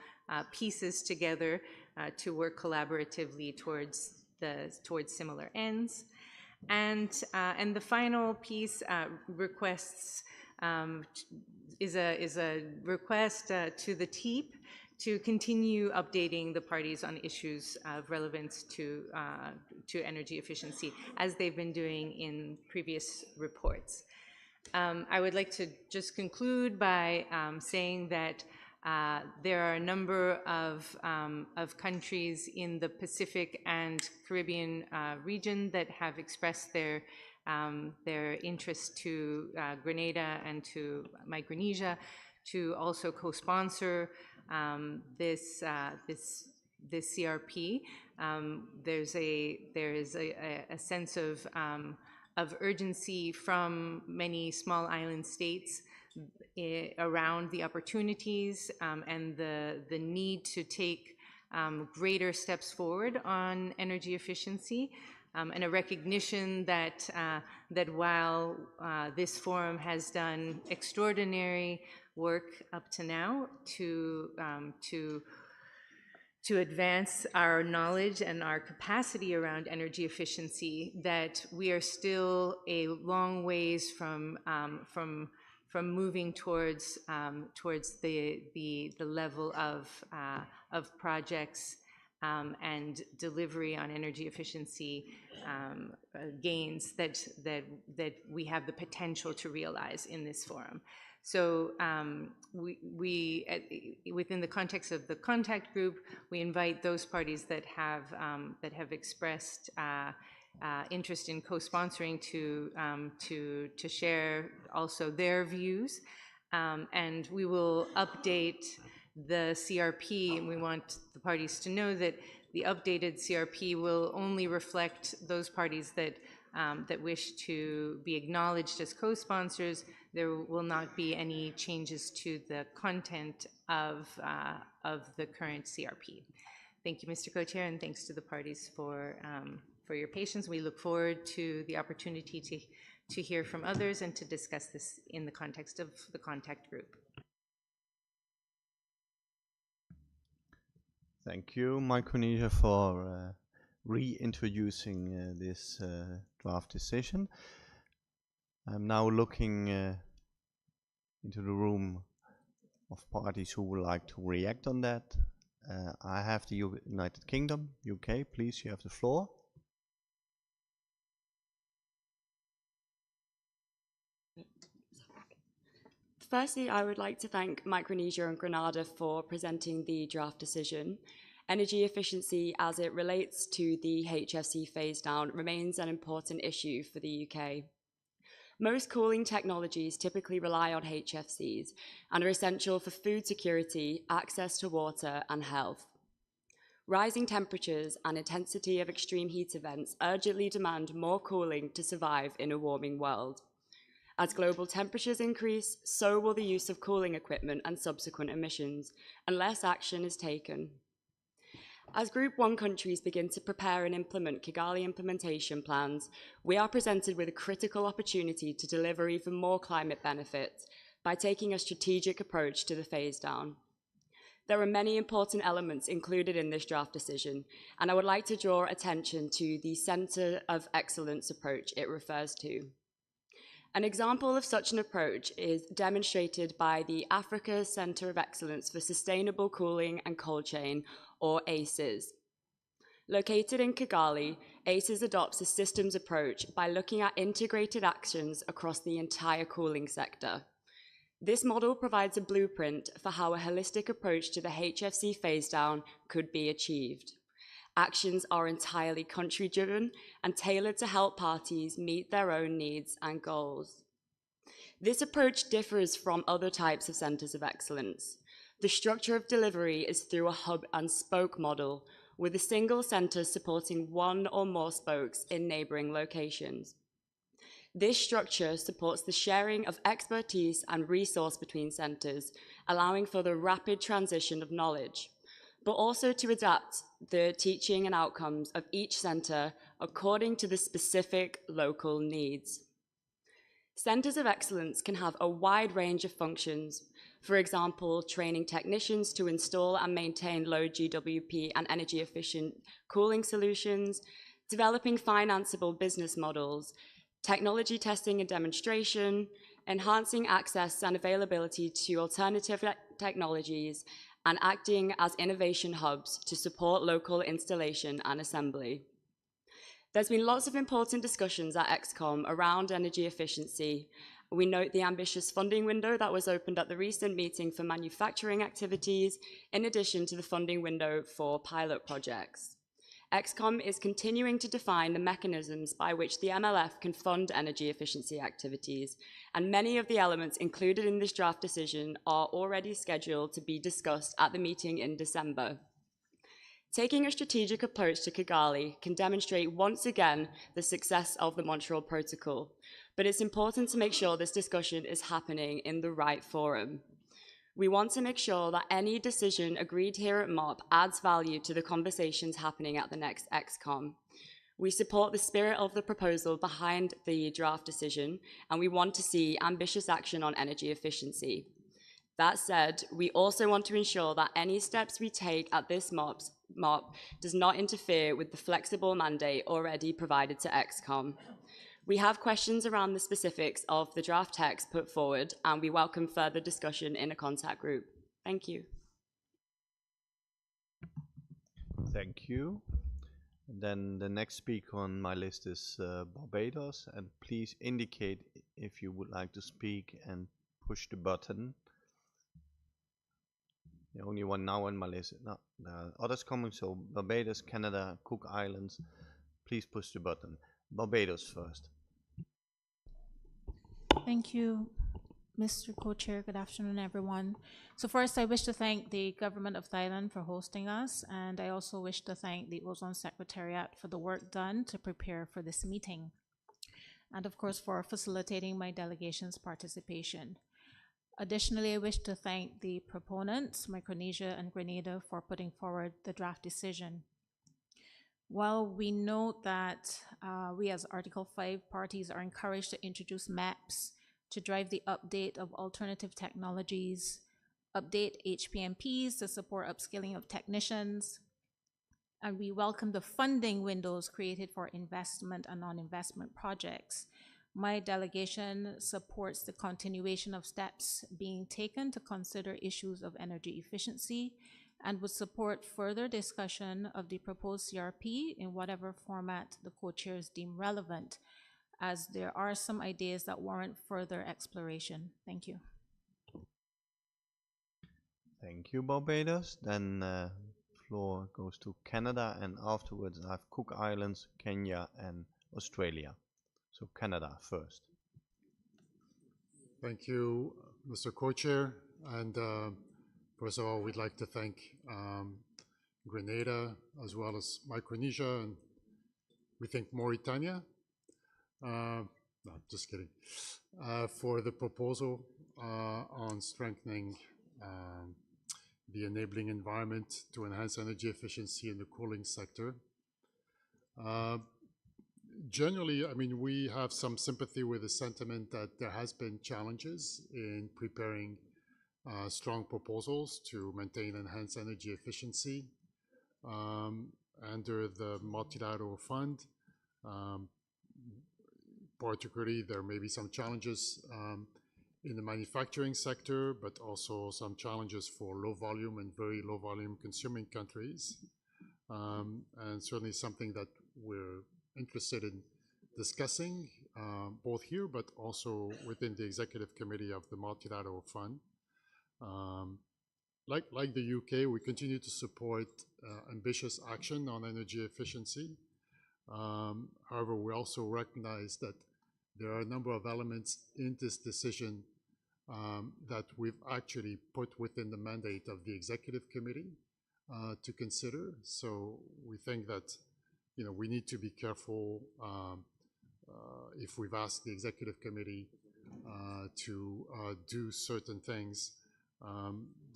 T: pieces together to work collaboratively towards similar ends. And the final piece requests is a request to the TEEP to continue updating the parties on issues of relevance to energy efficiency, as they've been doing in previous reports. I would like to just conclude by saying that there are a number of countries in the Pacific and Caribbean region that have expressed their interest to Grenada and to Micronesia to also co-sponsor this CRP. There is a sense of urgency from many small island states around the opportunities and the need to take greater steps forward on energy efficiency, and a recognition that while this forum has done extraordinary work up to now to advance our knowledge and our capacity around energy efficiency, that we are still a long ways from moving towards the level of projects and delivery on energy efficiency gains that we have the potential to realize in this forum. So within the context of the contact group, we invite those parties that have expressed interest in co-sponsoring to share also their views, and we will update the CRP, and we want the parties to know that the updated CRP will only reflect those parties that wish to be acknowledged as co-sponsors. There will not be any changes to the content of the current CRP. Thank you, Mr. Co-Chair, and thanks to the parties for your patience. We look forward to the opportunity to hear from others and to discuss this in the context of the contact group.
A: Thank you, Micronesia, for reintroducing this draft decision. I'm now looking into the room of parties who would like to react on that. I have the United Kingdom, UK, please, you have the floor.
O: Firstly, I would like to thank Micronesia and Grenada for presenting the draft decision. Energy efficiency as it relates to the HFC phase down remains an important issue for the UK. Most cooling technologies typically rely on HFCs and are essential for food security, access to water, and health. Rising temperatures and intensity of extreme heat events urgently demand more cooling to survive in a warming world. As global temperatures increase, so will the use of cooling equipment and subsequent emissions, unless action is taken. As Group 1 countries begin to prepare and implement Kigali implementation plans, we are presented with a critical opportunity to deliver even more climate benefits by taking a strategic approach to the phase down. There are many important elements included in this draft decision, and I would like to draw attention to the Centre of Excellence approach it refers to. An example of such an approach is demonstrated by the Africa Centre of Excellence for Sustainable Cooling and Cold Chain, or ACES. Located in Kigali, ACES adopts a systems approach by looking at integrated actions across the entire cooling sector. This model provides a blueprint for how a holistic approach to the HFC phase down could be achieved. Actions are entirely country-driven and tailored to help parties meet their own needs and goals. This approach differs from other types of centres of excellence. The structure of delivery is through a hub and spoke model, with a single centre supporting one or more spokes in neighbouring locations. This structure supports the sharing of expertise and resource between centres, allowing for the rapid transition of knowledge, but also to adapt the teaching and outcomes of each centre according to the specific local needs. Centres of excellence can have a wide range of functions, for example, training technicians to install and maintain low GWP and energy efficient cooling solutions, developing financeable business models, technology testing and demonstration, enhancing access and availability to alternative technologies, and acting as innovation hubs to support local installation and assembly. There's been lots of important discussions at XCOM around energy efficiency. We note the ambitious funding window that was opened at the recent meeting for manufacturing activities, in addition to the funding window for pilot projects. XCOM is continuing to define the mechanisms by which the MLF can fund energy efficiency activities, and many of the elements included in this draft decision are already scheduled to be discussed at the meeting in December. Taking a strategic approach to Kigali can demonstrate once again the success of the Montreal Protocol, but it's important to make sure this discussion is happening in the right forum. We want to make sure that any decision agreed here at MOP adds value to the conversations happening at the next XCOM. We support the spirit of the proposal behind the draft decision, and we want to see ambitious action on energy efficiency. That said, we also want to ensure that any steps we take at this MOP does not interfere with the flexible mandate already provided to XCOM. We have questions around the specifics of the draft text put forward, and we welcome further discussion in a contact group. Thank you.
A: Thank you. And then the next speaker on my list is Barbados, and please indicate if you would like to speak and push the button. The only one now on my list. No, there are others coming, so Barbados, Canada, Cook Islands, please push the button. Barbados first.
P: Thank you, Mr. Co-Chair. Good afternoon, everyone. So first, I wish to thank the government of Thailand for hosting us, and I also wish to thank the Ozone Secretariat for the work done to prepare for this meeting, and of course for facilitating my delegation's participation. Additionally, I wish to thank the proponents, Micronesia and Grenada, for putting forward the draft decision. While we note that we as Article 5 parties are encouraged to introduce maps to drive the update of alternative technologies, update HPMPs to support upskilling of technicians, and we welcome the funding windows created for investment and non-investment projects, my delegation supports the continuation of steps being taken to consider issues of energy efficiency and would support further discussion of the proposed CRP in whatever format the co-chairs deem relevant, as there are some ideas that warrant further exploration. Thank you.
A: Thank you, Barbados. Then floor goes to Canada, and afterwards I have Cook Islands, Kenya, and Australia. So Canada first.
Q: Thank you, Mr. Co-Chair. And first of all, we'd like to thank Grenada as well as Micronesia, and we thank Mauritania. No, just kidding. For the proposal on strengthening the enabling environment to enhance energy efficiency in the cooling sector. Generally, I mean, we have some sympathy with the sentiment that there has been challenges in preparing strong proposals to maintain enhanced energy efficiency under the multilateral fund. Particularly, there may be some challenges in the manufacturing sector, but also some challenges for low volume and very low volume consuming countries. And certainly something that we're interested in discussing, both here, but also within the executive committee of the multilateral fund. Like the UK, we continue to support ambitious action on energy efficiency. However, we also recognize that there are a number of elements in this decision that we've actually put within the mandate of the executive committee to consider. So we think that, you know, we need to be careful if we've asked the executive committee to do certain things,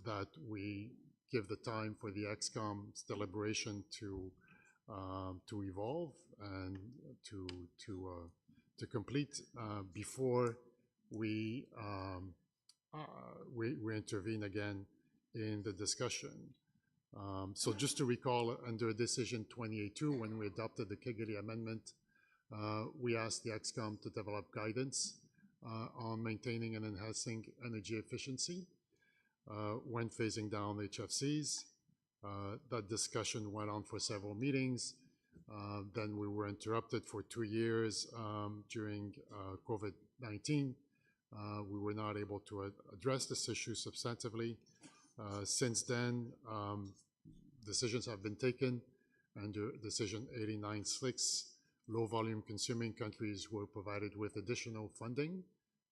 Q: that we give the time for the XCOM's deliberation to evolve and to complete before we intervene again in the discussion. So just to recall, under Decision 2082, when we adopted the Kigali Amendment, we asked the XCOM to develop guidance on maintaining and enhancing energy efficiency when phasing down HFCs. That discussion went on for several meetings. Then we were interrupted for 2 years during COVID-19. We were not able to address this issue substantively. Since then, decisions have been taken. Under Decision 89-6, low-volume consuming countries were provided with additional funding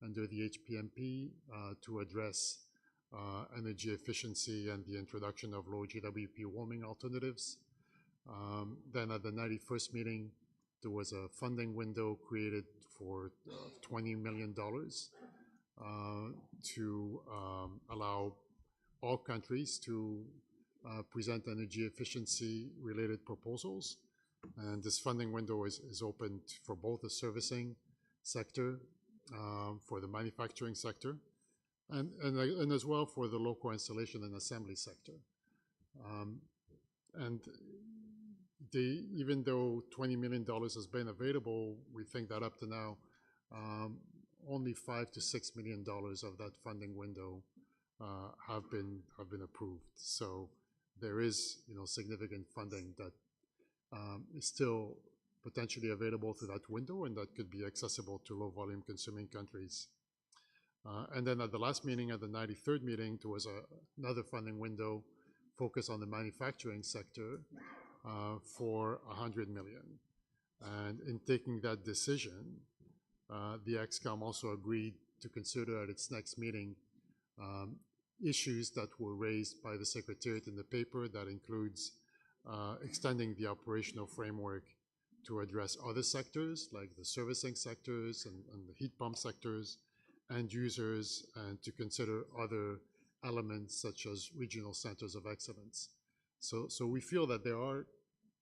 Q: under the HPMP to address energy efficiency and the introduction of low GWP warming alternatives. Then at the 91st meeting, there was a funding window created for $20 million to allow all countries to present energy efficiency related proposals. And this funding window is open for both the servicing sector, for the manufacturing sector, and as well for the local installation and assembly sector. And even though $20 million has been available, we think that up to now, only $5 to $6 million of that funding window have been approved. So there is, significant funding that is still potentially available through that window, and that could be accessible to low-volume consuming countries. And then at the last meeting, at the 93rd meeting, there was another funding window focused on the manufacturing sector for $100 million. And in taking that decision, the ExCom also agreed to consider at its next meeting issues that were raised by the Secretariat in the paper. That includes extending the operational framework to address other sectors, like the servicing sectors and the heat pump sectors, end users, and to consider other elements such as regional centers of excellence. So we feel that there are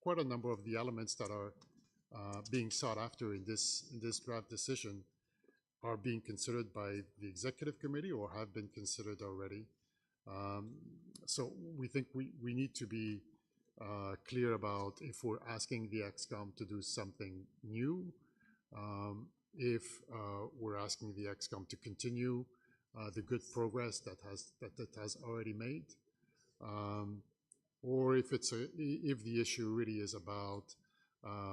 Q: quite a number of the elements that are being sought after in this draft decision are being considered by the executive committee or have been considered already. So we think we need to be clear about if we're asking the ExCom to do something new, if we're asking the ExCom to continue the good progress that it has already made, or if the issue really is about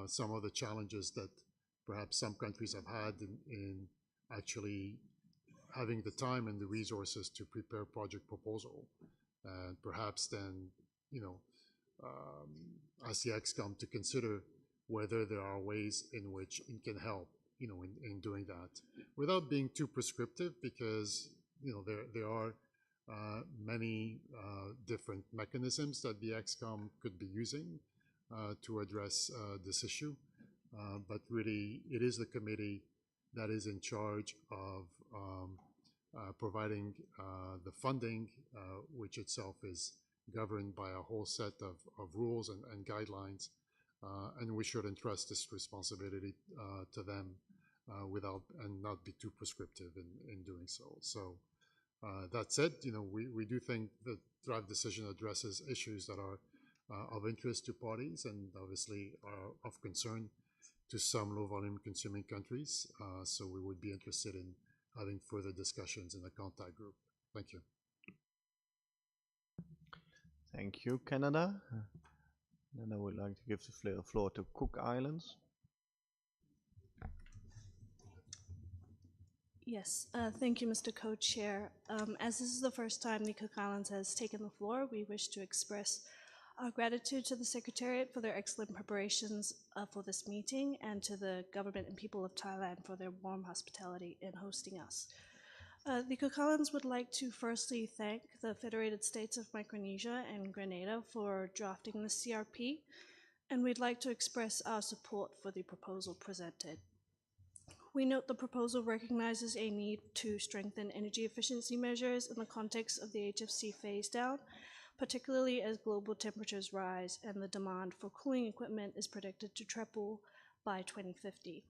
Q: some of the challenges that perhaps some countries have had in actually having the time and the resources to prepare project proposal, and perhaps then ask the ExCom to consider whether there are ways in which it can help in doing that without being too prescriptive, because there are many different mechanisms that the ExCom could be using to address this issue. But really, it is the committee that is in charge of providing the funding, which itself is governed by a whole set of rules and guidelines, and we should entrust this responsibility to them and not be too prescriptive in doing so. So that said, we do think the draft decision addresses issues that are of interest to parties and obviously are of concern to some low-volume consuming countries. So we would be interested in having further discussions in the contact group. Thank you.
A: Thank you, Canada. Then I would like to give the floor to Cook Islands.
R: Yes, thank you, Mr. Co-Chair. As this is the first time the Cook Islands has taken the floor, we wish to express our gratitude to the Secretariat for their excellent preparations for this meeting, and to the government and people of Thailand for their warm hospitality in hosting us. The Cook Islands would like to firstly thank the Federated States of Micronesia and Grenada for drafting the CRP, and we'd like to express our support for the proposal presented. We note the proposal recognizes a need to strengthen energy efficiency measures in the context of the HFC phase down, particularly as global temperatures rise and the demand for cooling equipment is predicted to triple by 2050.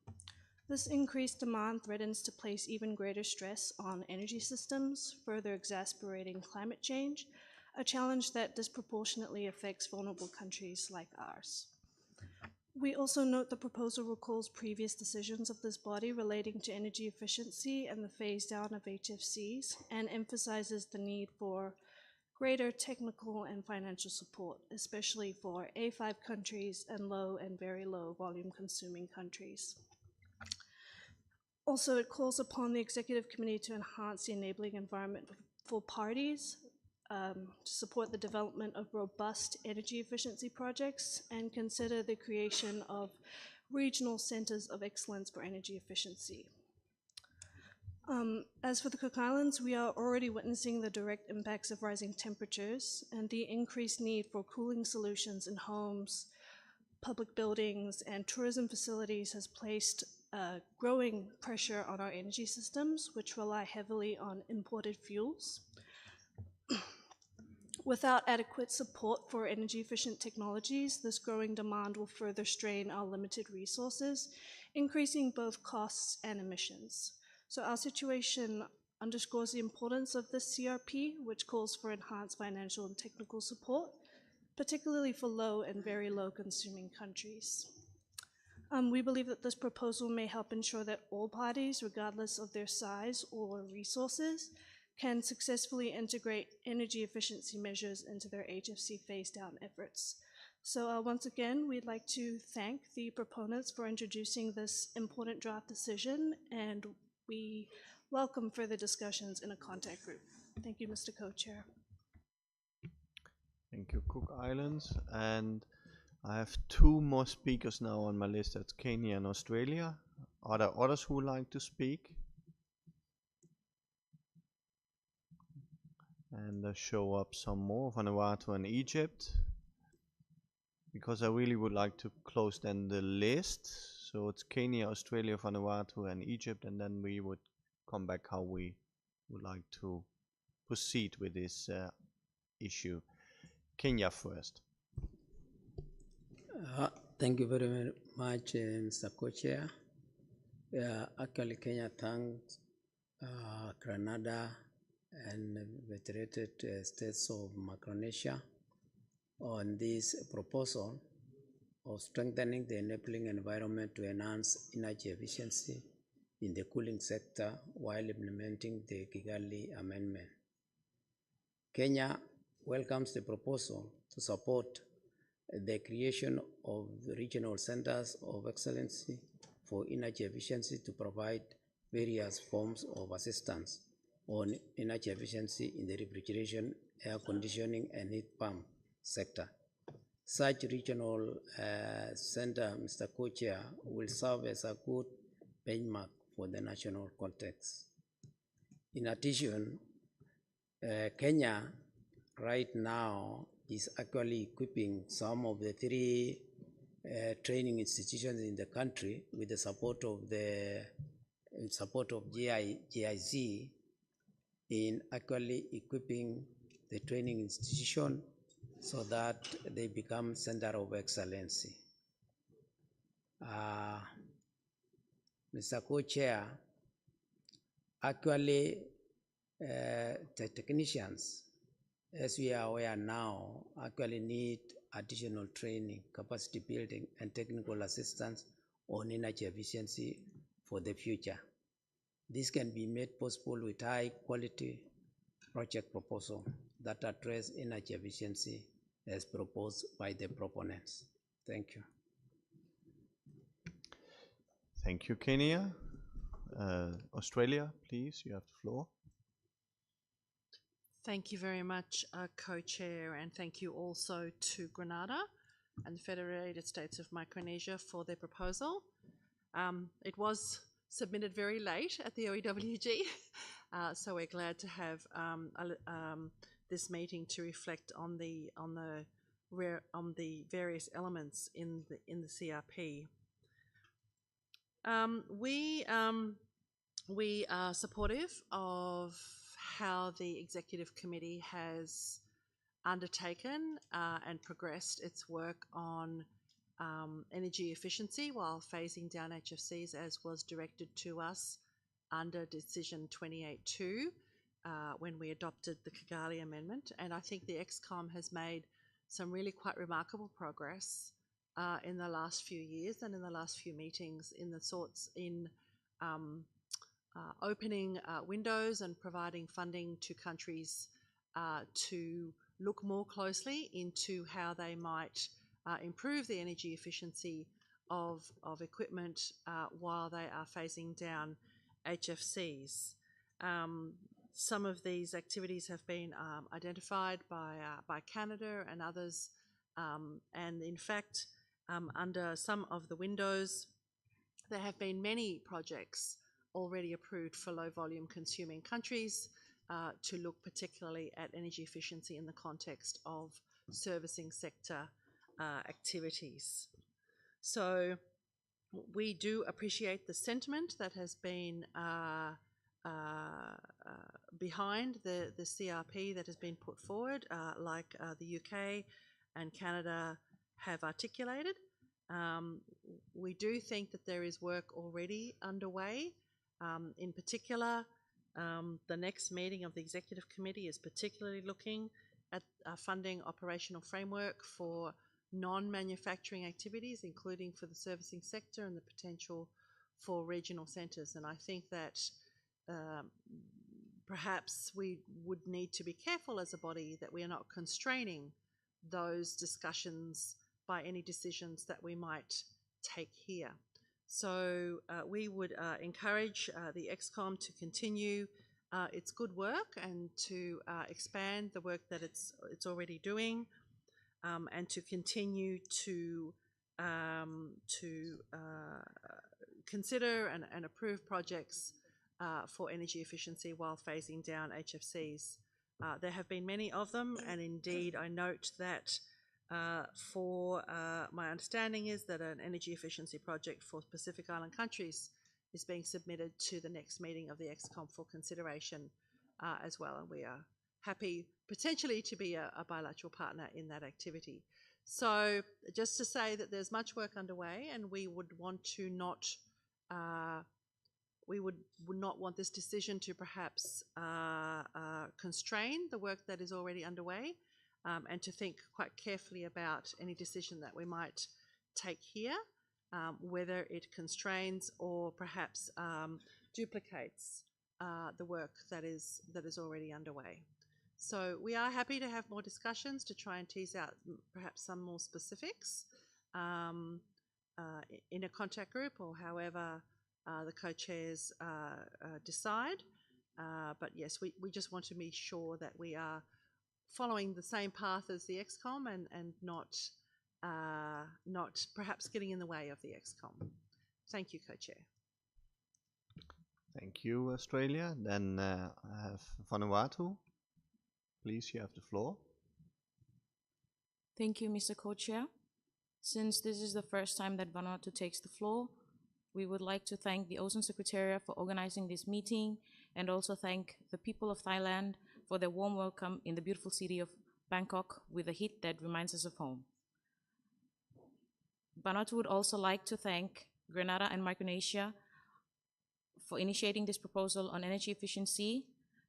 R: This increased demand threatens to place even greater stress on energy systems, further exacerbating climate change, a challenge that disproportionately affects vulnerable countries like ours. We also note the proposal recalls previous decisions of this body relating to energy efficiency and the phase down of HFCs, and emphasizes the need for greater technical and financial support, especially for A5 countries and low and very low volume consuming countries. Also, it calls upon the Executive Committee to enhance the enabling environment for parties, to support the development of robust energy efficiency projects, and consider the creation of regional centers of excellence for energy efficiency. As for the Cook Islands, we are already witnessing the direct impacts of rising temperatures, and the increased need for cooling solutions in homes, public buildings, and tourism facilities has placed growing pressure on our energy systems, which rely heavily on imported fuels. Without adequate support for energy-efficient technologies, this growing demand will further strain our limited resources, increasing both costs and emissions. So our situation underscores the importance of this CRP, which calls for enhanced financial and technical support, particularly for low and very low consuming countries. We believe that this proposal may help ensure that all parties, regardless of their size or resources, can successfully integrate energy efficiency measures into their HFC phase-down efforts. So once again, we'd like to thank the proponents for introducing this important draft decision, and we welcome further discussions in a contact group. Thank you, Mr. Co-Chair.
A: Thank you, Cook Islands. And I have two more speakers now on my list. That's Kenya and Australia. Are there others who would like to speak? And show up some more, Vanuatu and Egypt, because I really would like to close then the list. So it's Kenya, Australia, Vanuatu and Egypt, and then we would come back how we would like to proceed with this issue. Kenya first.
C: Thank you very much, Mr. Co-Chair. Actually, Kenya thanks Grenada and federated states of Micronesia on this proposal of strengthening the enabling environment to enhance energy efficiency in the cooling sector while implementing the Kigali Amendment. Kenya welcomes the proposal to support the creation of regional centers of excellence for energy efficiency to provide various forms of assistance on energy efficiency in the refrigeration, air conditioning, and heat pump sector. Such regional center, Mr. Co-Chair, will serve as a good benchmark for the national context. In addition, Kenya right now is actually equipping some of the three training institutions in the country with the support of GIZ in actually equipping the training institution so that they become center of excellency. Mr. Co-Chair, actually the technicians, as we are aware now, actually need additional training, capacity building, and technical assistance on energy efficiency for the future. This can be made possible with high quality project proposal that address energy efficiency as proposed by the proponents. Thank you.
A: Thank you, Kenya. Australia, please, you have the floor.
M: Thank you very much, Co-Chair, and thank you also to Grenada and the Federated States of Micronesia for their proposal. It was submitted very late at the OEWG, so we're glad to have this meeting to reflect on the various elements in the CRP. We are supportive of how the Executive Committee has undertaken and progressed its work on energy efficiency while phasing down HFCs as was directed to us under Decision 28.2 when we adopted the Kigali Amendment. And I think the ExCom has made some really quite remarkable progress in the last few years and in the last few meetings in opening windows and providing funding to countries to look more closely into how they might improve the energy efficiency of equipment while they are phasing down HFCs. Some of these activities have been identified by Canada and others, and in fact, under some of the windows, there have been many projects already approved for low volume consuming countries to look particularly at energy efficiency in the context of servicing sector activities. So we do appreciate the sentiment that has been behind the CRP that has been put forward, like the UK and Canada have articulated. We do think that there is work already underway. In particular, the next meeting of the Executive Committee is particularly looking at funding operational framework for non-manufacturing activities, including for the servicing sector and the potential for regional centres. And I think that perhaps we would need to be careful as a body that we are not constraining those discussions by any decisions that we might take here. So we would encourage the ExCom to continue its good work and to expand the work that it's already doing, and to continue to consider and approve projects for energy efficiency while phasing down HFCs. There have been many of them, and indeed I note that my understanding is that an energy efficiency project for Pacific Island countries is being submitted to the next meeting of the ExCom for consideration as well, and we are happy potentially to be a bilateral partner in that activity. So just to say that there's much work underway, and we would want to not would not want this decision to perhaps constrain the work that is already underway, and to think quite carefully about any decision that we might take here, whether it constrains or perhaps duplicates the work that is already underway. So we are happy to have more discussions to try and tease out perhaps some more specifics in a contact group, or however the co-chairs decide. But yes, we just want to be sure that we are following the same path as the ExCom and not perhaps getting in the way of the ExCom. Thank you, Co-Chair.
A: Thank you, Australia. Then I have Vanuatu. Please, you have the floor.
S: Thank you, Mr. Co-Chair. Since this is the first time that Vanuatu takes the floor, we would like to thank the Ozone Secretariat for organizing this meeting, and also thank the people of Thailand for their warm welcome in the beautiful city of Bangkok with a heat that reminds us of home. Vanuatu would also like to thank Grenada and Micronesia for initiating this proposal on energy efficiency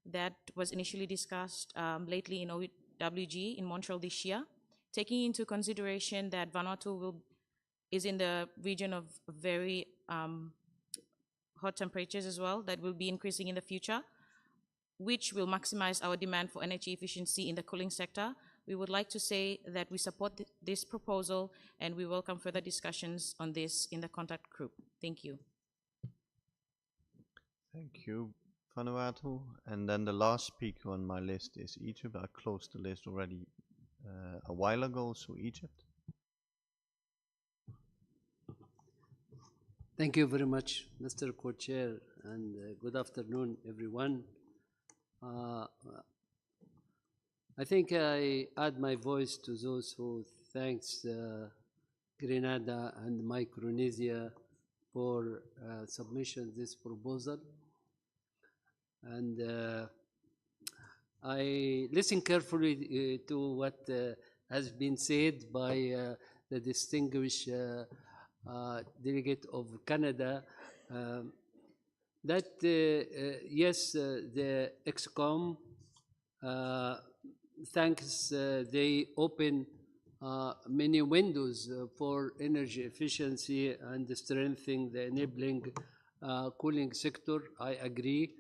S: that was initially discussed lately in OWG in Montreal this year, taking into consideration that Vanuatu is in the region of very hot temperatures as well, that will be increasing in the future, which will maximize our demand for energy efficiency in the cooling sector. We would like to say that we support this proposal, and we welcome further discussions on this in the contact group. Thank you.
A: Thank you, Vanuatu. And then the last speaker on my list is Egypt. I closed the list already a while ago, so Egypt.
U: Thank you very much, Mr. Co-Chair, and good afternoon, everyone. I think I add my voice to those who thanks Grenada and Micronesia for submission this proposal. And I listen carefully to what has been said by the distinguished delegate of Canada, that yes, the ExCom thanks they open many windows for energy efficiency and strengthening the enabling cooling sector. I agree.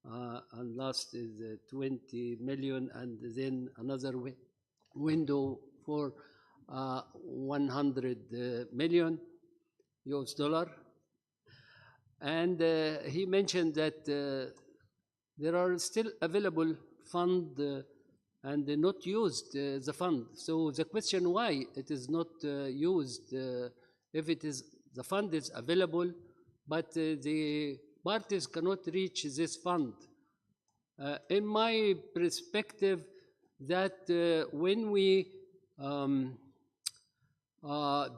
U: And last is 20 million, and then another window for 100 million US dollar. And he mentioned that there are still available fund and not used the fund. So the question why it is not used, if it is the fund is available, but the parties cannot reach this fund. In my perspective, that when we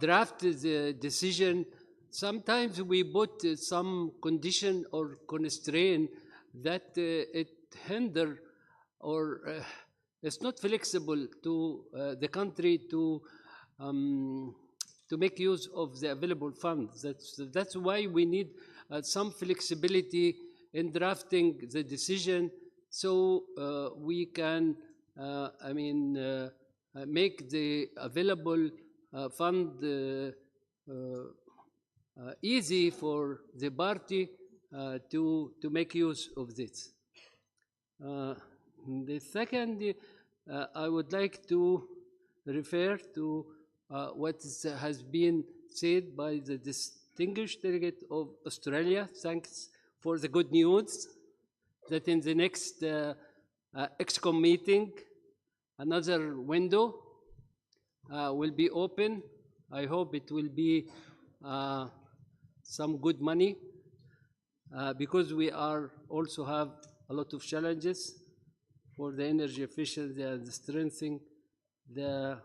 U: drafted the decision, sometimes we put some condition or constraint that it hinder or it's not flexible to the country to make use of the available funds. That's why we need some flexibility in drafting the decision, so we can, make the available fund easy for the party to make use of this. The second, I would like to refer to what has been said by the distinguished delegate of Australia. Thanks for the good news that in the next ExCom meeting, another window will be open. I hope it will be some good money because we are also have a lot of challenges for the energy efficiency and strengthening the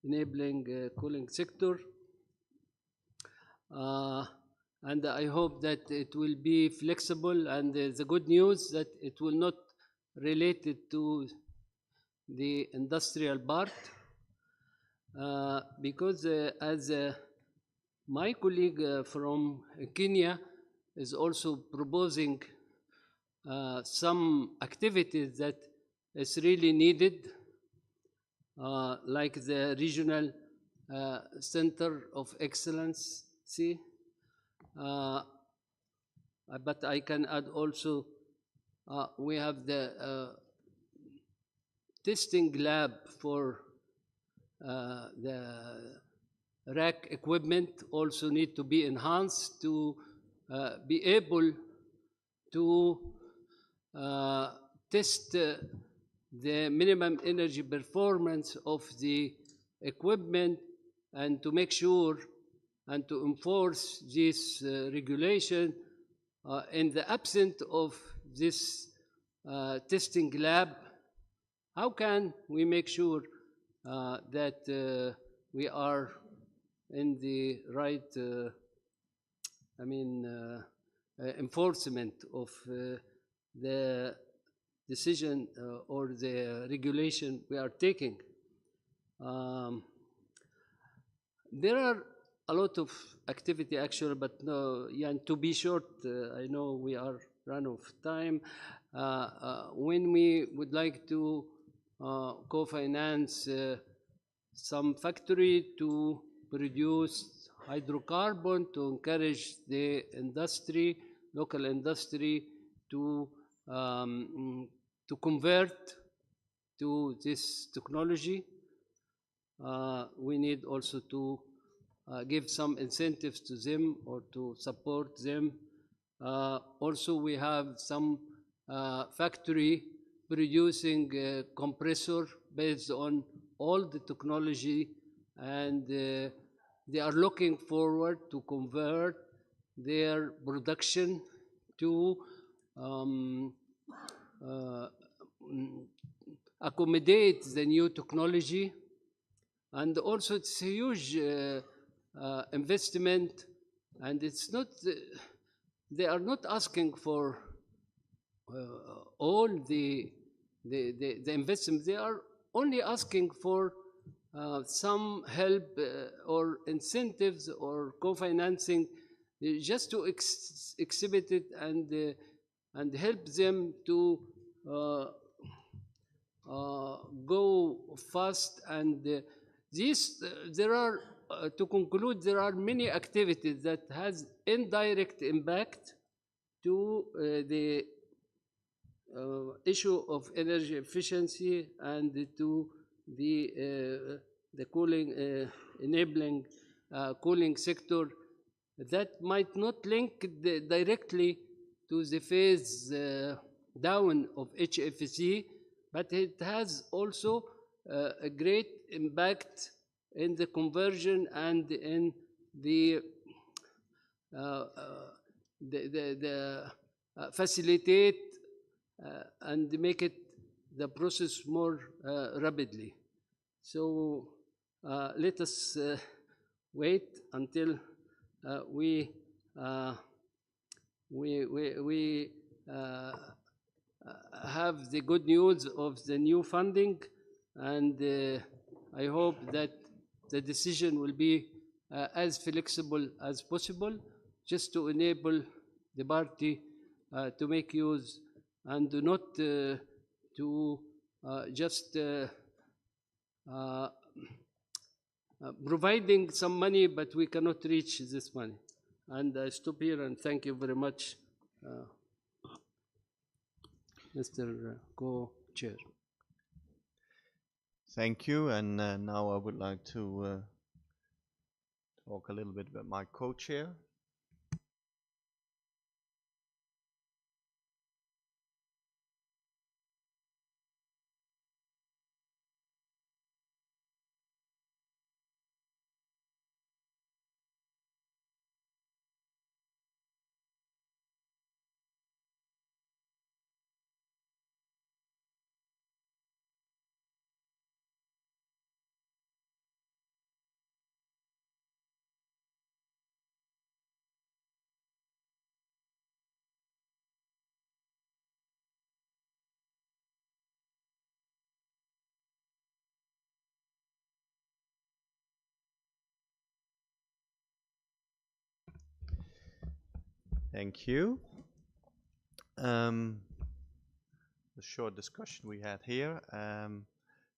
U: enabling cooling sector. And I hope that it will be flexible, and the good news that it will not relate it to the industrial part, because as my colleague from Kenya is also proposing some activities that is really needed, like the regional center of excellence. But I can add also, we have the testing lab for the rack equipment also need to be enhanced to be able to test the minimum energy performance of the equipment, and to make sure and to enforce this regulation. In the absence of this testing lab, how can we make sure that we are in the right enforcement of the decision or the regulation we are taking? There are a lot of activity actually, but no, yeah, to be short, I know we are run of time. When we would like to co-finance some factory to produce hydrocarbon, to encourage the industry, local industry, to convert to this technology, we need also to give some incentives to them or to support them. Also, we have some factory producing compressor based on all the technology, and they are looking forward to convert their production to accommodate the new technology. And also it's a huge investment, and it's not, they are not asking for all the investment. They are only asking for some help or incentives or co-financing, just to exhibit it and help them to go fast. And there are, to conclude, there are many activities that has indirect impact to the issue of energy efficiency and to the cooling, enabling cooling sector, that might not link directly to the phase down of HFC, but it has also a great impact in the conversion and in the facilitate and make it the process more rapidly. So let us wait until we have the good news of the new funding, and I hope that the decision will be as flexible as possible, just to enable the party to make use and not to just providing some money, but we cannot reach this money. And I stop here and thank you very much, Mr. Co-Chair.
A: Thank you, and now I would like to talk a little bit about my co-chair. Thank you. The short discussion we had here,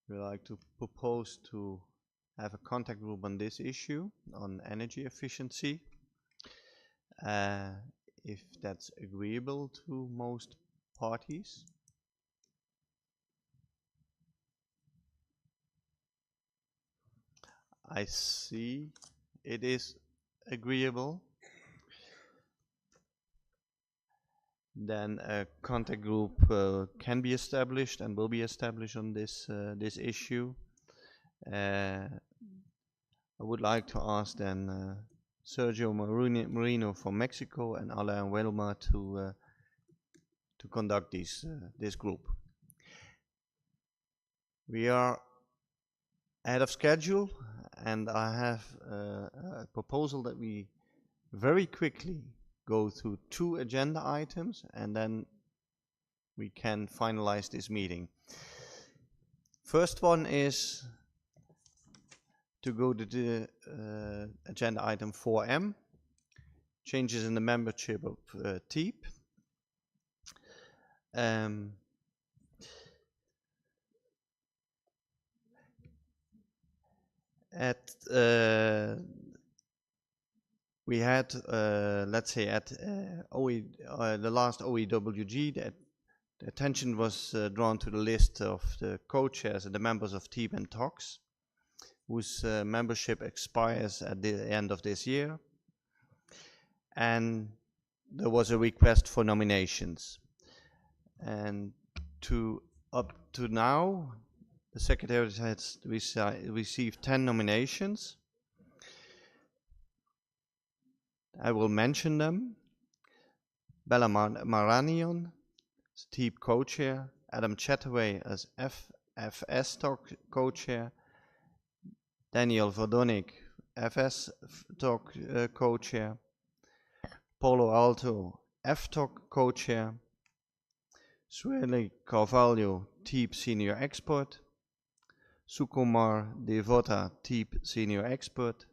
A: we like to propose to have a contact group on this issue, on energy efficiency. If that's agreeable to most parties. I see it is agreeable. Then a contact group can be established and will be established on this this issue. I would like to ask then Sergio Marino from Mexico and Alain Wilma to conduct this group. We are ahead of schedule, and I have a proposal that we very quickly go through 2 agenda items, and then we can finalize this meeting. First one is to go to the agenda item 4M, changes in the membership of TEEP. We had, let's say, at the last OEWG, that the attention was drawn to the list of the co-chairs and the members of TEEP and TOX, whose membership expires at the end of this year. And there was a request for nominations. And up to now, the Secretariat has received 10 nominations. I will mention them. Bella Maranion, TEEP co-chair, Adam Chataway as FS TOC co-chair, Daniel Vodonik, FS TOC co-chair, Polo Alto, FTOC co-chair, Sueli Carvalho, TEEP senior expert, Sukumar Devota, TEEP senior expert,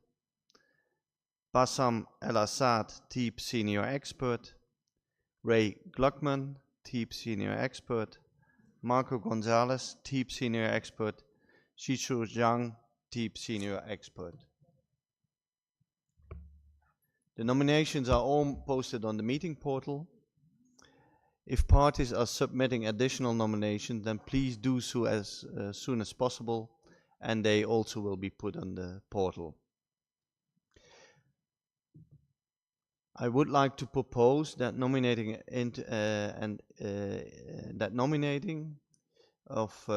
A: Bassam El Assad, TEEP senior expert, Ray Gluckman, TEEP senior expert, Marco Gonzalez, TEEP senior expert, Shishu Zhang, TEEP senior expert. The nominations are all posted on the meeting portal. If parties are submitting additional nominations, then please do so as soon as possible, and they also will be put on the portal. I would like to propose that nominating of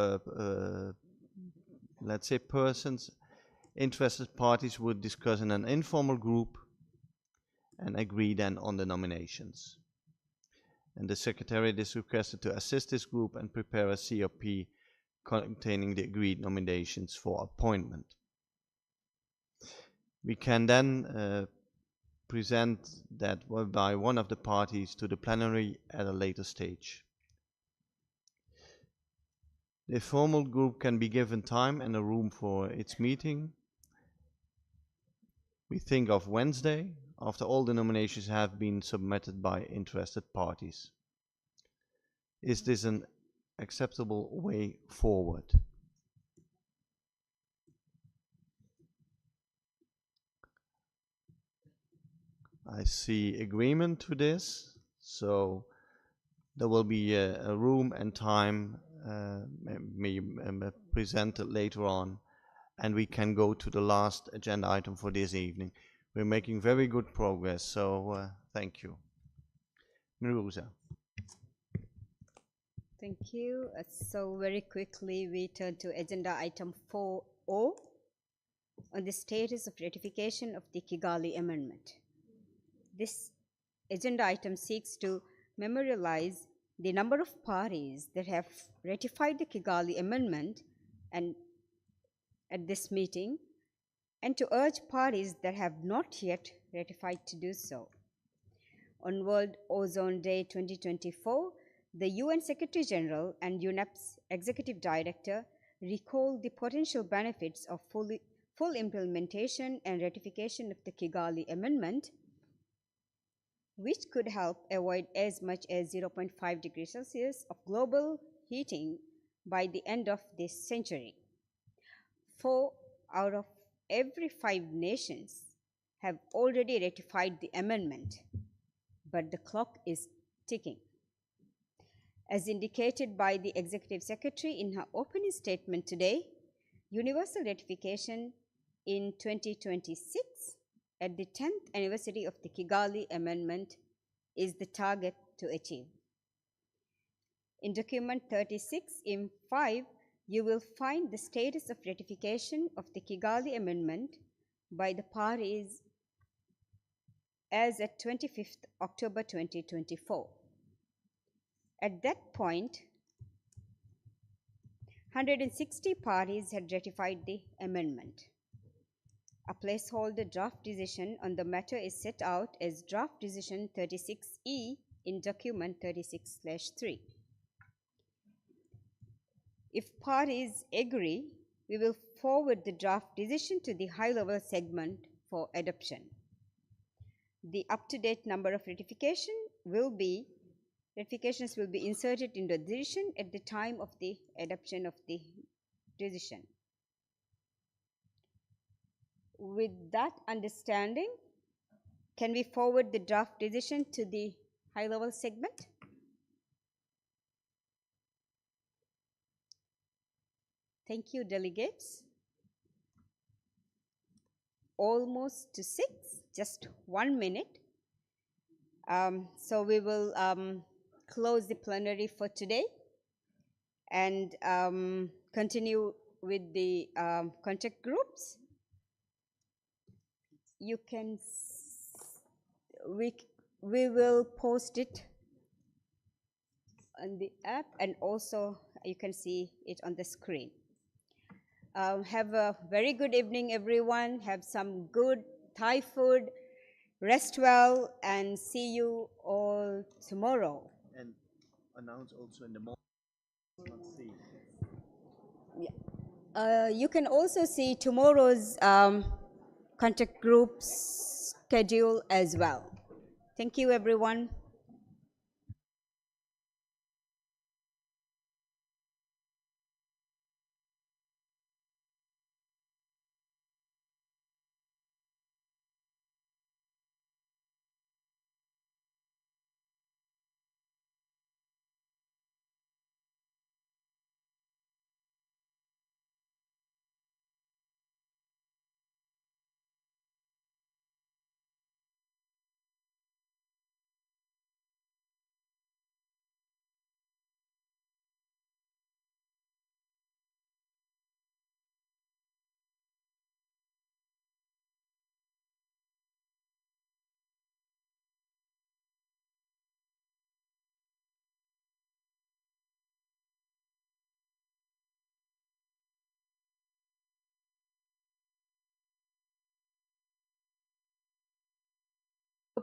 A: let's say persons, interested parties would discuss in an informal group and agree then on the nominations. And the Secretariat is requested to assist this group and prepare a COP containing the agreed nominations for appointment. We can then present that by one of the parties to the plenary at a later stage. The formal group can be given time and a room for its meeting. We think of Wednesday, after all the nominations have been submitted by interested parties. Is this an acceptable way forward? I see agreement to this, so there will be a room and time presented later on, and we can go to the last agenda item for this evening. We're making very good progress, so thank you. Miruza.
H: Thank you. So very quickly we turn to agenda item 4.0 on the status of ratification of the Kigali Amendment. This agenda item seeks to memorialize the number of parties that have ratified the Kigali Amendment and at this meeting, and to urge parties that have not yet ratified to do so. On World Ozone Day 2024, the UN Secretary General and UNEP's Executive Director recalled the potential benefits of full implementation and ratification of the Kigali Amendment, which could help avoid as much as 0.5 degrees Celsius of global heating by the end of this century. 4 out of every 5 nations have already ratified the amendment, but the clock is ticking. As indicated by the Executive Secretary in her opening statement today, universal ratification in 2026 at the 10th anniversary of the Kigali Amendment is the target to achieve. In document 36 in 5, you will find the status of ratification of the Kigali Amendment by the parties as at 25th October 2024. At that point, 160 parties had ratified the amendment. A placeholder draft decision on the matter is set out as draft decision 36E in document 36/3. If parties agree, we will forward the draft decision to the high-level segment for adoption. The up-to-date number of ratifications will be inserted in the decision at the time of the adoption of the decision. With that understanding, can we forward the draft decision to the high-level segment? Thank you, delegates. Almost to 6, just 1 minute. So we will close the plenary for today and continue with the contact groups. You can, we will post it on the app, and also you can see it on the screen. Have a very good evening, everyone. Have some good Thai food. Rest well, and see you all tomorrow.
A: And announce also in the morning.
H: Yeah. You can also see tomorrow's contact group schedule as well. Thank you, everyone.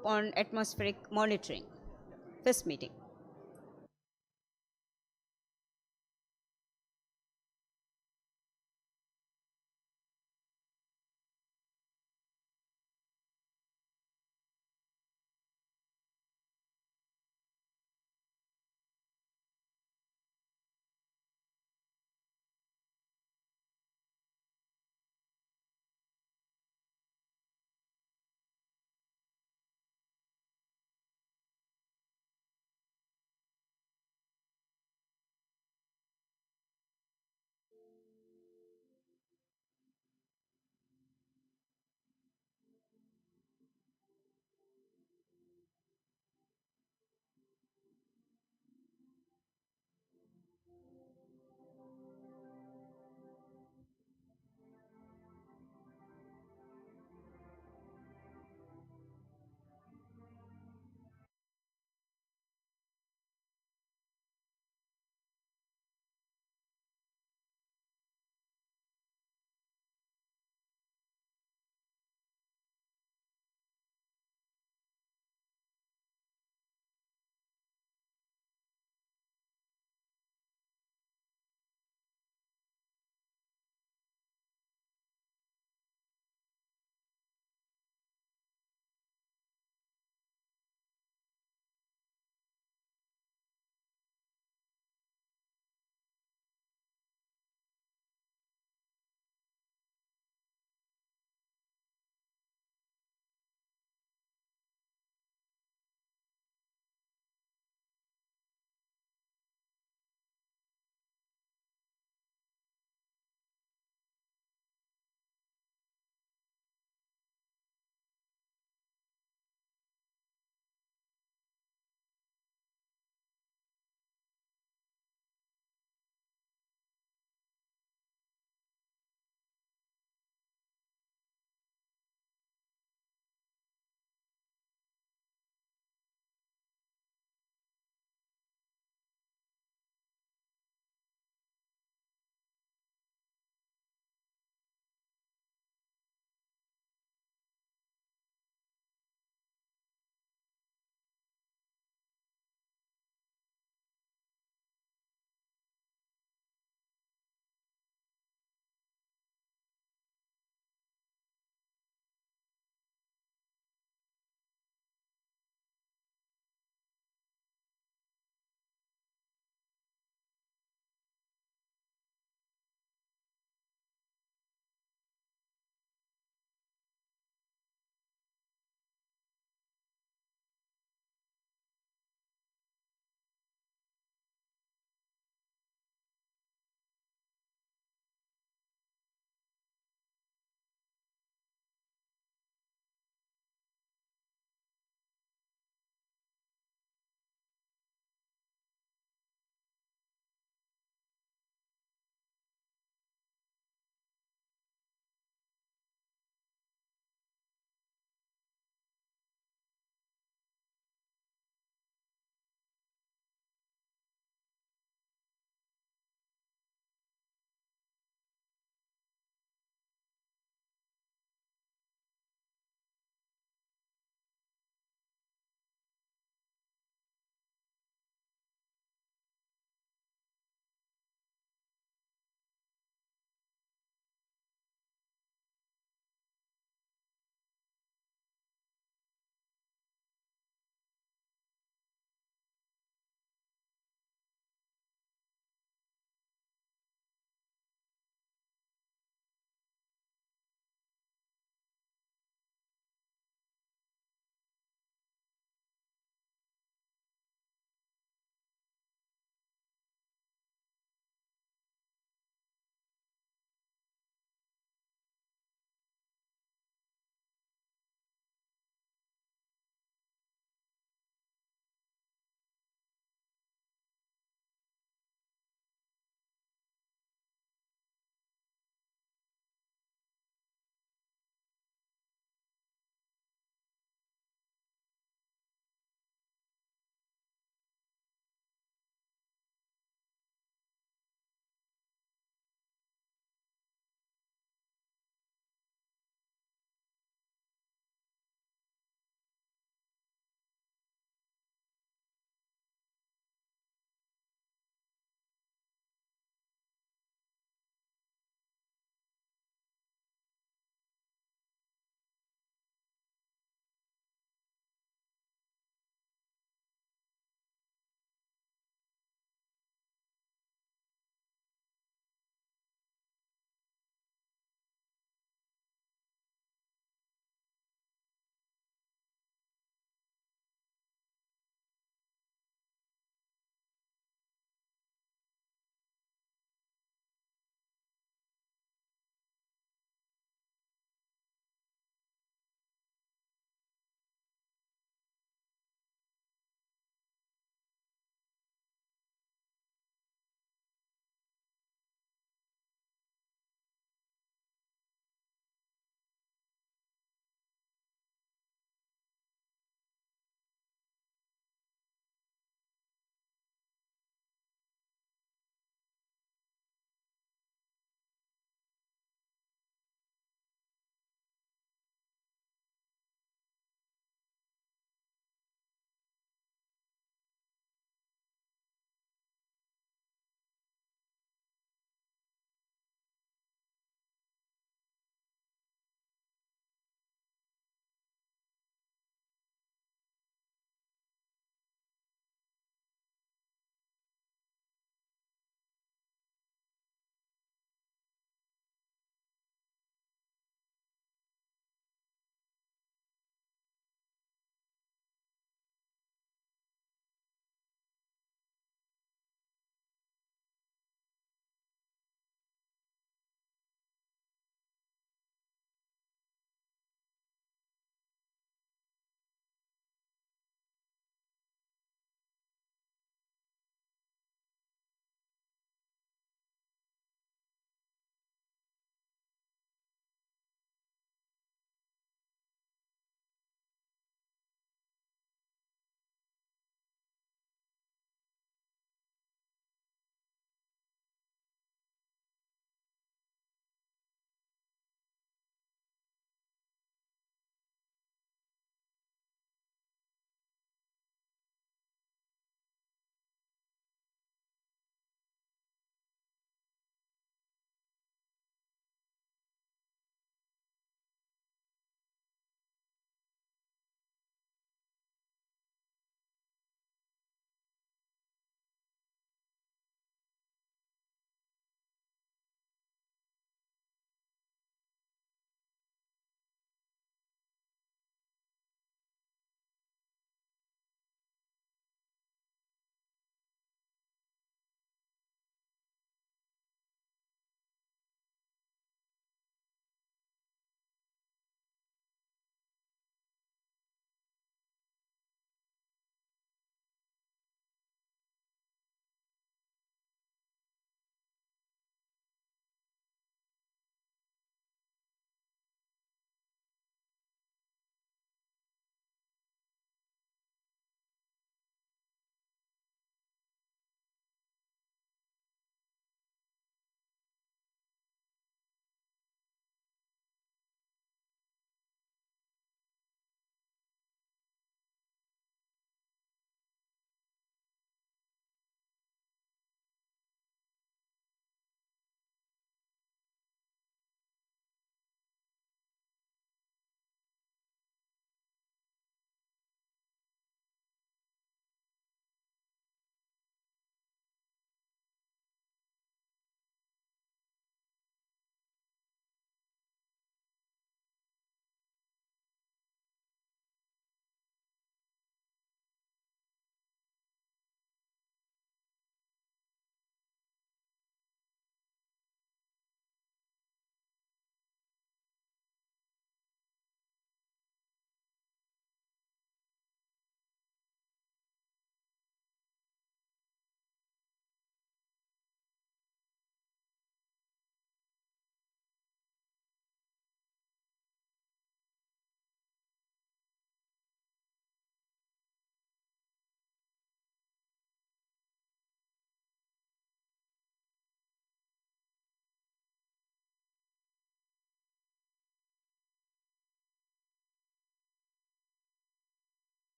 H: Group on Atmospheric Monitoring. First meeting.